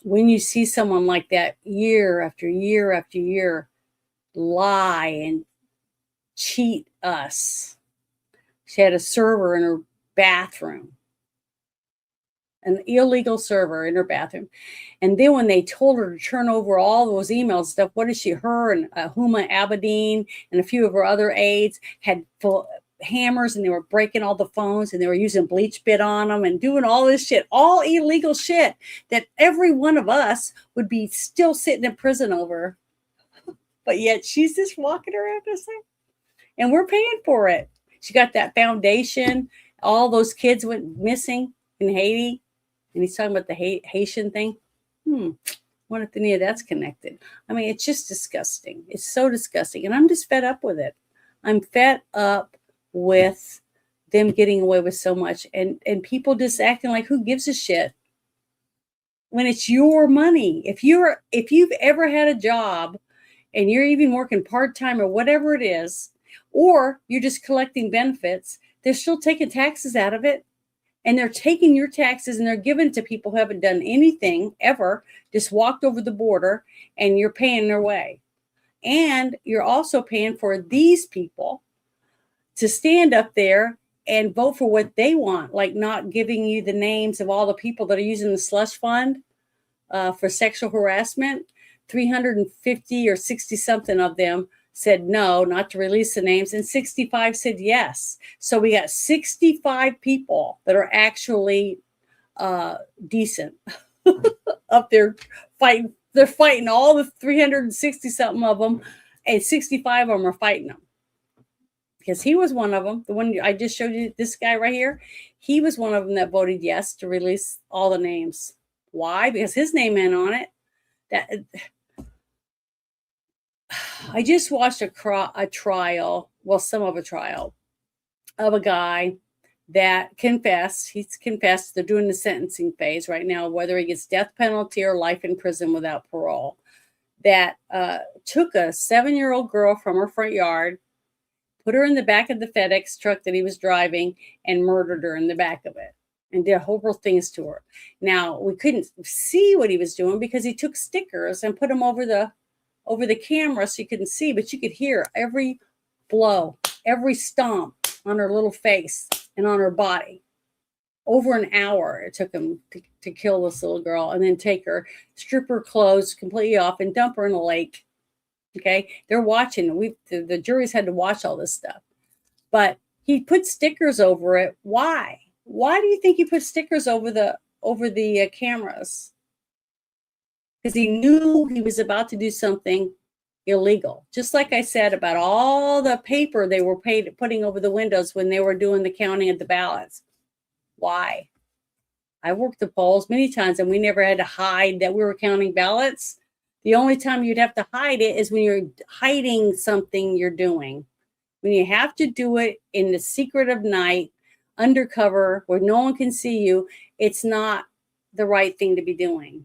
when you see someone like that year after year after year lie and cheat us. She had a server in her bathroom, an illegal server in her bathroom. And then when they told her to turn over all those emails stuff, what is she? Her and Huma Abedin and a few of her other aides had hammers and they were breaking all the phones and they were using bleach bit on them and doing all this shit, all illegal shit that every one of us would be still sitting in prison over. But yet she's just walking around this thing. And we're paying for it. She got that foundation. All those kids went missing in Haiti. And he's talking about the Haitian thing. Wonder if any of that's connected. I mean, it's just disgusting. It's so disgusting. And I'm just fed up with it. I'm fed up with them getting away with so much. And people just acting like, who gives a shit? When it's your money. If you've ever had a job and you're even working part-time or whatever it is, or you're just collecting benefits, they're still taking taxes out of it. And they're taking your taxes and they're giving it to people who haven't done anything ever, just walked over the border, and you're paying their way. And you're also paying for these people to stand up there and vote for what they want, like not giving you the names of all the people that are using the slush fund for sexual harassment. 350 or 60 something of them said no, not to release the names, and 65 said yes. So we got 65 people that are actually decent up there fighting. They're fighting all the 360 something of them, and 65 of them are fighting them. Because he was one of them, the one I just showed you, this guy right here, he was one of them that voted yes to release all the names. Why? Because his name ain't on it. I just watched a trial, well, some of a trial of a guy that confessed. He's confessed. They're doing the sentencing phase right now, whether he gets death penalty or life in prison without parole. That took a 7-year-old girl from her front yard, put her in the back of the FedEx truck that he was driving, and murdered her in the back of it, and did horrible things to her. Now, we couldn't see what he was doing because he took stickers and put them over the camera so you couldn't see, but you could hear every blow, every stomp on her little face and on her body. Over an hour it took him to kill this little girl, and then take her, strip her clothes completely off, and dump her in a lake. Okay, they're watching. The juries had to watch all this stuff, but he put stickers over it. Why? Why do you think he put stickers over the cameras? Because he knew he was about to do something illegal. Just like I said about all the paper they were putting over the windows when they were doing the counting of the ballots. Why? I worked the polls many times, and we never had to hide that we were counting ballots. The only time you'd have to hide it is when you're hiding something you're doing. When you have to do it in the secret of night, undercover, where no one can see you, it's not the right thing to be doing.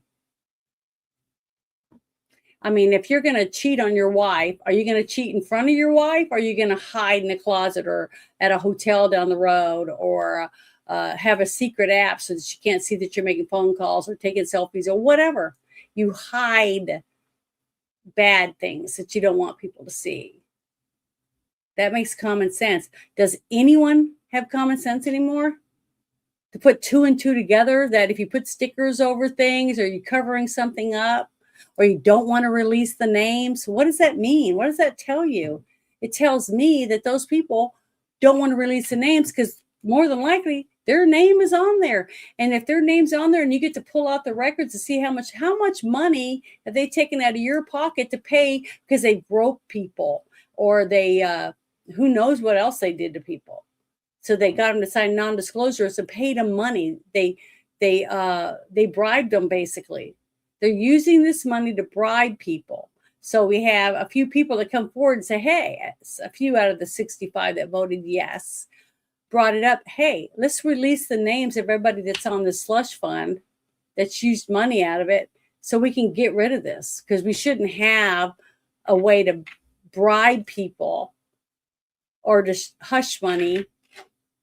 I mean, if you're going to cheat on your wife, are you going to cheat in front of your wife? Or are you going to hide in a closet or at a hotel down the road, or have a secret app so that she can't see that you're making phone calls or taking selfies or whatever? You hide bad things that you don't want people to see. That makes common sense. Does anyone have common sense anymore? To put 2 and 2 together, that if you put stickers over things, or you're covering something up, or you don't want to release the names, what does that mean? What does that tell you? It tells me that those people don't want to release the names because more than likely their name is on there. And if their name's on there and you get to pull out the records to see how much money have they taken out of your pocket to pay because they broke people, or they who knows what else they did to people. So they got them to sign non-disclosures and paid them money. They bribed them, basically. They're using this money to bribe people. So we have a few people that come forward and say, hey, a few out of the 65 that voted yes, brought it up. Hey, let's release the names of everybody that's on the slush fund that's used money out of it so we can get rid of this, because we shouldn't have a way to bribe people or just hush money,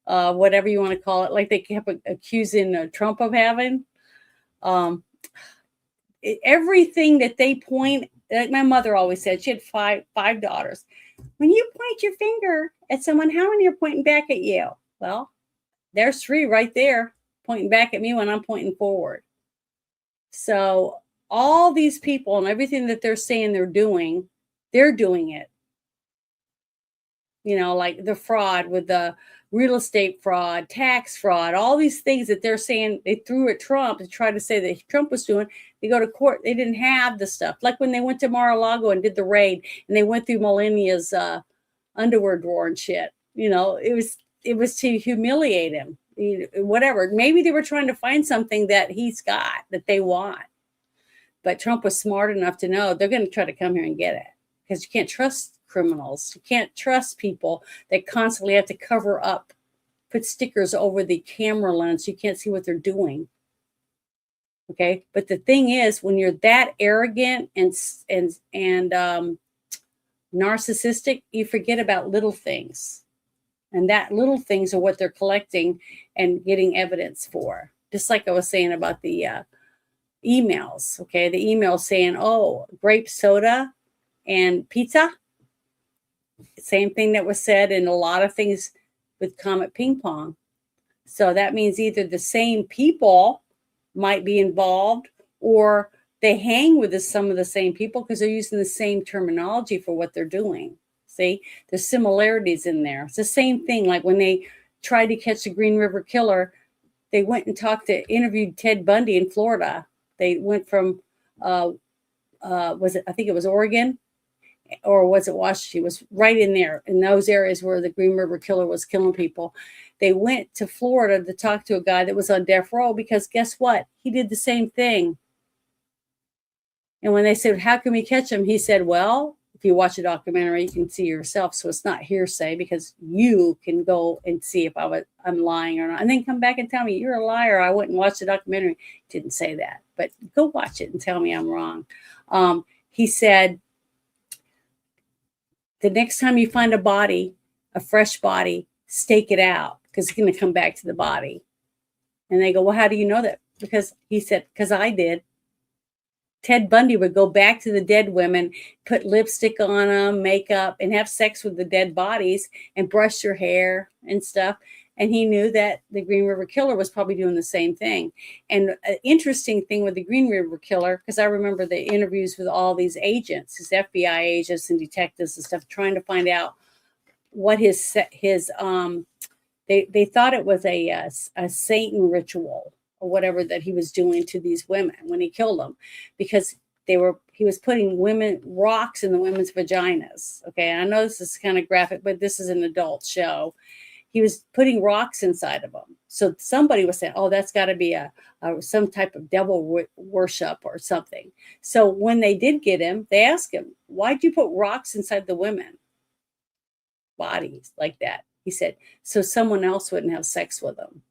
whatever you want to call it, like they kept accusing Trump of having. Everything that they point, like my mother always said, she had five daughters. When you point your finger at someone, how many are pointing back at you? Well, there's 3 right there pointing back at me when I'm pointing forward. So all these people and everything that they're saying they're doing it. You know, like the fraud with the real estate fraud, tax fraud, all these things that they're saying they threw at Trump to try to say that Trump was doing. They go to court. They didn't have the stuff. Like when they went to Mar-a-Lago and did the raid, and they went through Melania's underwear drawer and shit. You know, it was to humiliate him. Whatever. Maybe they were trying to find something that he's got that they want. But Trump was smart enough to know they're going to try to come here and get it, because you can't trust criminals. You can't trust people that constantly have to cover up, put stickers over the camera lens. You can't see what they're doing. Okay. But the thing is, when you're that arrogant and narcissistic, you forget about little things. And that little things are what they're collecting and getting evidence for. Just like I was saying about the emails. Okay. The email saying, oh, grape soda and pizza. Same thing that was said in a lot of things with Comet Ping Pong. So that means either the same people might be involved or they hang with some of the same people because they're using the same terminology for what they're doing. See, there's similarities in there. It's the same thing. Like when they tried to catch the Green River Killer, they went and interviewed Ted Bundy in Florida. They went from, I think it was Oregon, or was it Washington? It was right in there, in those areas where the Green River Killer was killing people. They went to Florida to talk to a guy that was on death row because guess what? He did the same thing. And when they said, how can we catch him? He said, well, if you watch a documentary, you can see yourself. So it's not hearsay because you can go and see if I'm lying or not. And then come back and tell me, you're a liar. I went and watched the documentary. Didn't say that, but go watch it and tell me I'm wrong. He said, the next time you find a body, a fresh body, stake it out because it's going to come back to the body. And they go, well, how do you know that? Because he said, because I did. Ted Bundy would go back to the dead women, put lipstick on them, makeup, and have sex with the dead bodies and brush their hair and stuff. And he knew that the Green River Killer was probably doing the same thing. And an interesting thing with the Green River Killer, because I remember the interviews with all these agents, his FBI agents and detectives and stuff, trying to find out what they thought it was a Satan ritual or whatever that he was doing to these women when he killed them, because he was putting rocks in the women's vaginas. Okay, and I know this is kind of graphic, but this is an adult show. He was putting rocks inside of them. So somebody was saying, oh, that's got to be some type of devil worship or something. So when they did get him, they asked him, why'd you put rocks inside the women bodies like that? He said, so someone else wouldn't have sex with them.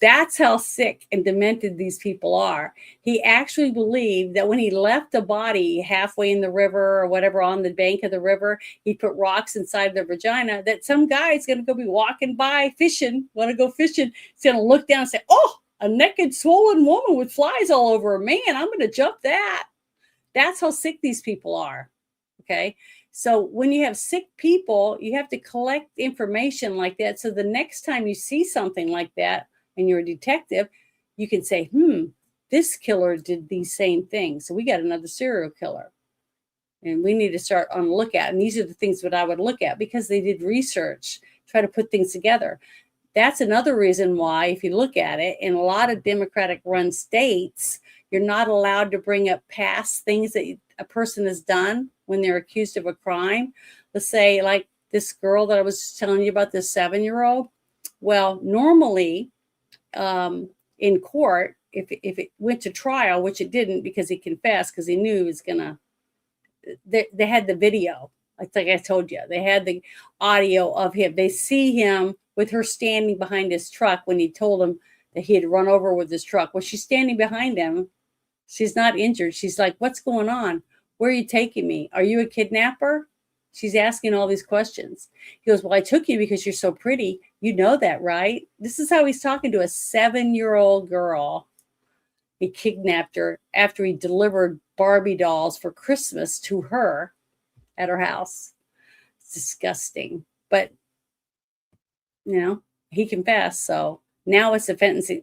That's how sick and demented these people are. He actually believed that when he left a body halfway in the river or whatever on the bank of the river, he put rocks inside their vagina, that some guy is going to go be walking by fishing, want to go fishing. He's going to look down and say, oh, a naked, swollen woman with flies all over her. Man, I'm going to jump that. That's how sick these people are. Okay. So when you have sick people, you have to collect information like that. So the next time you see something like that, and you're a detective, you can say, this killer did these same things. So we got another serial killer. And we need to start on the lookout. And these are the things that I would look at because they did research, try to put things together. That's another reason why, if you look at it, in a lot of Democratic-run states, you're not allowed to bring up past things that a person has done when they're accused of a crime. Let's say, like this girl that I was telling you about, this 7-year-old. Well, normally, in court, if it went to trial, which it didn't because he confessed because he knew he was gonna, they had the video. Like I told you, they had the audio of him. They see him with her standing behind his truck when he told him that he had run over with his truck. Well, she's standing behind him. She's not injured. She's like, what's going on? Where are you taking me? Are you a kidnapper? She's asking all these questions. He goes, well, I took you because you're so pretty. You know that, right? This is how he's talking to a 7-year-old girl. He kidnapped her after he delivered Barbie dolls for Christmas to her at her house. It's disgusting. But, he confessed. So now it's a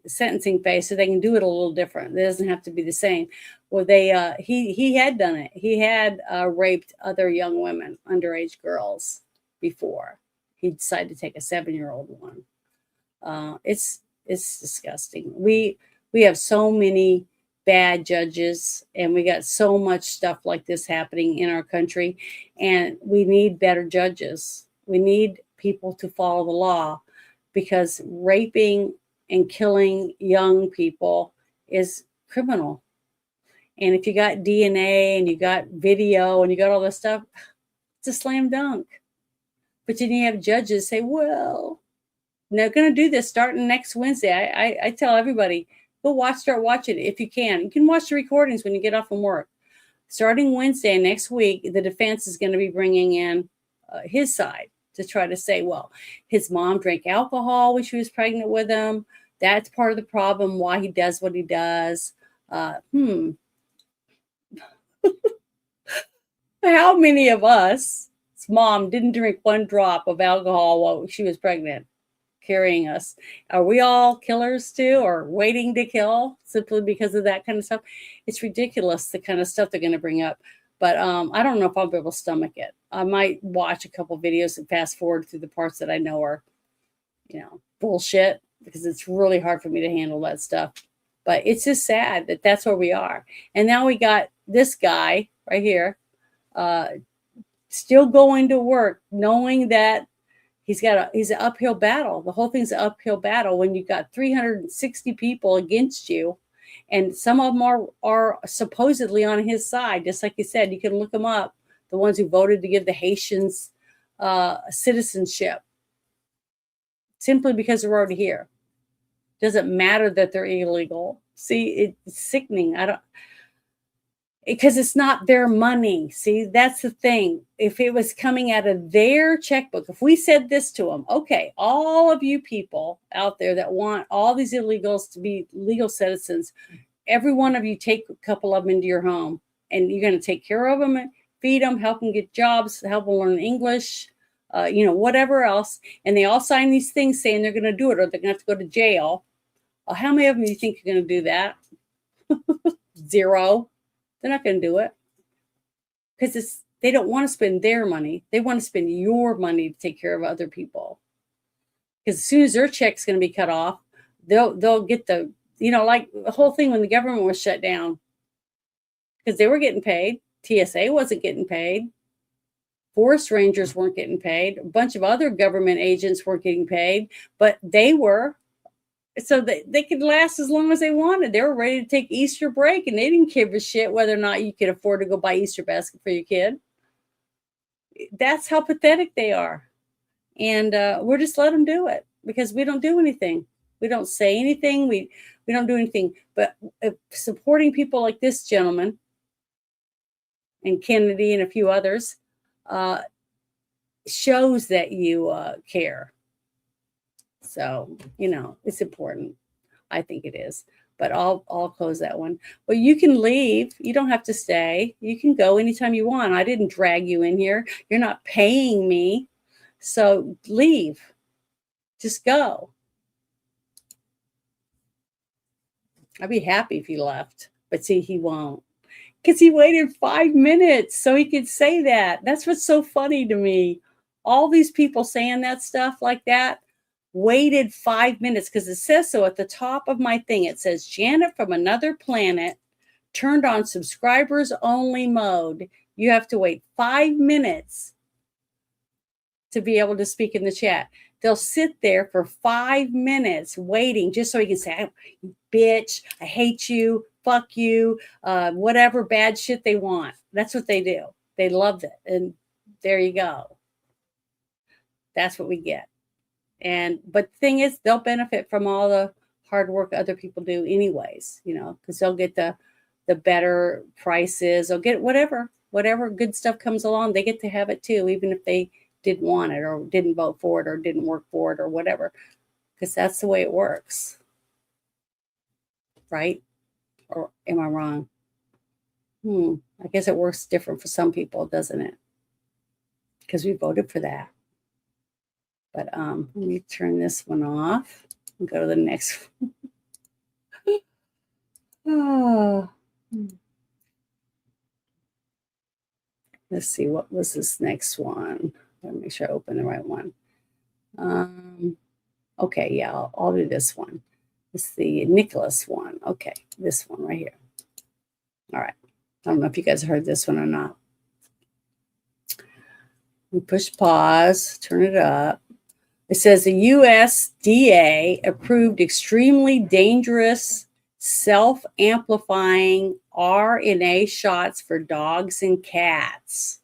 sentencing phase, so they can do it a little different. It doesn't have to be the same. Well, he had done it. He had raped other young women, underage girls, before. He decided to take a 7-year-old one. It's disgusting. We have so many bad judges, and we got so much stuff like this happening in our country, and we need better judges. We need people to follow the law, because raping and killing young people is criminal. And if you got DNA and you got video and you got all this stuff, it's a slam dunk. But then you have judges say, well, they're going to do this starting next Wednesday. I tell everybody, start watching it if you can. You can watch the recordings when you get off from work. Starting Wednesday next week, the defense is going to be bringing in his side. to try to say, well, his mom drank alcohol when she was pregnant with him. That's part of the problem, why he does what he does. How many of us, his mom didn't drink one drop of alcohol while she was pregnant, carrying us? Are we all killers too, or waiting to kill simply because of that kind of stuff? It's ridiculous, the kind of stuff they're going to bring up. But I don't know if I'll be able to stomach it. I might watch a couple videos and fast forward through the parts that I know are, bullshit, because it's really hard for me to handle that stuff. But it's just sad that that's where we are. And now we got this guy right here, still going to work, knowing that he's an uphill battle. The whole thing's an uphill battle when you've got 360 people against you, and some of them are supposedly on his side. Just like you said, you can look them up, the ones who voted to give the Haitians citizenship simply because they're already here. Doesn't matter that they're illegal. See, it's sickening. Because it's not their money. See, that's the thing. If it was coming out of their checkbook, if we said this to them, okay, all of you people out there that want all these illegals to be legal citizens, every one of you take a couple of them into your home, and you're going to take care of them, feed them, help them get jobs, help them learn English, whatever else. And they all sign these things saying they're going to do it, or they're going to have to go to jail. Well, how many of them do you think are going to do that? Zero. They're not going to do it because they don't want to spend their money. They want to spend your money to take care of other people. Because as soon as their check's going to be cut off, they'll get the, like the whole thing when the government was shut down, because they were getting paid. TSA wasn't getting paid. Forest rangers weren't getting paid. A bunch of other government agents weren't getting paid, but they were. So they could last as long as they wanted. They were ready to take Easter break, and they didn't give a shit whether or not you could afford to go buy Easter basket for your kid. That's how pathetic they are. And we're just let them do it because we don't do anything. We don't say anything. We don't do anything. But supporting people like this gentleman and Kennedy and a few others shows that you care. So, it's important. I think it is. But I'll close that one. Well, you can leave. You don't have to stay. You can go anytime you want. I didn't drag you in here. You're not paying me. So leave. Just go. I'd be happy if he left. But see, he won't. Because he waited 5 minutes so he could say that. That's what's so funny to me. All these people saying that stuff like that waited 5 minutes because it says so at the top of my thing. It says Janet from another planet turned on subscribers only mode. You have to wait 5 minutes to be able to speak in the chat. They'll sit there for 5 minutes waiting just so he can say, bitch, I hate you, fuck you, whatever bad shit they want. That's what they do. They love it. And there you go. That's what we get. But the thing is, they'll benefit from all the hard work other people do anyways, because they'll get the better prices. They'll get whatever good stuff comes along. They get to have it too, even if they didn't want it or didn't vote for it or didn't work for it or whatever, because that's the way it works. Right? Or am I wrong? I guess it works different for some people, doesn't it? Because we voted for that. But let me turn this one off and go to the next one. Let's see, what was this next one? Let me make sure I open the right one. Okay, yeah, I'll do this one. It's the Nicholas one. Okay, this one right here. All right. I don't know if you guys heard this one or not. We push pause, turn it up. It says the USDA approved extremely dangerous self-amplifying RNA shots for dogs and cats.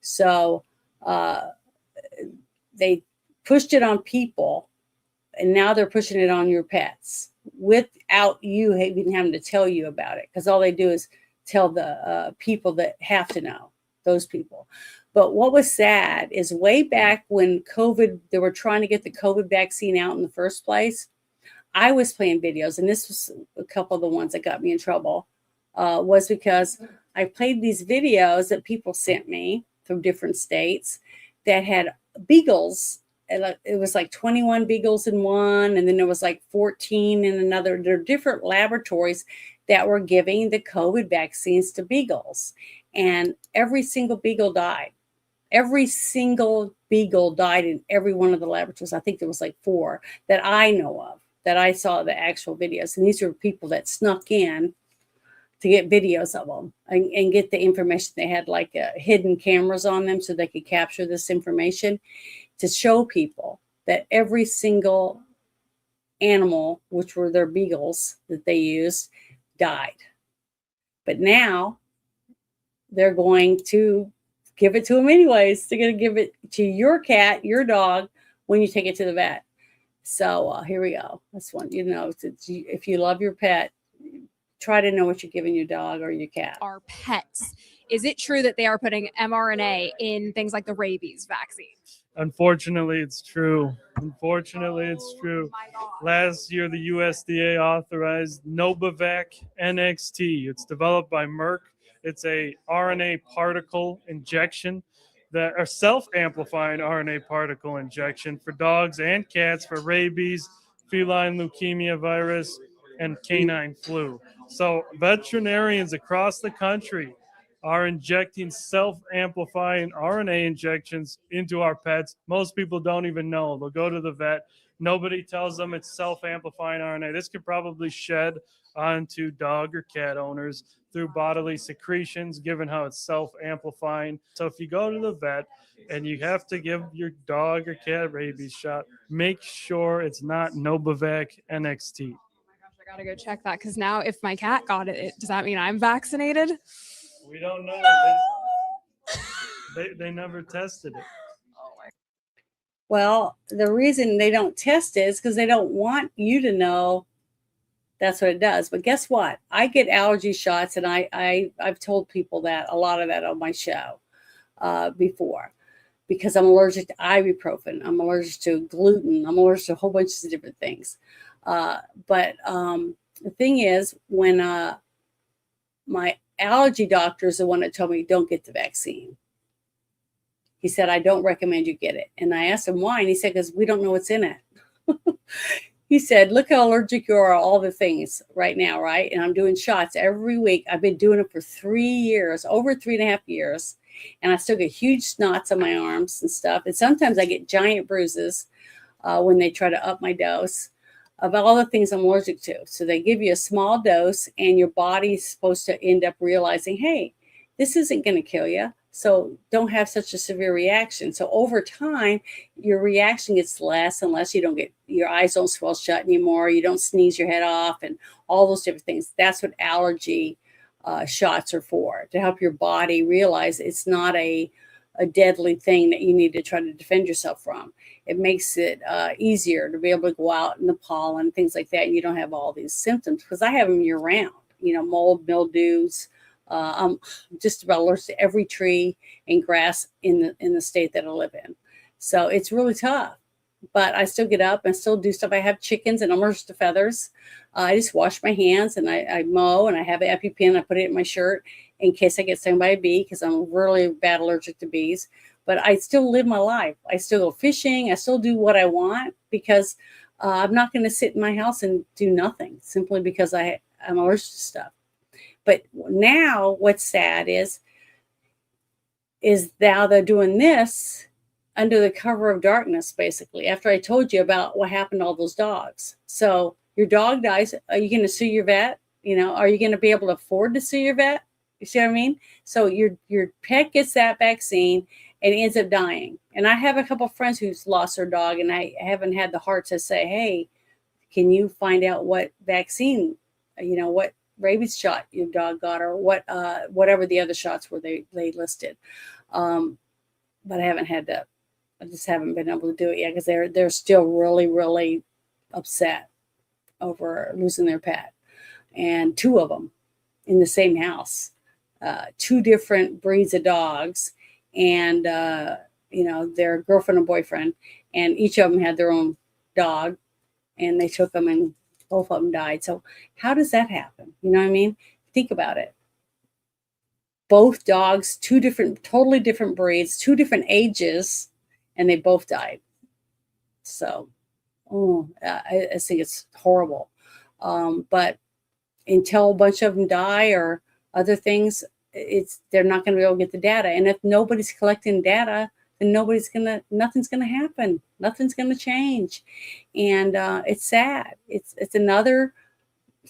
So they pushed it on people, and now they're pushing it on your pets without you even having to tell you about it, because all they do is tell the people that have to know, those people. But what was sad is way back when COVID, they were trying to get the COVID vaccine out in the first place. I was playing videos, and this was a couple of the ones that got me in trouble, was because I played these videos that people sent me from different states that had beagles. It was like 21 beagles in one, and then there was like 14 in another. There are different laboratories that were giving the COVID vaccines to beagles, and every single beagle died. Every single beagle died in every one of the laboratories. I think there was like 4 that I know of, that I saw the actual videos. And these were people that snuck in to get videos of them and get the information. They had like hidden cameras on them so they could capture this information to show people that every single animal, which were their beagles that they used, died. But now they're going to give it to them anyways. They're going to give it to your cat, your dog, when you take it to the vet. So here we go. That's one, if you love your pet, try to know what you're giving your dog or your cat. Our pets. Is it true that they are putting mRNA in things like the rabies vaccine? Unfortunately, it's true. Last year, the USDA authorized Novavax NXT. It's developed by Merck. It's a RNA particle injection, that are self-amplifying RNA particle injection for dogs and cats for rabies, feline leukemia virus, and canine flu. So veterinarians across the country are injecting self-amplifying RNA injections into our pets. Most people don't even know. They'll go to the vet. Nobody tells them it's self-amplifying RNA. This could probably shed onto dog or cat owners through bodily secretions, given how it's self-amplifying. So if you go to the vet and you have to give your dog or cat a rabies shot, make sure it's not Novavax NXT. I gotta go check that, because now if my cat got it, does that mean I'm vaccinated? We don't know. They never tested it. Well, the reason they don't test it is because they don't want you to know that's what it does. But guess what? I get allergy shots, and I've told people that, a lot of that on my show before, because I'm allergic to ibuprofen. I'm allergic to gluten. I'm allergic to a whole bunch of different things. But the thing is, when my allergy doctor is the one that told me don't get the vaccine. He said, I don't recommend you get it. And I asked him why, and he said, because we don't know what's in it. He said, look how allergic you are, all the things right now, right? And I'm doing shots every week. I've been doing it for 3 years, over 3.5 years. And I still get huge snots on my arms and stuff. And sometimes I get giant bruises when they try to up my dose of all the things I'm allergic to. So they give you a small dose, and your body's supposed to end up realizing, hey, this isn't going to kill you. So don't have such a severe reaction. So over time, your reaction gets less unless you don't get, your eyes don't swell shut anymore. You don't sneeze your head off and all those different things. That's what allergy shots are for, to help your body realize it's not a deadly thing that you need to try to defend yourself from. It makes it easier to be able to go out in the pollen and things like that. And you don't have all these symptoms, because I have them year round, mold, mildews. I'm just about allergic to every tree and grass in the state that I live in. So it's really tough, but I still get up and still do stuff. I have chickens, and I'm allergic to feathers. I just wash my hands, and I mow, and I have an EpiPen. I put it in my shirt in case I get stung by a bee, because I'm really bad allergic to bees. But I still live my life. I still go fishing. I still do what I want, because I'm not going to sit in my house and do nothing simply because I'm allergic to stuff. But now what's sad is now they're doing this under the cover of darkness, basically, after I told you about what happened to all those dogs. So your dog dies. Are you going to sue your vet? Are you going to be able to afford to sue your vet? You see what I mean? So your pet gets that vaccine and ends up dying. And I have a couple of friends who's lost their dog, and I haven't had the heart to say, hey, can you find out what vaccine, what rabies shot your dog got, or whatever the other shots were they listed. But I haven't had to. I just haven't been able to do it yet, because they're still really, really upset over losing their pet, and 2 of them in the same house, 2 different breeds of dogs and their girlfriend and boyfriend, and each of them had their own dog, and they took them, and both of them died. So how does that happen? You know what I mean? Think about it. Both dogs, totally different breeds, 2 different ages, and they both died. So, I think it's horrible. But until a bunch of them die or other things, they're not going to be able to get the data. And if nobody's collecting data, then nothing's gonna happen. Nothing's gonna change. And it's sad. It's another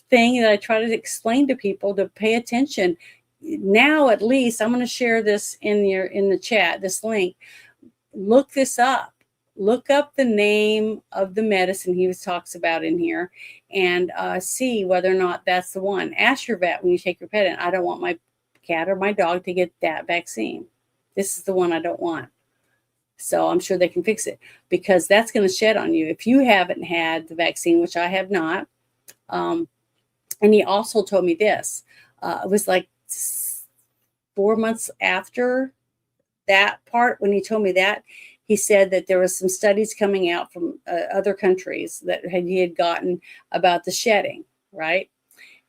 thing that I try to explain to people to pay attention. Now, at least, I'm going to share this in the chat, this link. Look this up. Look up the name of the medicine he talks about in here, and see whether or not that's the one. Ask your vet when you take your pet in, I don't want my cat or my dog to get that vaccine. This is the one I don't want. So I'm sure they can fix it, because that's going to shed on you if you haven't had the vaccine, which I have not. And he also told me this. It was like 4 months after that part, when he told me that, he said that there was some studies coming out from other countries that he had gotten about the shedding, right?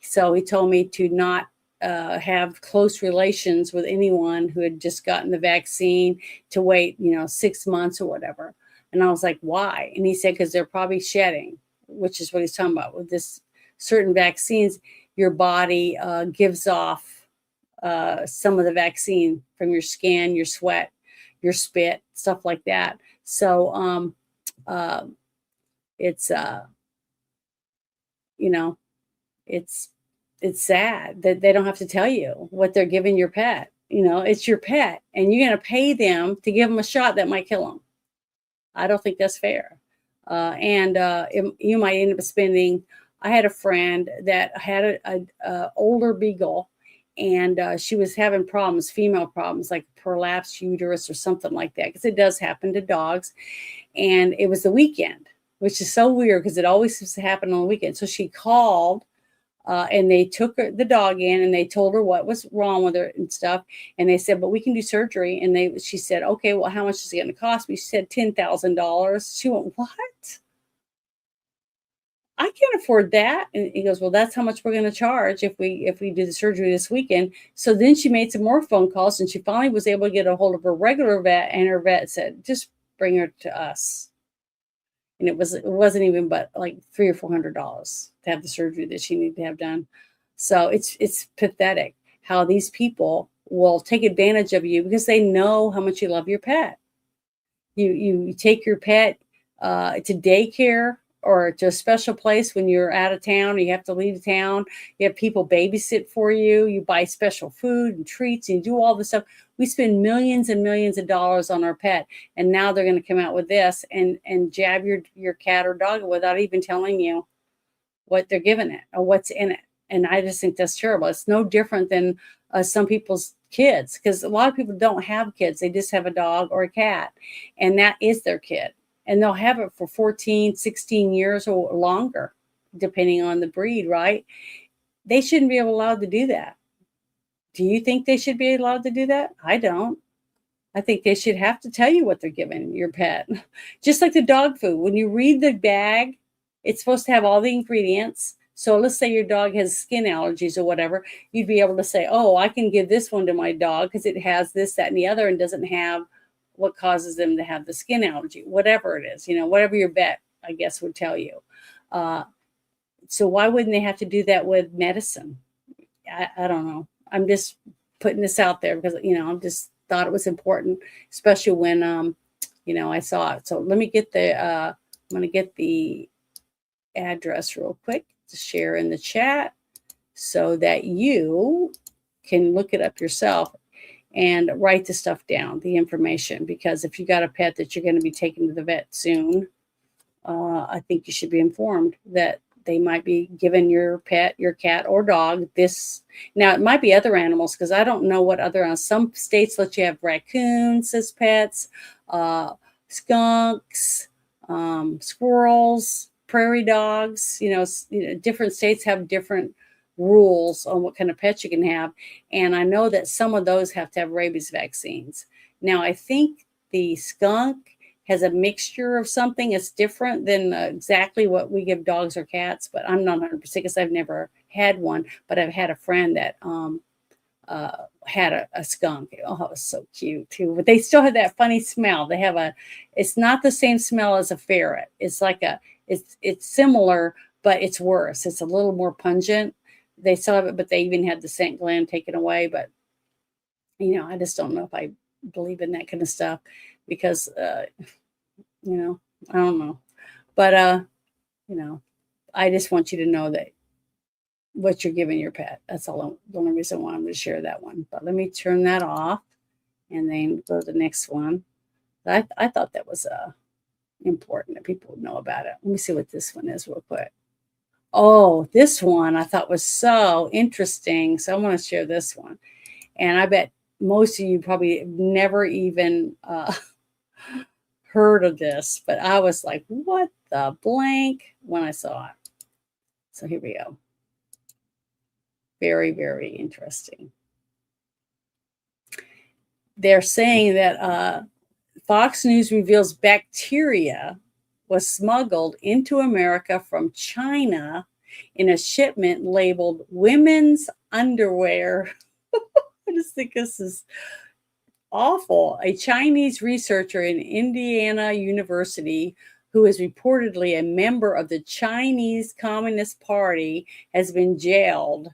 So he told me to not have close relations with anyone who had just gotten the vaccine, to wait, 6 months or whatever. And I was like, why? And he said, because they're probably shedding, which is what he's talking about with this certain vaccines. Your body gives off some of the vaccine from your skin, your sweat, your spit, stuff like that. So it's it's sad that they don't have to tell you what they're giving your pet. It's your pet, and you're going to pay them to give them a shot that might kill them. I don't think that's fair. You might end up spending. I had a friend that had a older beagle, and she was having problems, female problems, like prolapsed uterus or something like that, because it does happen to dogs. And it was the weekend, which is so weird because it always seems to happen on the weekend. So she called, and they took the dog in, and they told her what was wrong with her and stuff. And they said, but we can do surgery. And she said, okay, well, how much is it going to cost me? She said $10,000. She went, what? I can't afford that. And he goes, well, that's how much we're going to charge if we do the surgery this weekend. So then she made some more phone calls, and she finally was able to get a hold of her regular vet, and her vet said, just bring her to us. And it wasn't even but like $300 or $400 to have the surgery that she needed to have done. So it's pathetic how these people will take advantage of you because they know how much you love your pet. You take your pet to daycare or to a special place when you're out of town or you have to leave town. You have people babysit for you. You buy special food and treats and you do all this stuff. We spend millions and millions of dollars on our pet. And now they're going to come out with this and jab your cat or dog without even telling you what they're giving it or what's in it. And I just think that's terrible. It's no different than some people's kids, because a lot of people don't have kids. They just have a dog or a cat, and that is their kid. And they'll have it for 14, 16 years or longer, depending on the breed, right? They shouldn't be allowed to do that. Do you think they should be allowed to do that? I don't. I think they should have to tell you what they're giving your pet. Just like the dog food. When you read the bag, it's supposed to have all the ingredients. So let's say your dog has skin allergies or whatever. You'd be able to say, oh, I can give this one to my dog because it has this, that, and the other, and doesn't have what causes them to have the skin allergy, whatever it is, whatever your vet, I guess, would tell you. So why wouldn't they have to do that with medicine? I don't know. I'm just putting this out there because, I just thought it was important, especially when, I saw it. So let me get I'm going to get the address real quick to share in the chat so that you can look it up yourself and write the stuff down, the information, because if you got a pet that you're going to be taking to the vet soon, I think you should be informed that they might be giving your pet, your cat or dog this. Now, it might be other animals because I don't know what other animals. Some states let you have raccoons as pets, skunks, squirrels, prairie dogs. Different states have different rules on what kind of pets you can have. And I know that some of those have to have rabies vaccines. Now, I think the skunk has a mixture of something. It's different than exactly what we give dogs or cats, but I'm not 100% because I've never had one, but I've had a friend that had a skunk. Oh, it was so cute too. But they still have that funny smell. They have it's not the same smell as a ferret. It's like it's similar, but it's worse. It's a little more pungent. They still have it, but they even had the scent gland taken away. But, I just don't know if I believe in that kind of stuff because, I don't know. But, I just want you to know that what you're giving your pet. That's all. The only reason why I'm going to share that one. But let me turn that off and then go to the next one. I thought that was important that people would know about it. Let me see what this one is real quick. Oh, this one I thought was so interesting. So I want to share this one. And I bet most of you probably have never even heard of this, but I was like, what the blank when I saw it. So here we go. Very, very interesting. They're saying that Fox News reveals bacteria was smuggled into America from China in a shipment labeled women's underwear. I just think this is awful. A Chinese researcher in Indiana University who is reportedly a member of the Chinese Communist Party has been jailed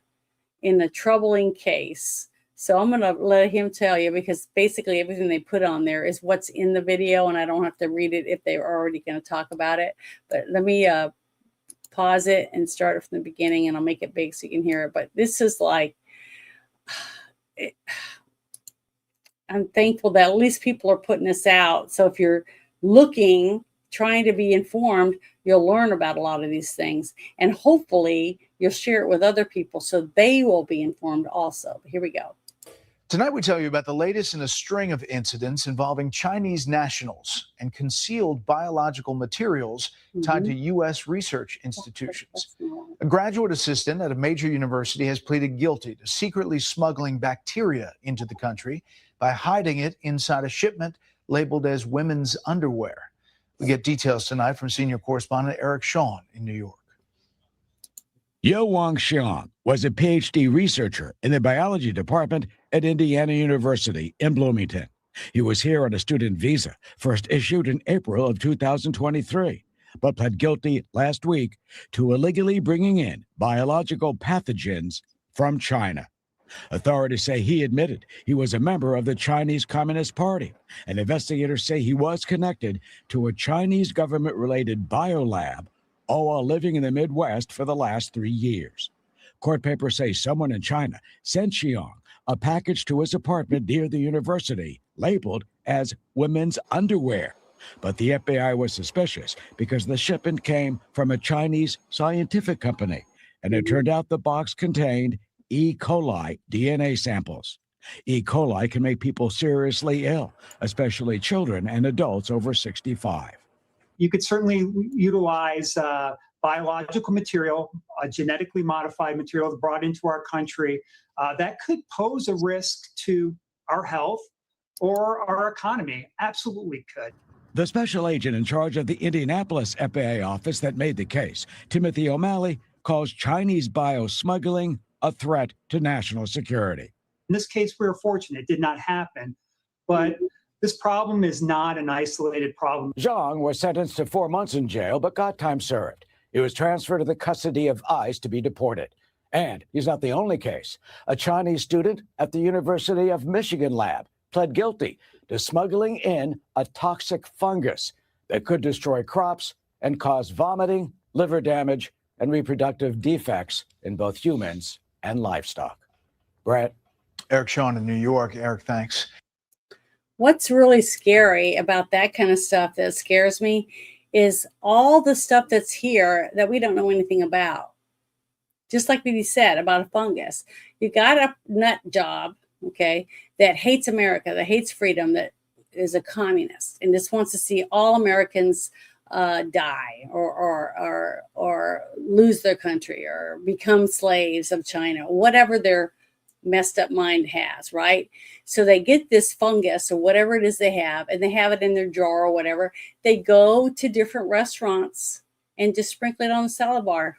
in a troubling case. So I'm going to let him tell you because basically everything they put on there is what's in the video and I don't have to read it if they're already going to talk about it. But let me pause it and start it from the beginning and I'll make it big so you can hear it. But this is like, I'm thankful that at least people are putting this out. So if you're trying to be informed, you'll learn about a lot of these things. And hopefully you'll share it with other people so they will be informed also. But here we go. Tonight, we tell you about the latest in a string of incidents involving Chinese nationals and concealed biological materials tied to U.S. research institutions. A graduate assistant at a major university has pleaded guilty to secretly smuggling bacteria into the country by hiding it inside a shipment labeled as women's underwear. We get details tonight from senior correspondent Eric Shawn in New York. Yo Wang Xiang was a PhD researcher in the biology department at Indiana University in Bloomington. He was here on a student visa, first issued in April of 2023, but pled guilty last week to illegally bringing in biological pathogens from China. Authorities say he admitted he was a member of the Chinese Communist Party, and investigators say he was connected to a Chinese government-related biolab, all while living in the Midwest for the last 3 years. Court papers say someone in China sent Xiang a package to his apartment near the university labeled as women's underwear. But the FBI was suspicious because the shipment came from a Chinese scientific company, and it turned out the box contained E. coli DNA samples. E. coli can make people seriously ill, especially children and adults over 65. You could certainly utilize biological material, genetically modified material brought into our country that could pose a risk to our health or our economy. Absolutely could. The special agent in charge of the Indianapolis FAA office that made the case, Timothy O'Malley, calls Chinese biosmuggling a threat to national security. In this case, we were fortunate it did not happen, but this problem is not an isolated problem. Zhang was sentenced to 4 months in jail, but got time served. He was transferred to the custody of ICE to be deported. And he's not the only case. A Chinese student at the University of Michigan lab pled guilty to smuggling in a toxic fungus that could destroy crops and cause vomiting, liver damage, and reproductive defects in both humans and livestock. Brett. Eric Shawn in New York. Eric, thanks. What's really scary about that kind of stuff that scares me is all the stuff that's here that we don't know anything about. Just like we said about a fungus. You got a nut job, okay, that hates America, that hates freedom, that is a communist and just wants to see all Americans die or lose their country or become slaves of China, whatever their messed up mind has, right? So they get this fungus or whatever it is they have, and they have it in their jar or whatever. They go to different restaurants and just sprinkle it on the salad bar.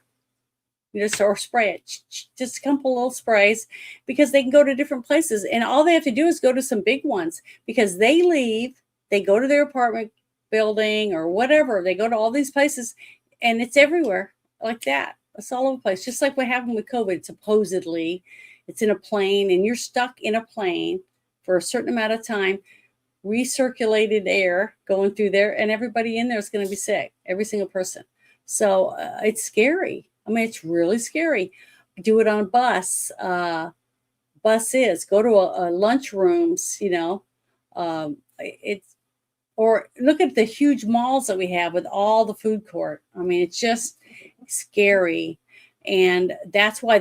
Just or spray it, just a couple little sprays, because they can go to different places, and all they have to do is go to some big ones, because they leave, they go to their apartment building or whatever, they go to all these places, and it's everywhere like that. It's all over the place, just like what happened with COVID. Supposedly, it's in a plane, and you're stuck in a plane for a certain amount of time, recirculated air going through there, and everybody in there is going to be sick, every single person. So it's scary. I mean, it's really scary. Do it on a bus. Buses, go to a lunch rooms, it's, or look at the huge malls that we have with all the food court. I mean, it's just scary. And that's why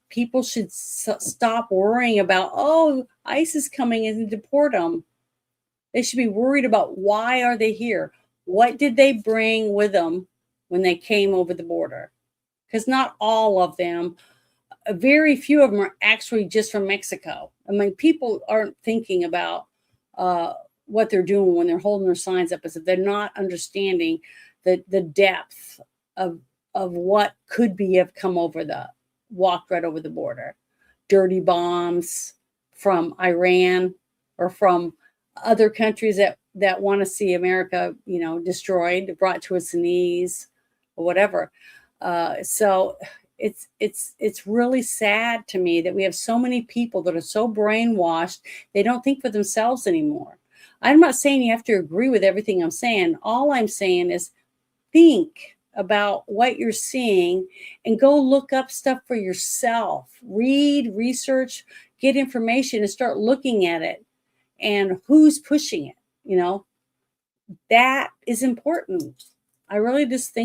people should stop worrying about, oh, ICE is coming and deport them. They should be worried about, why are they here? What did they bring with them when they came over the border? Because not all of them, very few of them are actually just from Mexico. I mean, people aren't thinking about what they're doing when they're holding their signs up, as if they're not understanding the depth of what could have come over walked right over the border. Dirty bombs from Iran or from other countries that want to see America, destroyed, brought to its knees, or whatever. So it's really sad to me that we have so many people that are so brainwashed, they don't think for themselves anymore. I'm not saying you have to agree with everything I'm saying. All I'm saying is think about what you're seeing and go look up stuff for yourself. Read, research, get information, and start looking at it and who's pushing it. That is important. I really just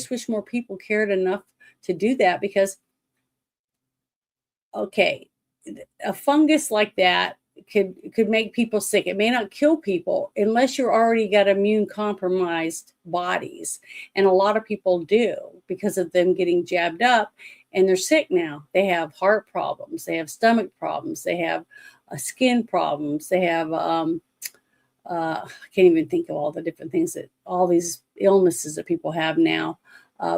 wish more people cared enough to do that, because, okay, a fungus like that could make people sick. It may not kill people unless you're already got immune compromised bodies. And a lot of people do, because of them getting jabbed up, and they're sick now. They have heart problems. They have stomach problems. They have skin problems. They have, I can't even think of all the different things all these illnesses that people have now,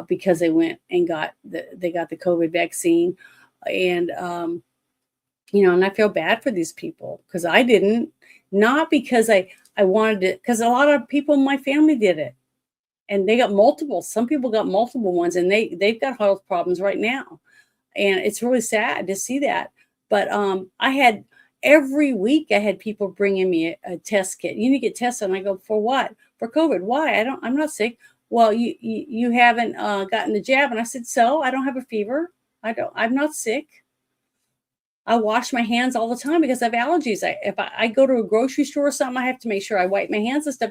because they went and got the COVID vaccine. And, and I feel bad for these people, because I didn't, not because I wanted it, because a lot of people in my family did it, and they got multiple. Some people got multiple ones, and they've got health problems right now. And it's really sad to see that. But every week I had people bringing me a test kit. You need to get tested. And I go, for what? For COVID. Why? I'm not sick. Well, you haven't gotten the jab. And I said, so I don't have a fever. I'm not sick. I wash my hands all the time because I have allergies. If I go to a grocery store or something, I have to make sure I wipe my hands and stuff.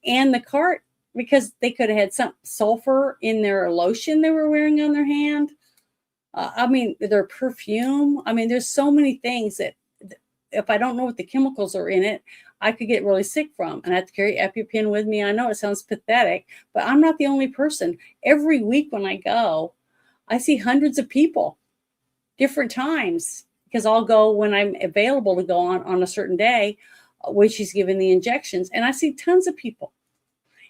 And the cart, because they could have had some sulfur in their lotion they were wearing on their hand. Their perfume. There's so many things that if I don't know what the chemicals are in it, I could get really sick from. And I have to carry EpiPen with me. I know it sounds pathetic, but I'm not the only person. Every week when I go, I see hundreds of people, different times, because I'll go when I'm available to go on a certain day when she's giving the injections. And I see tons of people.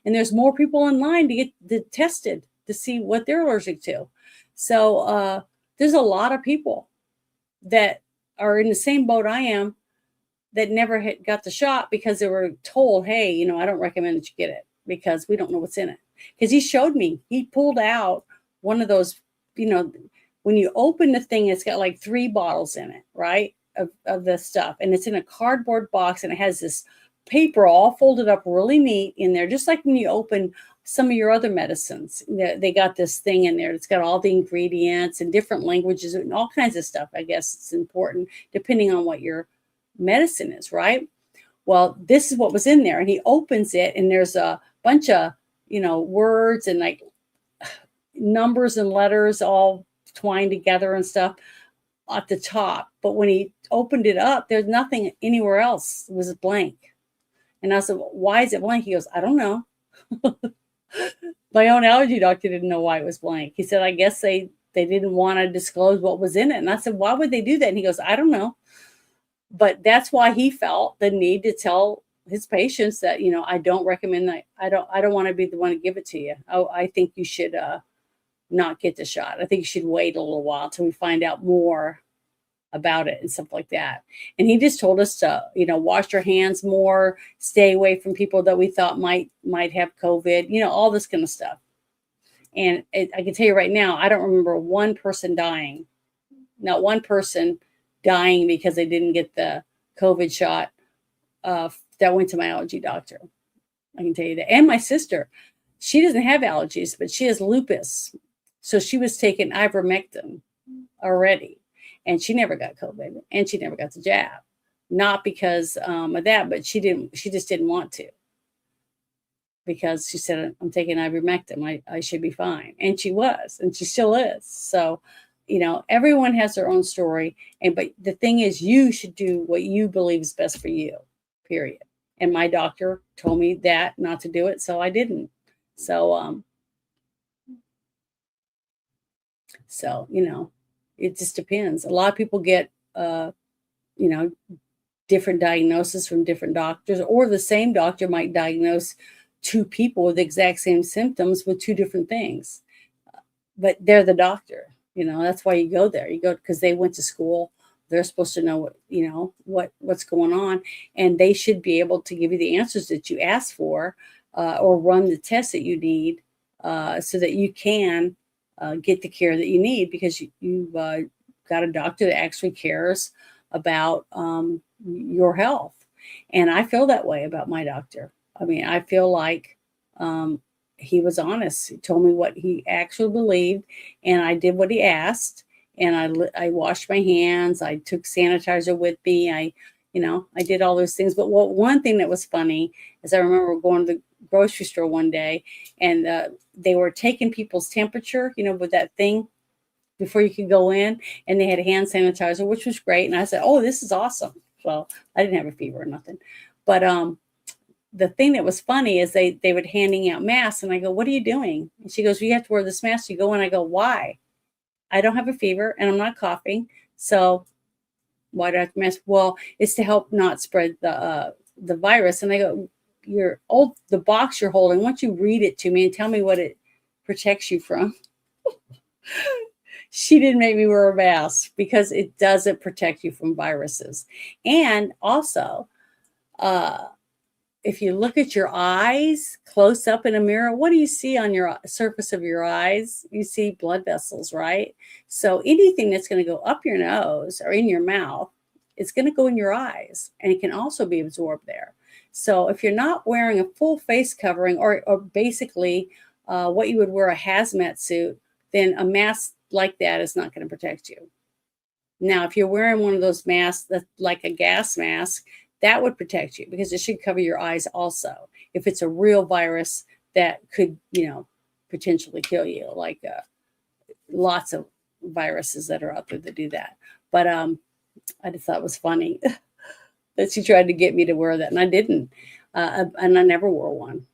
And there's more people in line to get tested to see what they're allergic to. So there's a lot of people that are in the same boat I am that never got the shot because they were told, hey, I don't recommend that you get it because we don't know what's in it. Because he showed me, he pulled out one of those, when you open the thing, it's got like 3 bottles in it, right, of the stuff. And it's in a cardboard box, and it has this paper all folded up really neat in there, just like when you open some of your other medicines. They got this thing in there. It's got all the ingredients and different languages and all kinds of stuff. I guess it's important depending on what your medicine is, right? Well, this is what was in there. And he opens it, and there's a bunch of, words and like numbers and letters all twined together and stuff at the top. But when he opened it up, there's nothing anywhere else. It was blank. And I said, why is it blank? He goes, I don't know. My own allergy doctor didn't know why it was blank. He said, I guess they they didn't want to disclose what was in it. And I said, why would they do that? And he goes, I don't know. But that's why he felt the need to tell his patients that, I don't recommend that. I don't want to be the one to give it to you. Oh, I think you should not get the shot. I think you should wait a little while till we find out more about it and stuff like that. And he just told us to, wash our hands more, stay away from people that we thought might have COVID, all this kind of stuff. And I can tell you right now, I don't remember one person dying, not one person dying because they didn't get the COVID shot that went to my allergy doctor. I can tell you that. And my sister, she doesn't have allergies, but she has lupus. So she was taking ivermectin already, and she never got COVID, and she never got the jab. Not because of that, but she just didn't want to. Because she said, I'm taking ivermectin, I should be fine. And she was, and she still is. So, everyone has their own story. But the thing is, you should do what you believe is best for you, period. And my doctor told me that not to do it, so I didn't. So, it just depends. A lot of people get, different diagnoses from different doctors, or the same doctor might diagnose two people with the exact same symptoms with two different things. But they're the doctor, that's why you go there. You go because they went to school. They're supposed to know what's going on, and they should be able to give you the answers that you ask for, or run the tests that you need, so that you can get the care that you need, because you've got a doctor that actually cares about your health. And I feel that way about my doctor. I mean, I feel like he was honest. He told me what he actually believed, and I did what he asked. And I washed my hands. I took sanitizer with me. I did all those things. But one thing that was funny is I remember going to the grocery store one day, and they were taking people's temperature, with that thing before you could go in, and they had hand sanitizer, which was great. And I said, oh, this is awesome. Well, I didn't have a fever or nothing. But the thing that was funny is they were handing out masks, and I go, what are you doing? And she goes, you have to wear this mask. You go in. I go, why? I don't have a fever, and I'm not coughing. So why do I have to mask? Well, it's to help not spread the virus. And I go, the box you're holding, why don't you read it to me and tell me what it protects you from? She didn't make me wear a mask because it doesn't protect you from viruses. And also, if you look at your eyes close up in a mirror, what do you see on your surface of your eyes? You see blood vessels, right? So anything that's going to go up your nose or in your mouth, it's going to go in your eyes, and it can also be absorbed there. So if you're not wearing a full face covering, or basically what you would wear a hazmat suit, then a mask like that is not going to protect you. Now, if you're wearing one of those masks that's like a gas mask, that would protect you, because it should cover your eyes also. If it's a real virus that could, potentially kill you, like lots of viruses that are out there that do that. But I just thought it was funny that she tried to get me to wear that, and I didn't. And I never wore one.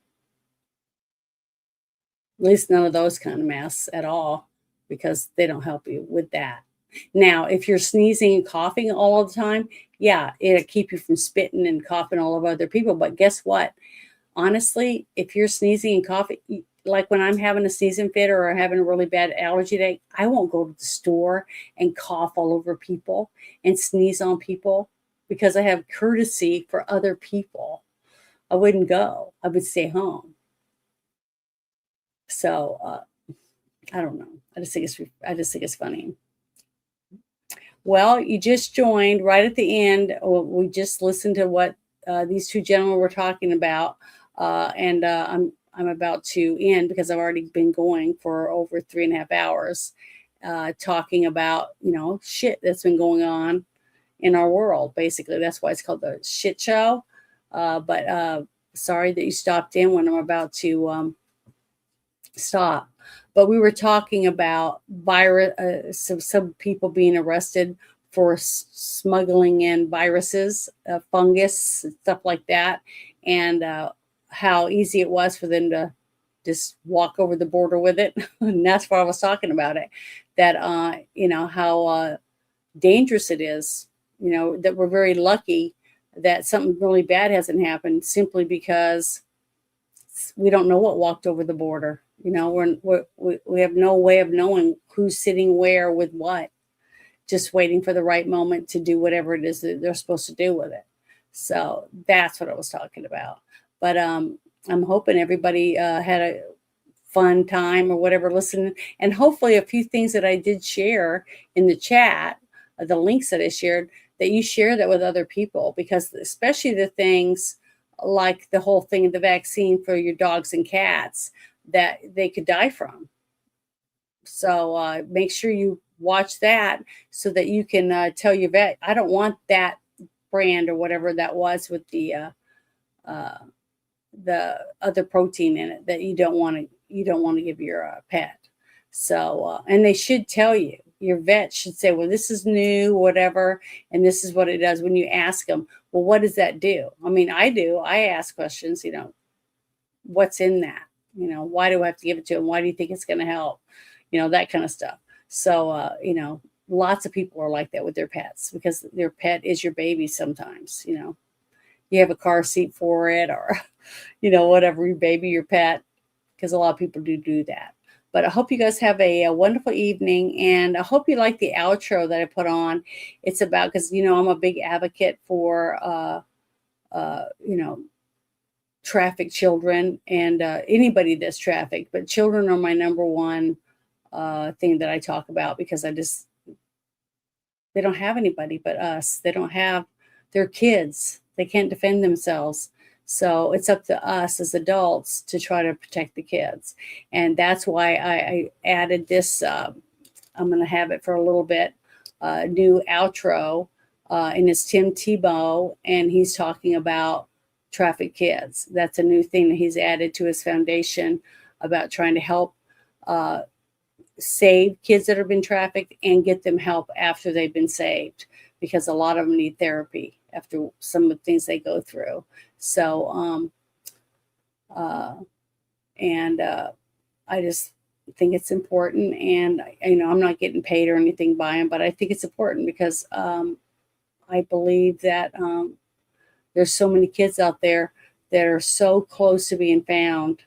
At least none of those kind of masks at all, because they don't help you with that. Now, if you're sneezing and coughing all the time, yeah, it'll keep you from spitting and coughing all over other people. But guess what? Honestly, if you're sneezing and coughing, like when I'm having a sneezing fit or having a really bad allergy day, I won't go to the store and cough all over people and sneeze on people, because I have courtesy for other people. I wouldn't go. I would stay home. So I don't know. I just think it's funny. Well, you just joined right at the end. We just listened to what these two gentlemen were talking about, and I'm about to end, because I've already been going for over 3.5 hours, talking about shit that's been going on in our world. Basically, that's why it's called the shit show. But sorry that you stopped in when I'm about to stop. But we were talking about virus, some people being arrested for smuggling in viruses, fungus, stuff like that, and how easy it was for them to just walk over the border with it. And that's what I was talking about it, that, you know, how dangerous it is, you know, that we're very lucky that something really bad hasn't happened simply because we don't know what walked over the border. You know, we have no way of knowing who's sitting where with what, just waiting for the right moment to do whatever it is that they're supposed to do with it. So that's what I was talking about. But I'm hoping everybody had a fun time or whatever listening. And hopefully a few things that I did share in the chat, the links that I shared, that you share that with other people, because especially the things like the whole thing of the vaccine for your dogs and cats that they could die from. So make sure you watch that so that you can tell your vet, I don't want that brand or whatever that was with the other protein in it that you don't want to give your pet. So and they should tell you. Your vet should say, well, this is new, whatever, and this is what it does. When you ask them, well, what does that do? I mean, I ask questions, you know, what's in that? You know, why do I have to give it to them? Why do you think it's going to help? You know, that kind of stuff. So, you know, lots of people are like that with their pets because their pet is your baby sometimes, you know. You have a car seat for it or, you know, whatever, you baby your pet, because a lot of people do that. But I hope you guys have a wonderful evening, and I hope you like the outro that I put on. It's about, because, you know, I'm a big advocate for, you know, trafficked children and anybody that's trafficked, but children are my number one thing that I talk about, because they don't have anybody but us. They don't have their kids. They can't defend themselves. So it's up to us as adults to try to protect the kids. And that's why I added this. I'm going to have it for a little bit, new outro. And it's Tim Tebow, and he's talking about trafficked kids. That's a new thing that he's added to his foundation about trying to help save kids that have been trafficked and get them help after they've been saved, because a lot of them need therapy after some of the things they go through. So, I just think it's important, and, you know, I'm not getting paid or anything by him, but I think it's important because I believe that there's so many kids out there that are so close to being found,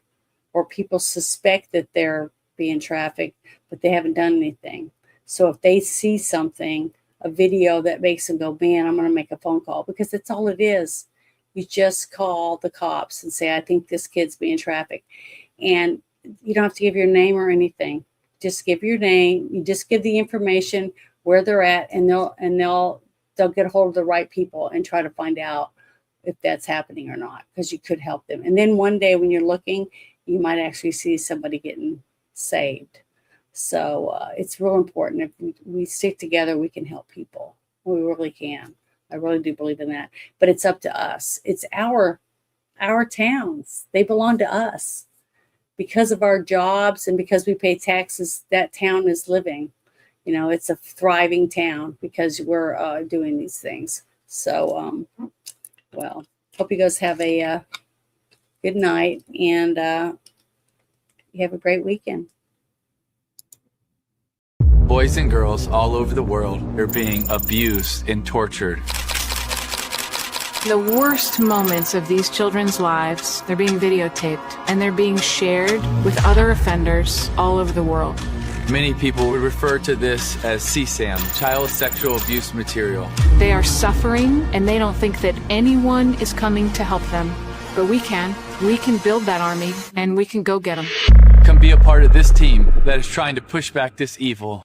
or people suspect that they're being trafficked, but they haven't done anything. So if they see something, a video that makes them go, man, I'm going to make a phone call, because that's all it is. You just call the cops and say, I think this kid's being trafficked. And you don't have to give your name or anything. Just give your name. You just give the information where they're at, and they'll get a hold of the right people and try to find out if that's happening or not, because you could help them. And then one day when you're looking, you might actually see somebody getting saved. So it's real important. If we stick together, we can help people. We really can. I really do believe in that. But it's up to us. It's our towns. They belong to us. Because of our jobs and because we pay taxes, that town is living. You know, it's a thriving town because we're doing these things. So, well, hope you guys have a good night, and you have a great weekend. Boys and girls all over the world are being abused and tortured. The worst moments of these children's lives, they're being videotaped and they're being shared with other offenders all over the world. Many people would refer to this as CSAM, child sexual abuse material. They are suffering and they don't think that anyone is coming to help them. But we can. We can build that army and we can go get them. Come be a part of this team that is trying to push back this evil.